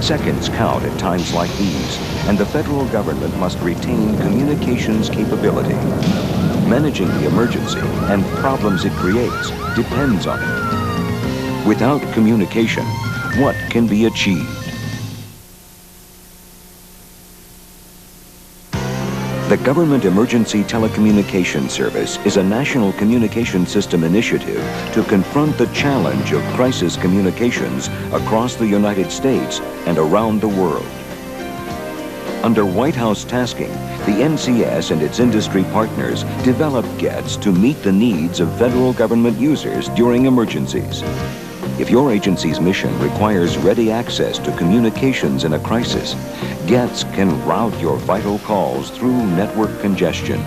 Speaker 22: Seconds count at times like these, and the federal government must retain communications capability. Managing the emergency and problems it creates depends on it. Without communication, what can be achieved? The Government Emergency Telecommunications Service is a national communication system initiative to confront the challenge of crisis communications across the United States and around the world. Under White House tasking, the NCS and its industry partners developed GETS to meet the needs of federal government users during emergencies. If your agency's mission requires ready access to communications in a crisis, GETS can route your vital calls through network congestion.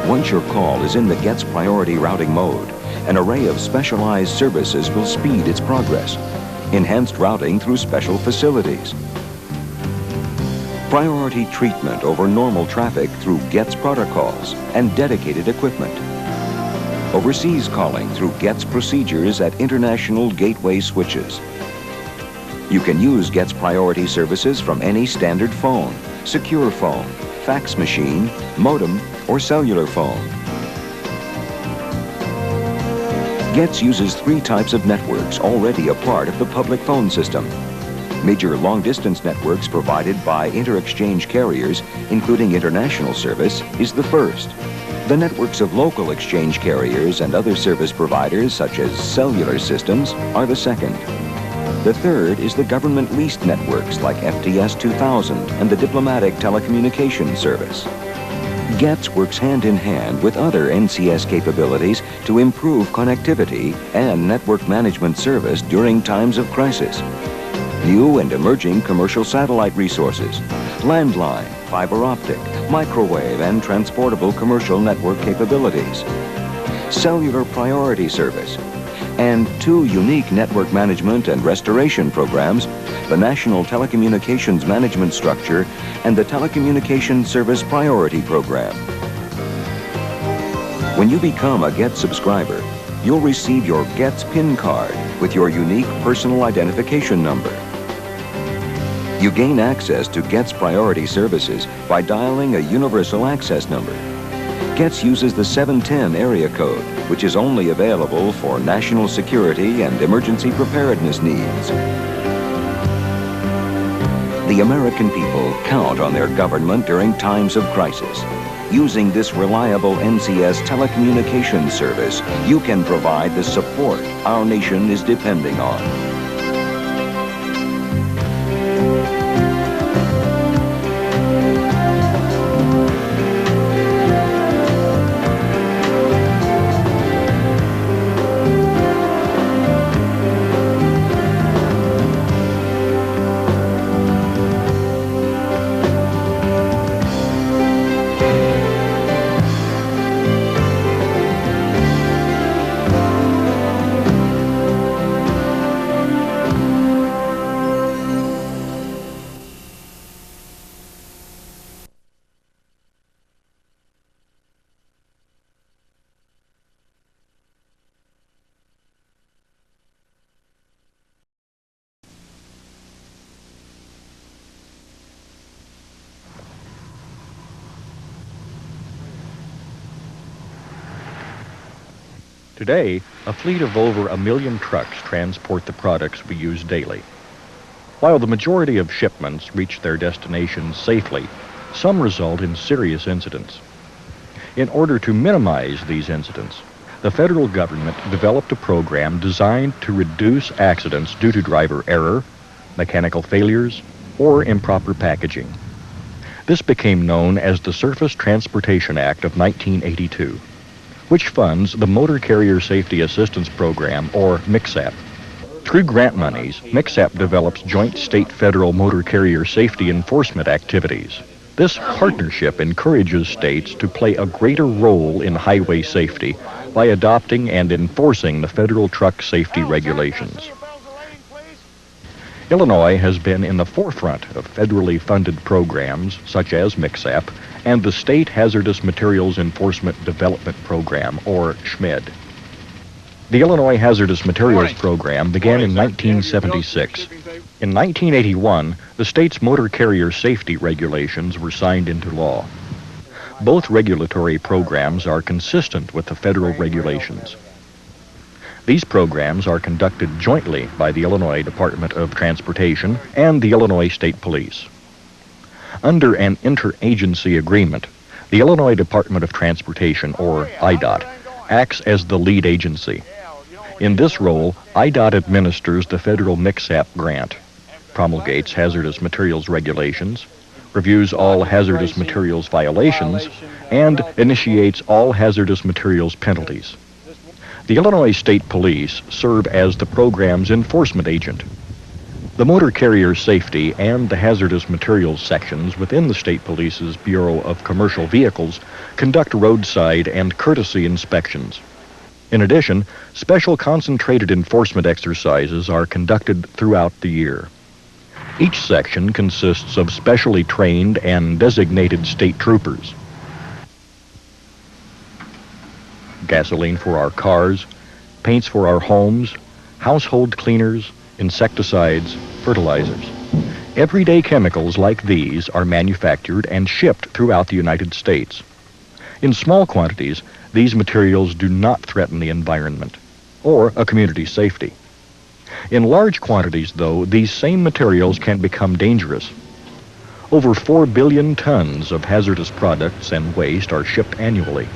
Speaker 22: Once your call is in the GETS priority routing mode, an array of specialized services will speed its progress. Enhanced routing through special facilities. Priority treatment over normal traffic through GETS protocols and dedicated equipment. Overseas calling through GETS procedures at international gateway switches. You can use GETS priority services from any standard phone, secure phone, fax machine, modem, or cellular phone. GETS uses 3 types of networks already a part of the public phone system. Major long-distance networks provided by inter-exchange carriers, including international service, is the first. The networks of local exchange carriers and other service providers, such as cellular systems, are the second. The third is the government-leased networks like FTS 2000 and the Diplomatic Telecommunications Service. GETS works hand-in-hand with other NCS capabilities to improve connectivity and network management service during times of crisis. New and emerging commercial satellite resources, landline, fiber optic, microwave, and transportable commercial network capabilities, cellular priority service, and 2 unique network management and restoration programs, the National Telecommunications Management Structure and the Telecommunications Service Priority Program. When you become a GETS subscriber, you'll receive your GETS PIN card with your unique personal identification number. You gain access to GETS priority services by dialing a universal access number. GETS uses the 710 area code, which is only available for national security and emergency preparedness needs. The American people count on their government during times of crisis. Using this reliable NCS telecommunications service, you can provide the support our nation is depending on.
Speaker 9: Today, a fleet of over 1 million trucks transport the products we use daily. While the majority of shipments reach their destinations safely, some result in serious incidents. In order to minimize these incidents, the federal government developed a program designed to reduce accidents due to driver error, mechanical failures, or improper packaging. This became known as the Surface Transportation Act of 1982. Which funds the Motor Carrier Safety Assistance Program, or MCSAP. Through grant monies, MCSAP develops joint state-federal motor carrier safety enforcement activities. This partnership encourages states to play a greater role in highway safety by adopting and enforcing the federal truck safety regulations. Illinois has been in the forefront of federally funded programs such as MCSAP and the State Hazardous Materials Enforcement Development Program, or SHMED. The Illinois Hazardous Materials Program began in 1976. In 1981, the state's motor carrier safety regulations were signed into law. Both regulatory programs are consistent with the federal regulations. These programs are conducted jointly by the Illinois Department of Transportation and the Illinois State Police. Under an interagency agreement, the Illinois Department of Transportation, or IDOT, acts as the lead agency. In this role, IDOT administers the federal MCSAP grant, promulgates hazardous materials regulations, reviews all hazardous materials violations, and initiates all hazardous materials penalties. The Illinois State Police serve as the program's enforcement agent. The Motor Carrier Safety and the Hazardous Materials sections within the State Police's Bureau of Commercial Vehicles conduct roadside and courtesy inspections. In addition, special concentrated enforcement exercises are conducted throughout the year. Each section consists of specially trained and designated state troopers. Gasoline for our cars, paints for our homes, household cleaners, insecticides, fertilizers. Everyday chemicals like these are manufactured and shipped throughout the United States. In small quantities, these materials do not threaten the environment or a community's safety. In large quantities, though, these same materials can become dangerous. Over 4 billion tons of hazardous products and waste are shipped annually.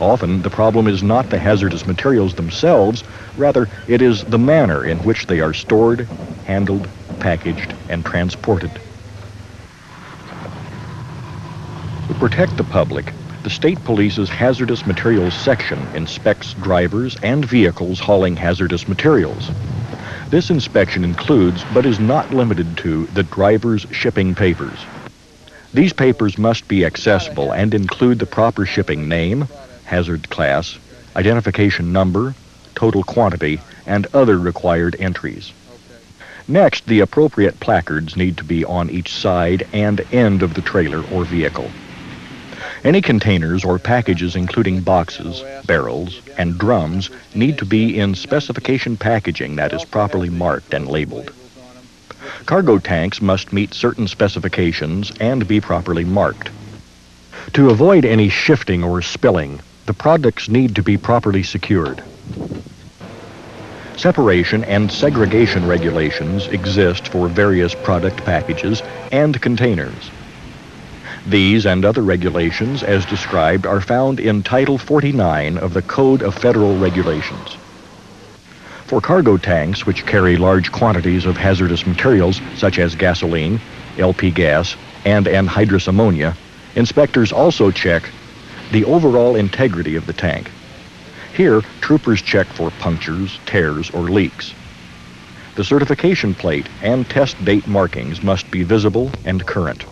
Speaker 9: Often, the problem is not the hazardous materials themselves, rather, it is the manner in which they are stored, handled, packaged, and transported. To protect the public, the State Police's Hazardous Materials Section inspects drivers and vehicles hauling hazardous materials. This inspection includes, but is not limited to, the driver's shipping papers. These papers must be accessible and include the proper shipping name, hazard class, identification number, total quantity, and other required entries. Next, the appropriate placards need to be on each side and end of the trailer or vehicle. Any containers or packages including boxes, barrels, and drums need to be in specification packaging that is properly marked and labeled. Cargo tanks must meet certain specifications and be properly marked. To avoid any shifting or spilling, the products need to be properly secured. Separation and segregation regulations exist for various product packages and containers. These and other regulations, as described, are found in Title 49 of the Code of Federal Regulations. For cargo tanks, which carry large quantities of hazardous materials such as gasoline, LP gas, and anhydrous ammonia, inspectors also check the overall integrity of the tank. Here, troopers check for punctures, tears, or leaks. The certification plate and test date markings must be visible and current.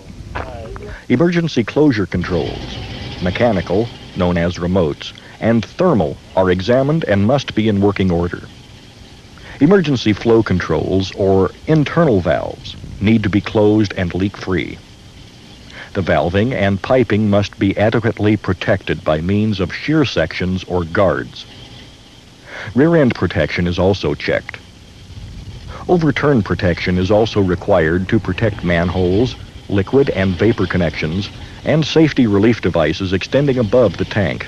Speaker 9: Emergency closure controls, mechanical, known as remotes, and thermal are examined and must be in working order. Emergency flow controls, or internal valves, need to be closed and leak-free. The valving and piping must be adequately protected by means of shear sections or guards. Rear-end protection is also checked. Overturn protection is also required to protect manholes, liquid and vapor connections, and safety relief devices extending above the tank.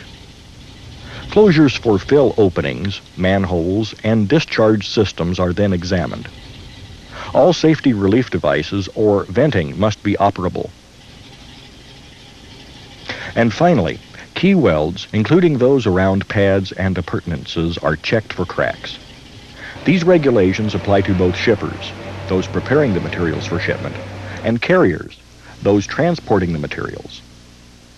Speaker 9: Closures for fill openings, manholes, and discharge systems are then examined. All safety relief devices or venting must be operable. And finally, key welds, including those around pads and appurtenances, are checked for cracks. These regulations apply to both shippers, those preparing the materials for shipment, and carriers, those transporting the materials.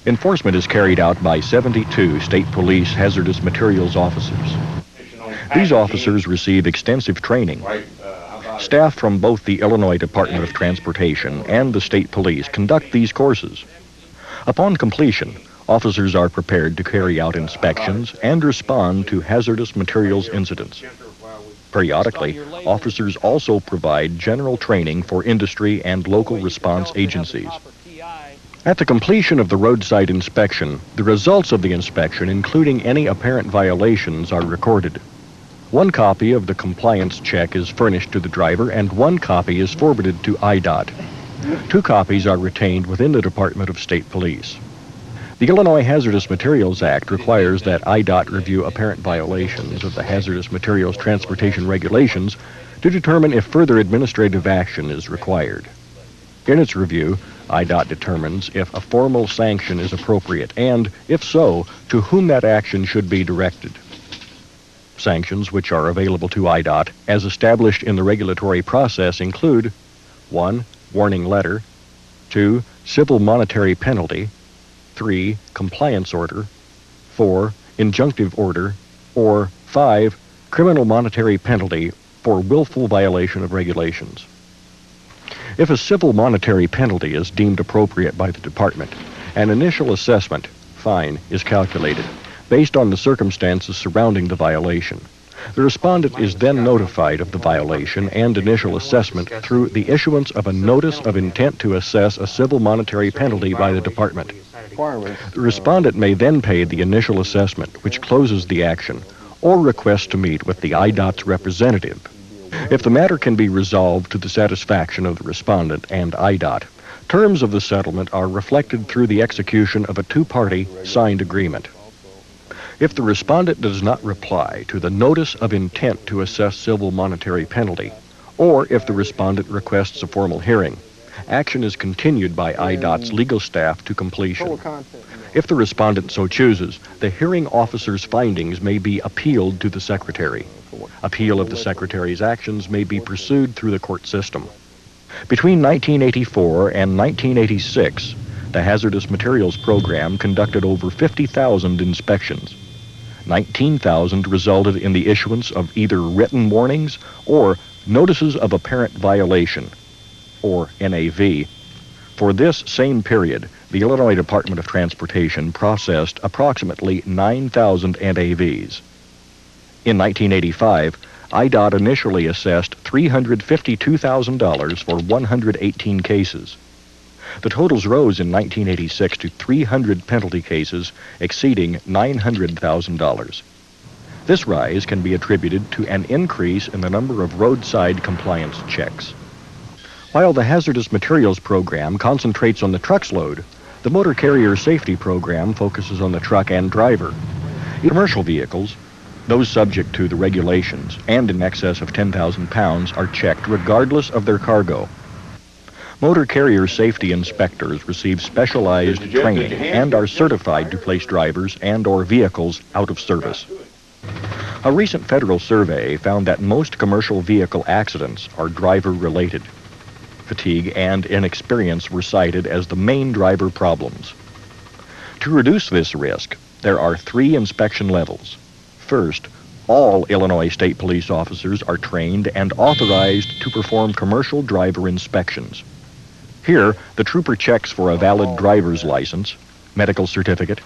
Speaker 9: Enforcement is carried out by 72 State Police hazardous materials officers. These officers receive extensive training. Staff from both the Illinois Department of Transportation and the State Police conduct these courses. Upon completion, officers are prepared to carry out inspections and respond to hazardous materials incidents. Periodically, officers also provide general training for industry and local response agencies. At the completion of the roadside inspection, the results of the inspection, including any apparent violations, are recorded. One copy of the compliance check is furnished to the driver, and one copy is forwarded to IDOT. 2 copies are retained within the Department of State Police. The Illinois Hazardous Materials Act requires that IDOT review apparent violations of the hazardous materials transportation regulations to determine if further administrative action is required. In its review, IDOT determines if a formal sanction is appropriate and, if so, to whom that action should be directed. Sanctions which are available to IDOT as established in the regulatory process include 1. Warning letter, 2. Civil monetary penalty, 3. Compliance order, 4. Injunctive order, or 5. Criminal monetary penalty for willful violation of regulations. If a civil monetary penalty is deemed appropriate by the department, an initial assessment, fine, is calculated based on the circumstances surrounding the violation. The respondent is then notified of the violation and initial assessment through the issuance of a notice of intent to assess a civil monetary penalty by the department. The respondent may then pay the initial assessment, which closes the action, or request to meet with the IDOT's representative. If the matter can be resolved to the satisfaction of the respondent and IDOT, terms of the settlement are reflected through the execution of a two-party signed agreement. If the respondent does not reply to the notice of intent to assess civil monetary penalty, or if the respondent requests a formal hearing, action is continued by IDOT's legal staff to completion. If the respondent so chooses, the hearing officer's findings may be appealed to the Secretary. Appeal of the Secretary's actions may be pursued through the court system. Between 1984 and 1986, the Hazardous Materials Program conducted over 50,000 inspections. 19,000 resulted in the issuance of either written warnings or notices of apparent violation, or NAV. For this same period, the Illinois Department of Transportation processed approximately 9,000 NAVs. In 1985, IDOT initially assessed $352,000 for 118 cases. The totals rose in 1986 to 300 penalty cases exceeding $900,000. This rise can be attributed to an increase in the number of roadside compliance checks. While the Hazardous Materials Program concentrates on the truck's load, the Motor Carrier Safety Program focuses on the truck and driver. Commercial vehicles, those subject to the regulations and in excess of 10,000 pounds, are checked regardless of their cargo. Motor carrier safety inspectors receive specialized training and are certified to place drivers and/or vehicles out of service. A recent federal survey found that most commercial vehicle accidents are driver-related. Fatigue and inexperience were cited as the main driver problems. To reduce this risk, there are 3 inspection levels. First, all Illinois State Police officers are trained and authorized to perform commercial driver inspections. Here, the trooper checks for a valid driver's license, medical certificate,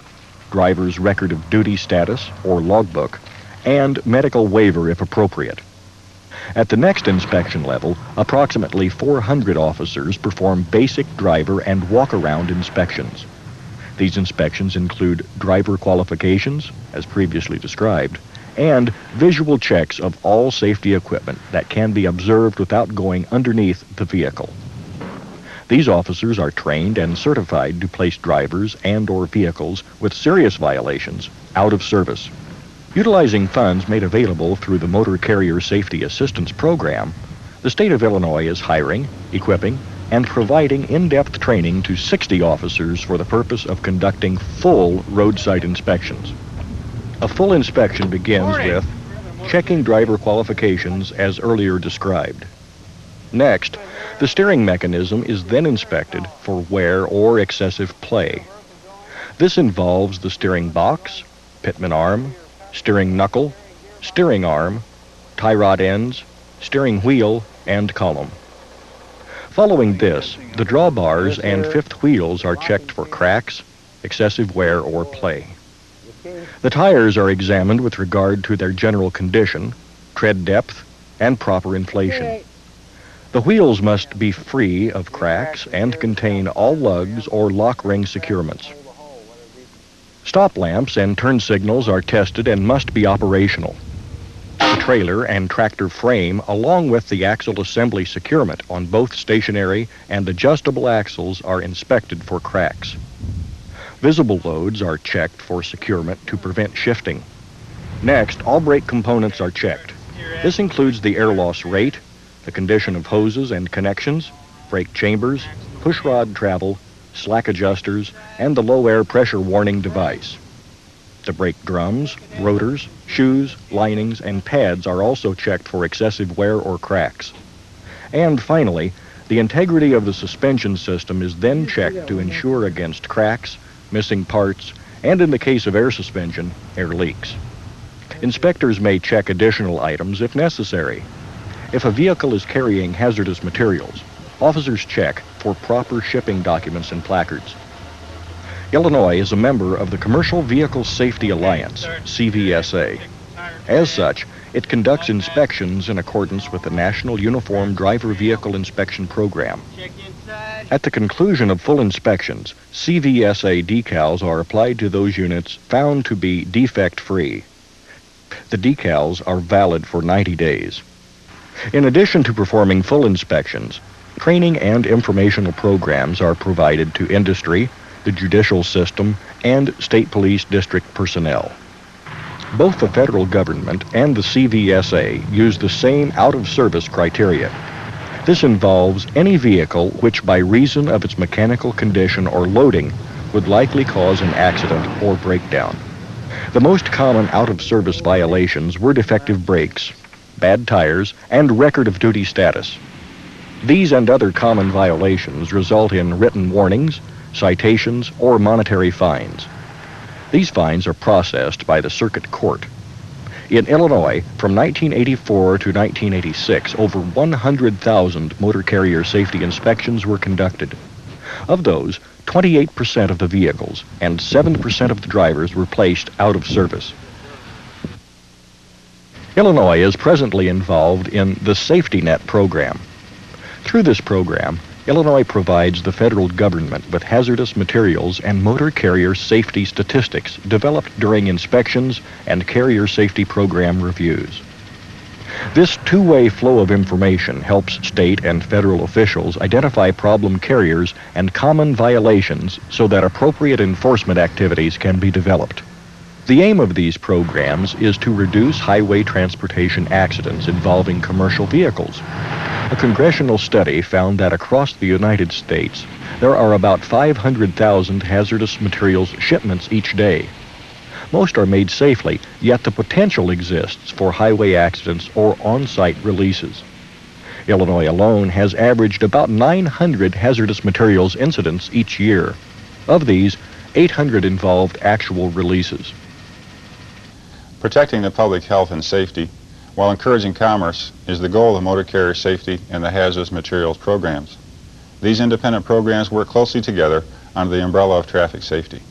Speaker 9: driver's record of duty status or logbook, and medical waiver if appropriate. At the next inspection level, approximately 400 officers perform basic driver and walk-around inspections. These inspections include driver qualifications, as previously described, and visual checks of all safety equipment that can be observed without going underneath the vehicle. These officers are trained and certified to place drivers and/or vehicles with serious violations out of service. Utilizing funds made available through the Motor Carrier Safety Assistance Program, the state of Illinois is hiring, equipping, and providing in-depth training to 60 officers for the purpose of conducting full roadside inspections. A full inspection begins with checking driver qualifications as earlier described. Next, the steering mechanism is then inspected for wear or excessive play. This involves the steering box, pitman arm, steering knuckle, steering arm, tie rod ends, steering wheel, and column. Following this, the drawbars and fifth wheels are checked for cracks, excessive wear, or play. The tires are examined with regard to their general condition, tread depth, and proper inflation. The wheels must be free of cracks and contain all lugs or lock ring securements. Stop lamps and turn signals are tested and must be operational. The trailer and tractor frame, along with the axle assembly securement on both stationary and adjustable axles, are inspected for cracks. Visible loads are checked for securement to prevent shifting. Next, all brake components are checked. This includes the air loss rate, the condition of hoses and connections, brake chambers, pushrod travel, slack adjusters, and the low air pressure warning device. The brake drums, rotors, shoes, linings, and pads are also checked for excessive wear or cracks. And finally, the integrity of the suspension system is then checked to ensure against cracks, missing parts, and in the case of air suspension, air leaks. Inspectors may check additional items if necessary. If a vehicle is carrying hazardous materials, officers check for proper shipping documents and placards. Illinois is a member of the Commercial Vehicle Safety Alliance, CVSA. As such, it conducts inspections in accordance with the National Uniform Driver Vehicle Inspection Program. At the conclusion of full inspections, CVSA decals are applied to those units found to be defect-free. The decals are valid for 90 days. In addition to performing full inspections, training and informational programs are provided to industry, the judicial system, and state police district personnel. Both the federal government and the CVSA use the same out-of-service criteria. This involves any vehicle which, by reason of its mechanical condition or loading, would likely cause an accident or breakdown. The most common out-of-service violations were defective brakes, bad tires, and record of duty status. These and other common violations result in written warnings, citations, or monetary fines. These fines are processed by the circuit court. In Illinois, from 1984 to 1986, over 100,000 motor carrier safety inspections were conducted. Of those, 28% of the vehicles and 7% of the drivers were placed out of service. Illinois is presently involved in the Safety Net program. Through this program, Illinois provides the federal government with hazardous materials and motor carrier safety statistics developed during inspections and carrier safety program reviews. This two-way flow of information helps state and federal officials identify problem carriers and common violations so that appropriate enforcement activities can be developed. The aim of these programs is to reduce highway transportation accidents involving commercial vehicles. A congressional study found that across the United States, there are about 500,000 hazardous materials shipments each day. Most are made safely, yet the potential exists for highway accidents or on-site releases. Illinois alone has averaged about 900 hazardous materials incidents each year. Of these, 800 involved actual releases.
Speaker 6: Protecting the public health and safety while encouraging commerce is the goal of motor carrier safety and the hazardous materials programs. These independent programs work closely together under the umbrella of traffic safety.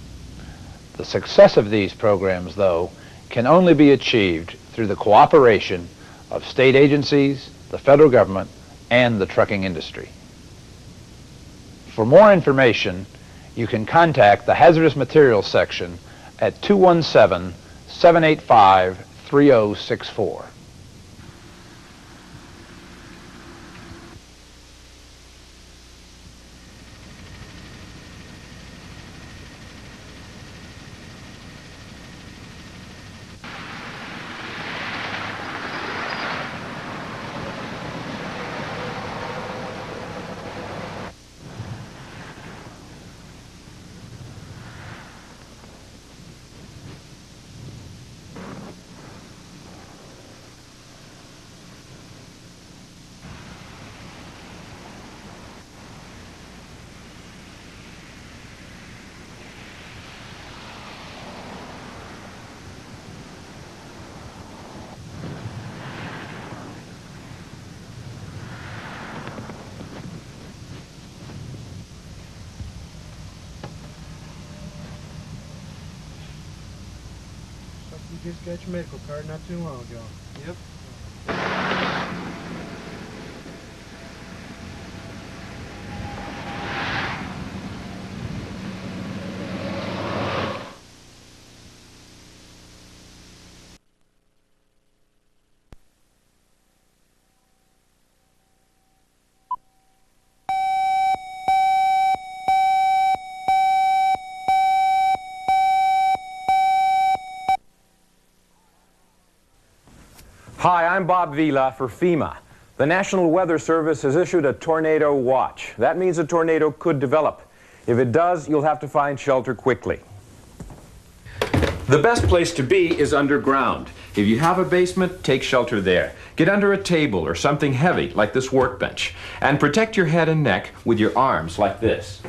Speaker 7: The success of these programs, though, can only be achieved through the cooperation of state agencies, the federal government, and the trucking industry. For more information, you can contact the Hazardous Materials Section at 217-785-3064.
Speaker 17: You just got your medical card not too long ago. Yep.
Speaker 23: Hi, I'm Bob Vila for FEMA.
Speaker 1: The National Weather Service has issued a tornado watch. That means a tornado could develop. If it does, you'll have to find shelter quickly. The best place to be is underground. If you have a basement, take shelter there. Get under a table or something heavy, like this workbench, and protect your head and neck with your arms like this.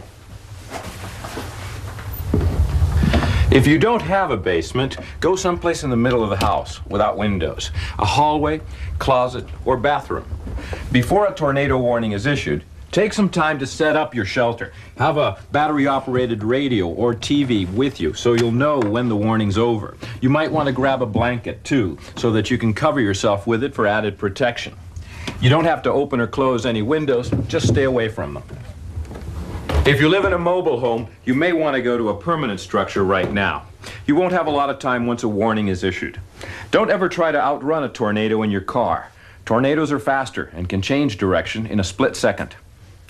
Speaker 1: If you don't have a basement, go someplace in the middle of the house without windows, a hallway, closet, or bathroom. Before a tornado warning is issued, take some time to set up your shelter. Have a battery-operated radio or TV with you so you'll know when the warning's over. You might want to grab a blanket, too, so that you can cover yourself with it for added protection. You don't have to open or close any windows, just stay away from them. If you live in a mobile home, you may want to go to a permanent structure right now. You won't have a lot of time once a warning is issued. Don't ever try to outrun a tornado in your car. Tornadoes are faster and can change direction in a split second.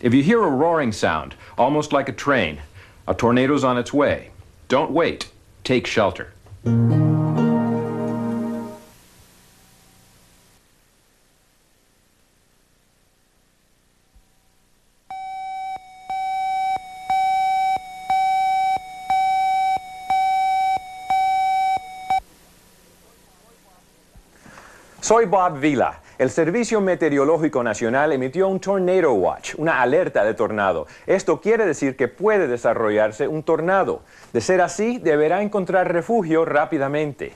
Speaker 1: If you hear a roaring sound, almost like a train, a tornado's on its way. Don't wait. Take shelter. Soy Bob Vila. El Servicio Meteorológico Nacional emitió un Tornado Watch, una alerta de tornado. Esto quiere decir que puede desarrollarse un tornado. De ser así, deberá encontrar refugio rápidamente.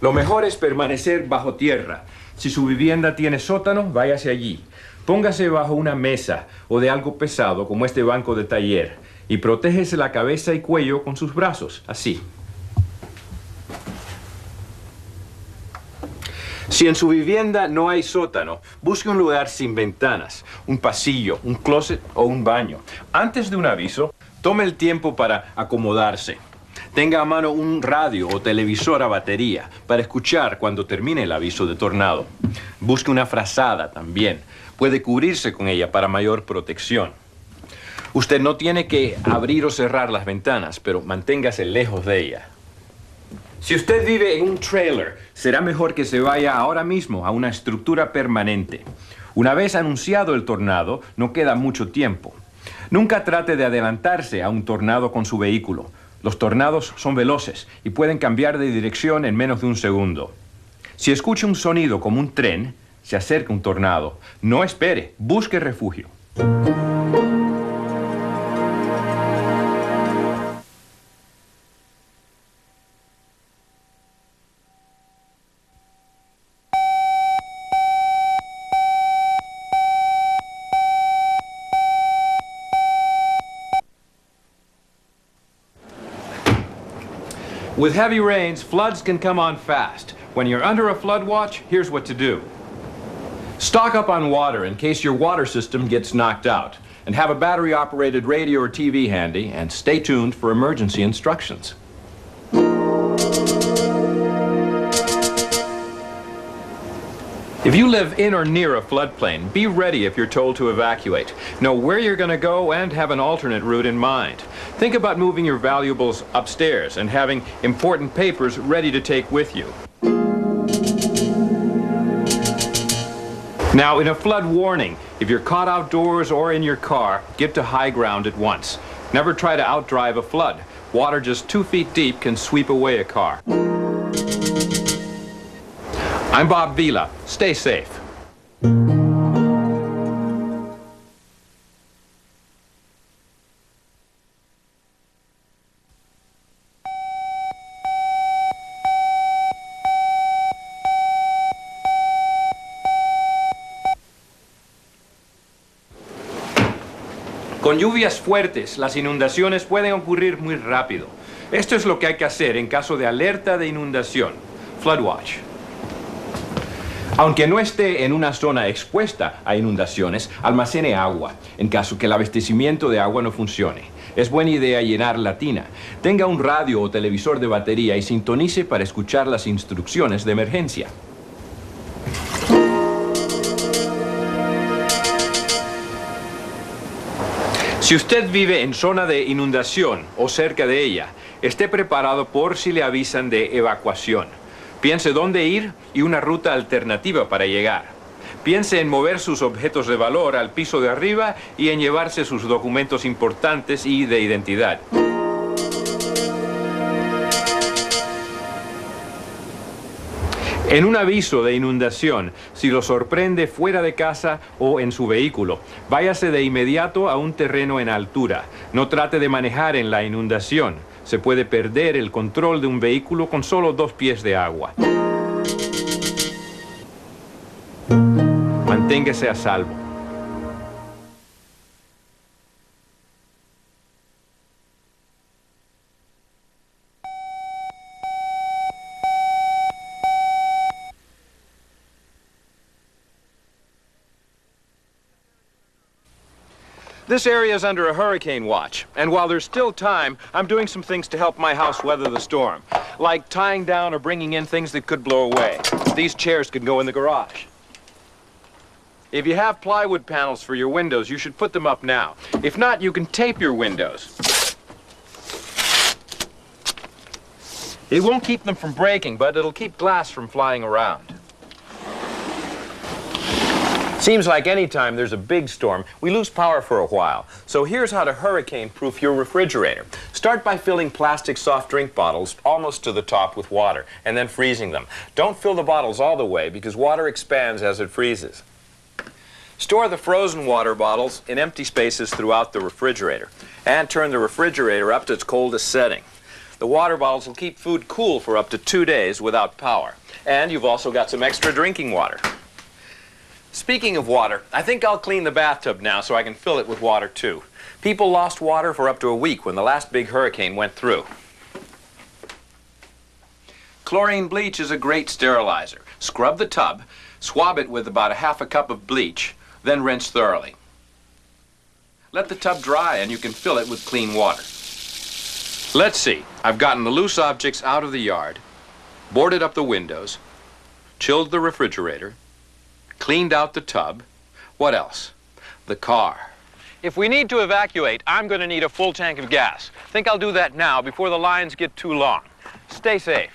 Speaker 1: Lo mejor es permanecer bajo tierra. Si su vivienda tiene sótano, váyase allí. Póngase bajo una mesa o de algo pesado como este banco de taller y protéjese la cabeza y cuello con sus brazos, así. Si en su vivienda no hay sótano, busque un lugar sin ventanas, un pasillo, un closet o un baño. Antes de un aviso, tome el tiempo para acomodarse. Tenga a mano un radio o televisor a batería para escuchar cuando termine el aviso de tornado. Busque una frazada también. Puede cubrirse con ella para mayor protección. Usted no tiene que abrir o cerrar las ventanas, pero manténgase lejos de ella. Si usted vive en un trailer, será mejor que se vaya ahora mismo a una estructura permanente. Una vez anunciado el tornado, no queda mucho tiempo. Nunca trate de adelantarse a un tornado con su vehículo. Los tornados son veloces y pueden cambiar de dirección en menos de un segundo. Si escucha un sonido como un tren, se acerca un tornado. No espere, busque refugio. With heavy rains, floods can come on fast. When you're under a flood watch, here's what to do. Stock up on water in case your water system gets knocked out, and have a battery-operated radio or TV handy, and stay tuned for emergency instructions. If you live in or near a floodplain, be ready if you're told to evacuate. Know where you're going to go and have an alternate route in mind. Think about moving your valuables upstairs and having important papers ready to take with you. Now, in a flood warning, if you're caught outdoors or in your car, get to high ground at once. Never try to outdrive a flood. Water just 2 feet deep can sweep away a car. I'm Bob Vila. Stay safe. Con lluvias fuertes, las inundaciones pueden ocurrir muy rápido. Esto es lo que hay que hacer en caso de alerta de inundación. Flood Watch. Aunque no esté en una zona expuesta a inundaciones, almacene agua, en caso que el abastecimiento de agua no funcione. Es buena idea llenar la tina. Tenga un radio o televisor de batería y sintonice para escuchar las instrucciones de emergencia. Si usted vive en zona de inundación o cerca de ella, esté preparado por si le avisan de evacuación. Piense dónde ir y una ruta alternativa para llegar. Piense en mover sus objetos de valor al piso de arriba y en llevarse sus documentos importantes y de identidad. En un aviso de inundación, si lo sorprende fuera de casa o en su vehículo, váyase de inmediato a un terreno en altura. No trate de manejar en la inundación. Se puede perder el control de un vehículo con solo 2 pies de agua. Manténgase a salvo. This area is under a hurricane watch, and while there's still time, I'm doing some things to help my house weather the storm, like tying down or bringing in things that could blow away. These chairs could go in the garage. If you have plywood panels for your windows, you should put them up now. If not, you can tape your windows. It won't keep them from breaking, but it'll keep glass from flying around. Seems like any time there's a big storm, we lose power for a while. So here's how to hurricane-proof your refrigerator. Start by filling plastic soft drink bottles almost to the top with water, and then freezing them. Don't fill the bottles all the way, because water expands as it freezes. Store the frozen water bottles in empty spaces throughout the refrigerator, and turn the refrigerator up to its coldest setting. The water bottles will keep food cool for up to 2 days without power. And you've also got some extra drinking water. Speaking of water, I think I'll clean the bathtub now so I can fill it with water too. People lost water for up to a week when the last big hurricane went through. Chlorine bleach is a great sterilizer. Scrub the tub, swab it with about 1/2 cup of bleach, then rinse thoroughly. Let the tub dry and you can fill it with clean water. Let's see, I've gotten the loose objects out of the yard, boarded up the windows, chilled the refrigerator, cleaned out the tub. What else? The car. If we need to evacuate, I'm going to need a full tank of gas. Think I'll do that now before the lines get too long. Stay safe.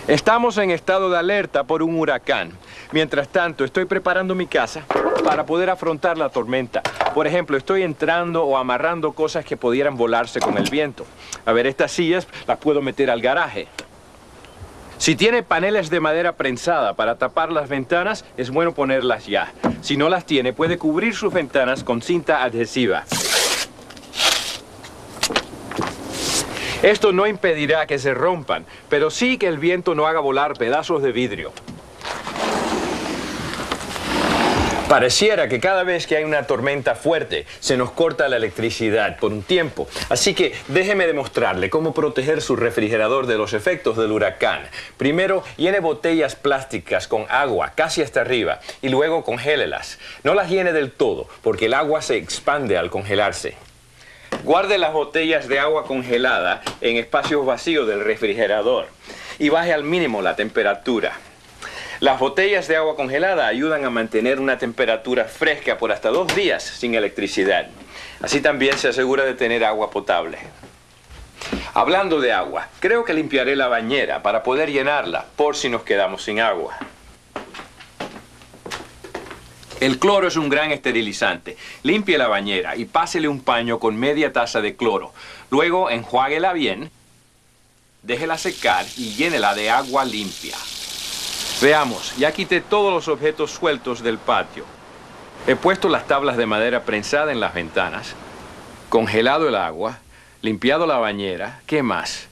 Speaker 1: Estamos en estado de alerta por un huracán. Mientras tanto, estoy preparando mi casa para poder afrontar la tormenta. Por ejemplo, estoy entrando o amarrando cosas que pudieran volarse con el viento. A ver, estas sillas las puedo meter al garaje. Si tiene paneles de madera prensada para tapar las ventanas, es bueno ponerlas ya. Si no las tiene, puede cubrir sus ventanas con cinta adhesiva. Esto no impedirá que se rompan, pero sí que el viento no haga volar pedazos de vidrio. Pareciera que cada vez que hay una tormenta fuerte, se nos corta la electricidad por un tiempo. Así que déjeme demostrarle cómo proteger su refrigerador de los efectos del huracán. Primero, llene botellas plásticas con agua casi hasta arriba y luego congélelas. No las llene del todo, porque el agua se expande al congelarse. Guarde las botellas de agua congelada en espacios vacíos del refrigerador y baje al mínimo la temperatura. Las botellas de agua congelada ayudan a mantener una temperatura fresca por hasta 2 días sin electricidad. Así también se asegura de tener agua potable. Hablando de agua, creo que limpiaré la bañera para poder llenarla por si nos quedamos sin agua. El cloro es un gran esterilizante. Limpie la bañera y pásele un paño con media taza de cloro. Luego enjuáguela bien, déjela secar y llénela de agua limpia. Veamos, ya quité todos los objetos sueltos del patio. He puesto las tablas de madera prensada en las ventanas, congelado el agua, limpiado la bañera. ¿Qué más?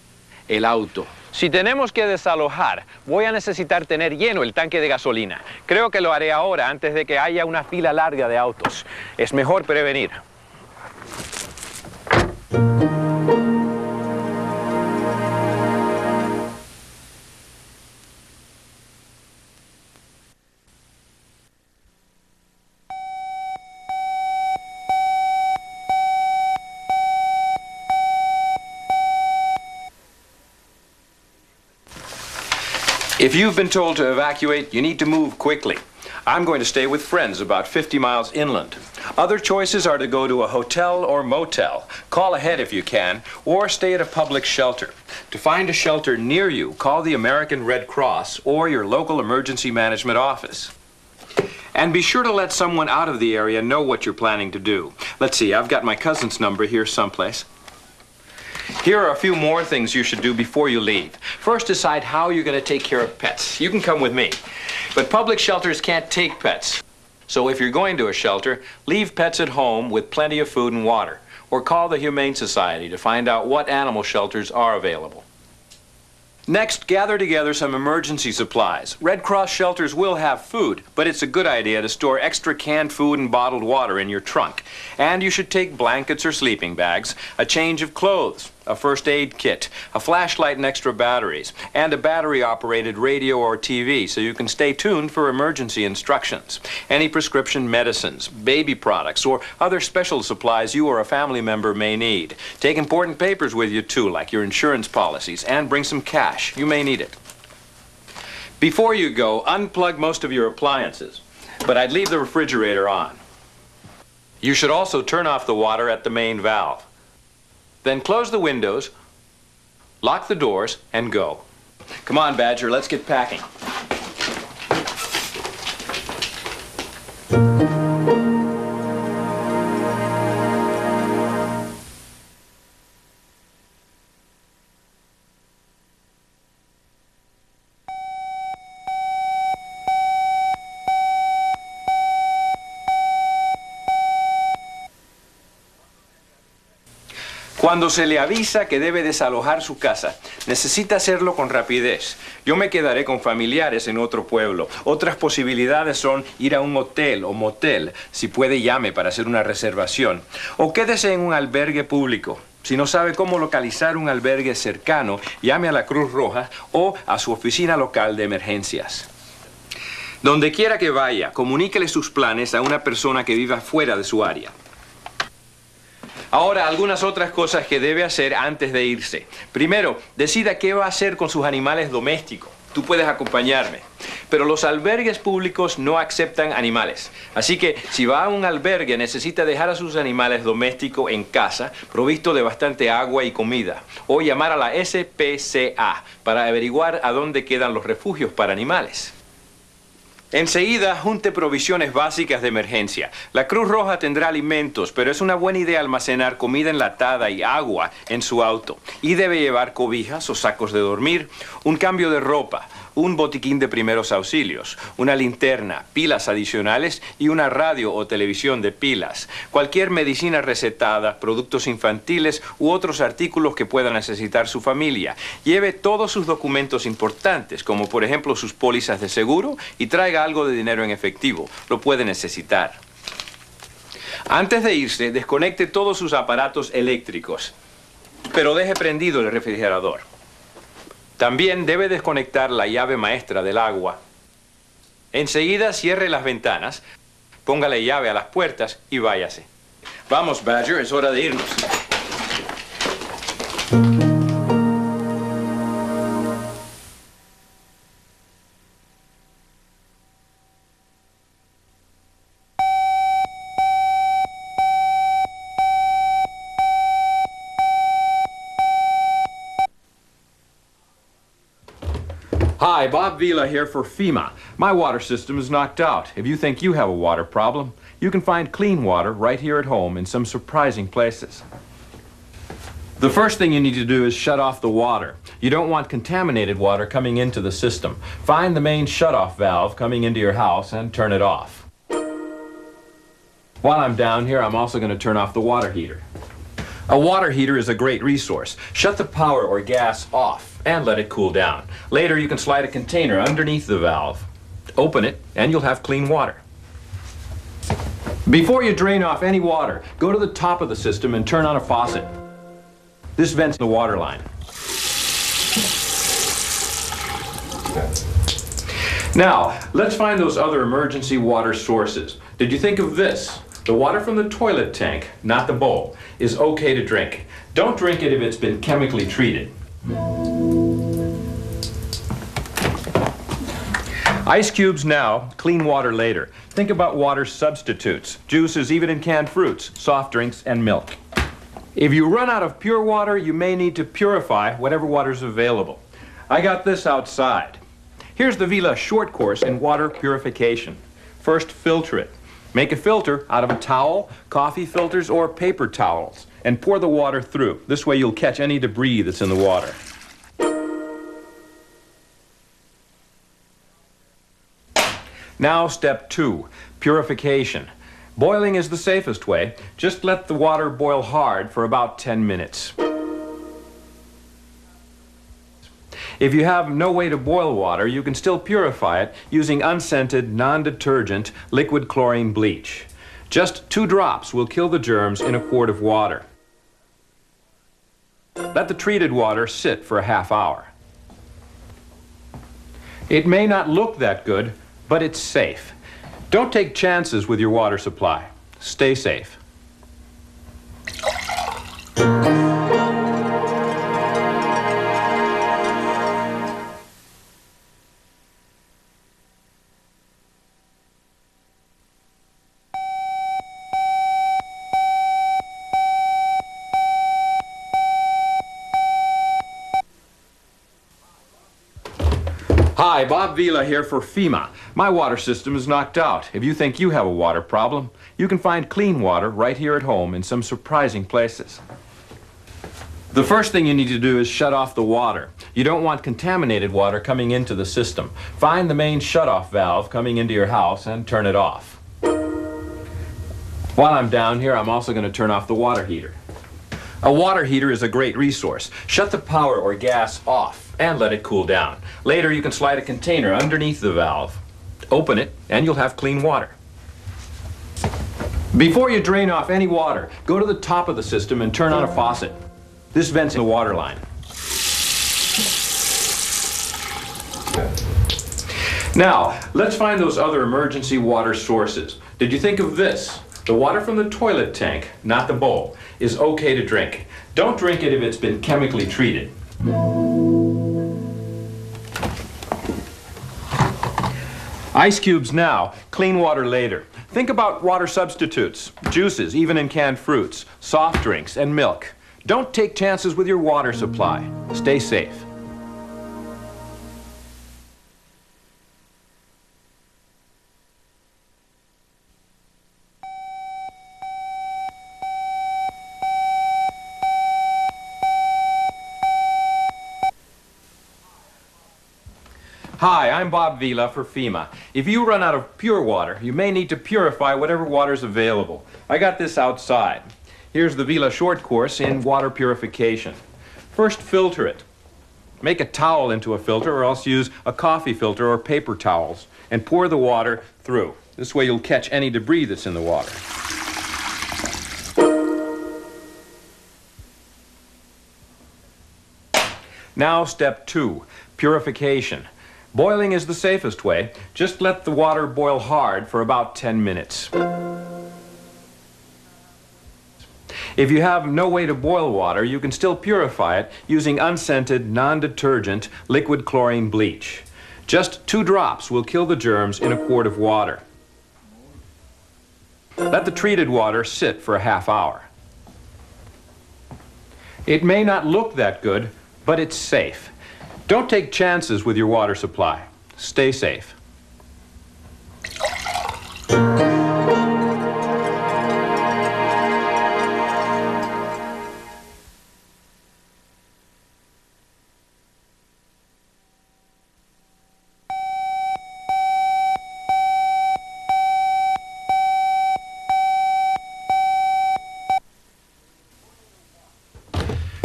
Speaker 1: El auto. Si tenemos que desalojar, voy a necesitar tener lleno el tanque de gasolina. Creo que lo haré ahora, antes de que haya una fila larga de autos. Es mejor prevenir. If you've been told to evacuate, you need to move quickly. I'm going to stay with friends about 50 miles inland. Other choices are to go to a hotel or motel. Call ahead if you can, or stay at a public shelter. To find a shelter near you, call the American Red Cross or your local emergency management office. And be sure to let someone out of the area know what you're planning to do. Let's see, I've got my cousin's number here someplace. Here are a few more things you should do before you leave. First, decide how you're going to take care of pets. You can come with me. But public shelters can't take pets. So if you're going to a shelter, leave pets at home with plenty of food and water. Or call the Humane Society to find out what animal shelters are available. Next, gather together some emergency supplies. Red Cross shelters will have food, but it's a good idea to store extra canned food and bottled water in your trunk. And you should take blankets or sleeping bags, a change of clothes, a first aid kit, a flashlight and extra batteries, and a battery-operated radio or TV so you can stay tuned for emergency instructions. Any prescription medicines, baby products, or other special supplies you or a family member may need. Take important papers with you too, like your insurance policies, and bring some cash. You may need it. Before you go, unplug most of your appliances, but I'd leave the refrigerator on. You should also turn off the water at the main valve. Then close the windows, lock the doors, and go. Come on, Badger, let's get packing. Cuando se le avisa que debe desalojar su casa, necesita hacerlo con rapidez. Yo me quedaré con familiares en otro pueblo. Otras posibilidades son ir a un hotel o motel, si puede llame para hacer una reservación, o quédese en un albergue público. Si no sabe cómo localizar un albergue cercano, llame a la Cruz Roja o a su oficina local de emergencias. Donde quiera que vaya, comuníquele sus planes a una persona que viva fuera de su área. Ahora, algunas otras cosas que debe hacer antes de irse. Primero, decida qué va a hacer con sus animales domésticos. Tú puedes acompañarme. Pero los albergues públicos no aceptan animales. Así que, si va a un albergue, necesita dejar a sus animales domésticos en casa, provisto de bastante agua y comida. O llamar a la SPCA para averiguar a dónde quedan los refugios para animales. Enseguida, junte provisiones básicas de emergencia. La Cruz Roja tendrá alimentos, pero es una buena idea almacenar comida enlatada y agua en su auto. Y debe llevar cobijas o sacos de dormir, un cambio de ropa, un botiquín de primeros auxilios, una linterna, pilas adicionales y una radio o televisión de pilas. Cualquier medicina recetada, productos infantiles u otros artículos que pueda necesitar su familia. Lleve todos sus documentos importantes, como por ejemplo sus pólizas de seguro, y traiga algo de dinero en efectivo. Lo puede necesitar. Antes de irse, desconecte todos sus aparatos eléctricos, pero deje prendido el refrigerador. También debe desconectar la llave maestra del agua. Enseguida cierre las ventanas, póngale llave a las puertas y váyase. Vamos, Badger, es hora de irnos. Hi, Bob Vila here for FEMA. My water system is knocked out. If you think you have a water problem, you can find clean water right here at home in some surprising places. The first thing you need to do is shut off the water. You don't want contaminated water coming into the system. Find the main shut-off valve coming into your house and turn it off. While I'm down here, I'm also going to turn off the water heater. A water heater is a great resource. Shut the power or gas off and let it cool down. Later, you can slide a container underneath the valve. Open it, and you'll have clean water. Before you drain off any water, go to the top of the system and turn on a faucet. This vents the water line. Now, let's find those other emergency water sources. Did you think of this? The water from the toilet tank, not the bowl, is okay to drink. Don't drink it if it's been chemically treated. Ice cubes now, clean water later. Think about water substitutes, juices, even in canned fruits, soft drinks, and milk. If you run out of pure water, you may need to purify whatever water's available. I got this outside. Here's the Vila short course in water purification. First, filter it. Make a filter out of a towel, coffee filters, or paper towels, and pour the water through. This way you'll catch any debris that's in the water. Now, step 2, purification. Boiling is the safest way. Just let the water boil hard for about 10 minutes. If you have no way to boil water, you can still purify it using unscented, non-detergent liquid chlorine bleach. Just 2 drops will kill the germs in a quart of water. Let the treated water sit for a half hour. It may not look that good, but it's safe. Don't take chances with your water supply. Stay safe. Hi, Bob Vila here for FEMA. My water system is knocked out. If you think you have a water problem, you can find clean water right here at home in some surprising places. The first thing you need to do is shut off the water. You don't want contaminated water coming into the system. Find the main shut-off valve coming into your house and turn it off. While I'm down here, I'm also going to turn off the water heater. A water heater is a great resource. Shut the power or gas off and let it cool down. Later, you can slide a container underneath the valve. Open it, and you'll have clean water. Before you drain off any water, go to the top of the system and turn on a faucet. This vents the water line. Now, let's find those other emergency water sources. Did you think of this? The water from the toilet tank, not the bowl, is okay to drink. Don't drink it if it's been chemically treated. Ice cubes now, clean water later. Think about water substitutes, juices, even in canned fruits, soft drinks, and milk. Don't take chances with your water supply. Stay safe. Hi, I'm Bob Vila for FEMA. If you run out of pure water, you may need to purify whatever water's available. I got this outside. Here's the Vila short course in water purification. First, filter it. Make a towel into a filter, or else use a coffee filter or paper towels, and pour the water through. This way you'll catch any debris that's in the water. Now, step 2, purification. Boiling is the safest way. Just let the water boil hard for about 10 minutes. If you have no way to boil water, you can still purify it using unscented, non-detergent liquid chlorine bleach. Just 2 drops will kill the germs in a quart of water. Let the treated water sit for a half hour. It may not look that good, but it's safe. Don't take chances with your water supply. Stay safe.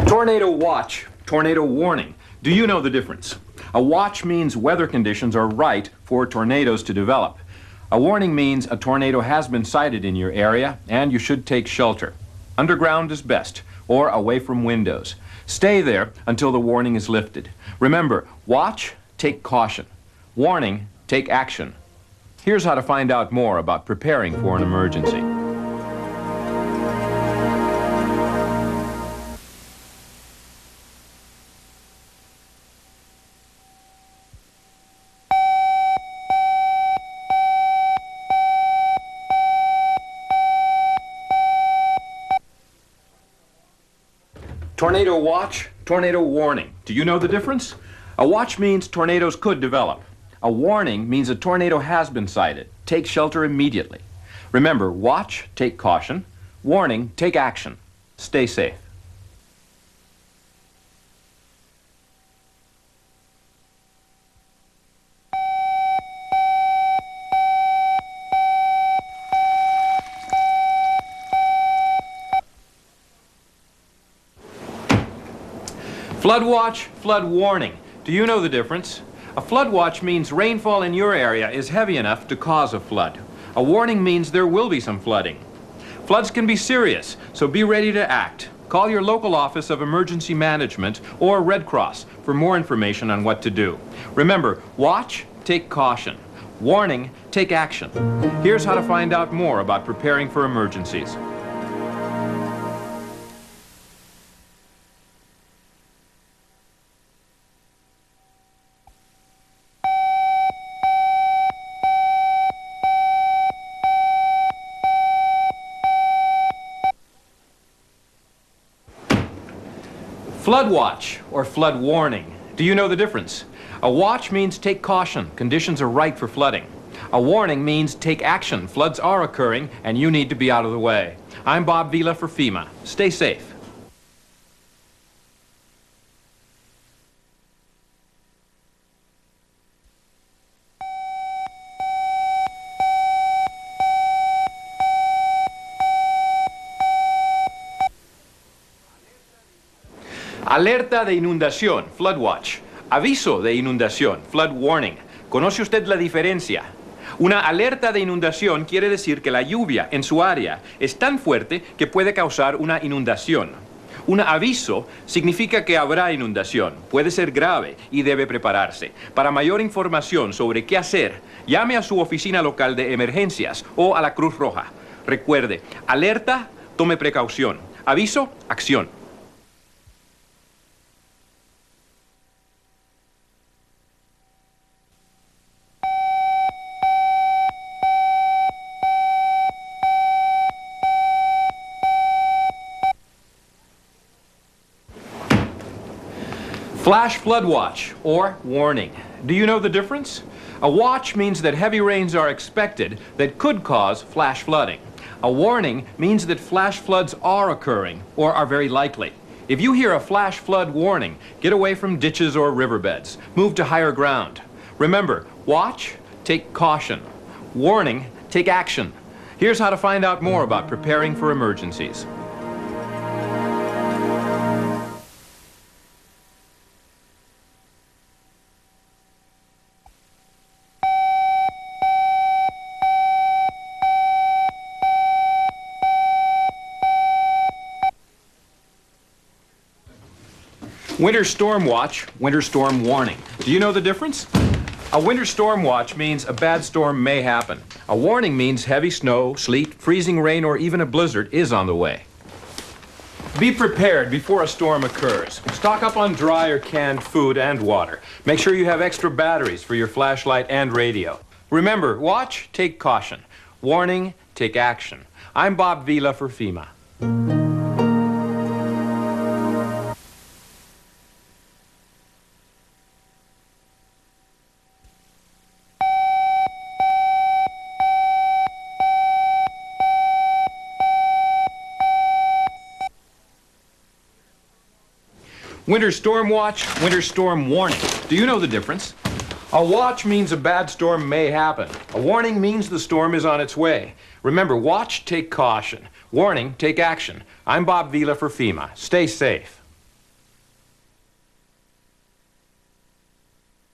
Speaker 1: Tornado watch, tornado warning. Do you know the difference? A watch means weather conditions are right for tornadoes to develop. A warning means a tornado has been sighted in your area and you should take shelter. Underground is best, or away from windows. Stay there until the warning is lifted. Remember, watch, take caution. Warning, take action. Here's how to find out more about preparing for an emergency. Tornado watch, tornado warning. Do you know the difference? A watch means tornadoes could develop. A warning means a tornado has been sighted. Take shelter immediately. Remember, watch, take caution. Warning, take action. Stay safe. Flood watch, flood warning. Do you know the difference? A flood watch means rainfall in your area is heavy enough to cause a flood. A warning means there will be some flooding. Floods can be serious, so be ready to act. Call your local office of emergency management or Red Cross for more information on what to do. Remember, watch, take caution. Warning, take action. Here's how to find out more about preparing for emergencies. Flood watch or flood warning. Do you know the difference? A watch means take caution. Conditions are right for flooding. A warning means take action. Floods are occurring and you need to be out of the way. I'm Bob Vila for FEMA. Stay safe. Alerta de inundación, flood watch. Aviso de inundación, flood warning. ¿Conoce usted la diferencia? Una alerta de inundación quiere decir que la lluvia en su área es tan fuerte que puede causar una inundación. Un aviso significa que habrá inundación, puede ser grave y debe prepararse. Para mayor información sobre qué hacer, llame a su oficina local de emergencias o a la Cruz Roja. Recuerde, alerta, tome precaución. Aviso, acción. Flash flood watch, or warning. Do you know the difference? A watch means that heavy rains are expected that could cause flash flooding. A warning means that flash floods are occurring or are very likely. If you hear a flash flood warning, get away from ditches or riverbeds. Move to higher ground. Remember, watch, take caution. Warning, take action. Here's how to find out more about preparing for emergencies. Winter storm watch, winter storm warning. Do you know the difference? A winter storm watch means a bad storm may happen. A warning means heavy snow, sleet, freezing rain, or even a blizzard is on the way. Be prepared before a storm occurs. Stock up on dry or canned food and water. Make sure you have extra batteries for your flashlight and radio. Remember, watch, take caution. Warning, take action. I'm Bob Vila for FEMA. Winter storm watch, winter storm warning. Do you know the difference? A watch means a bad storm may happen. A warning means the storm is on its way. Remember, watch, take caution. Warning, take action. I'm Bob Vila for FEMA. Stay safe.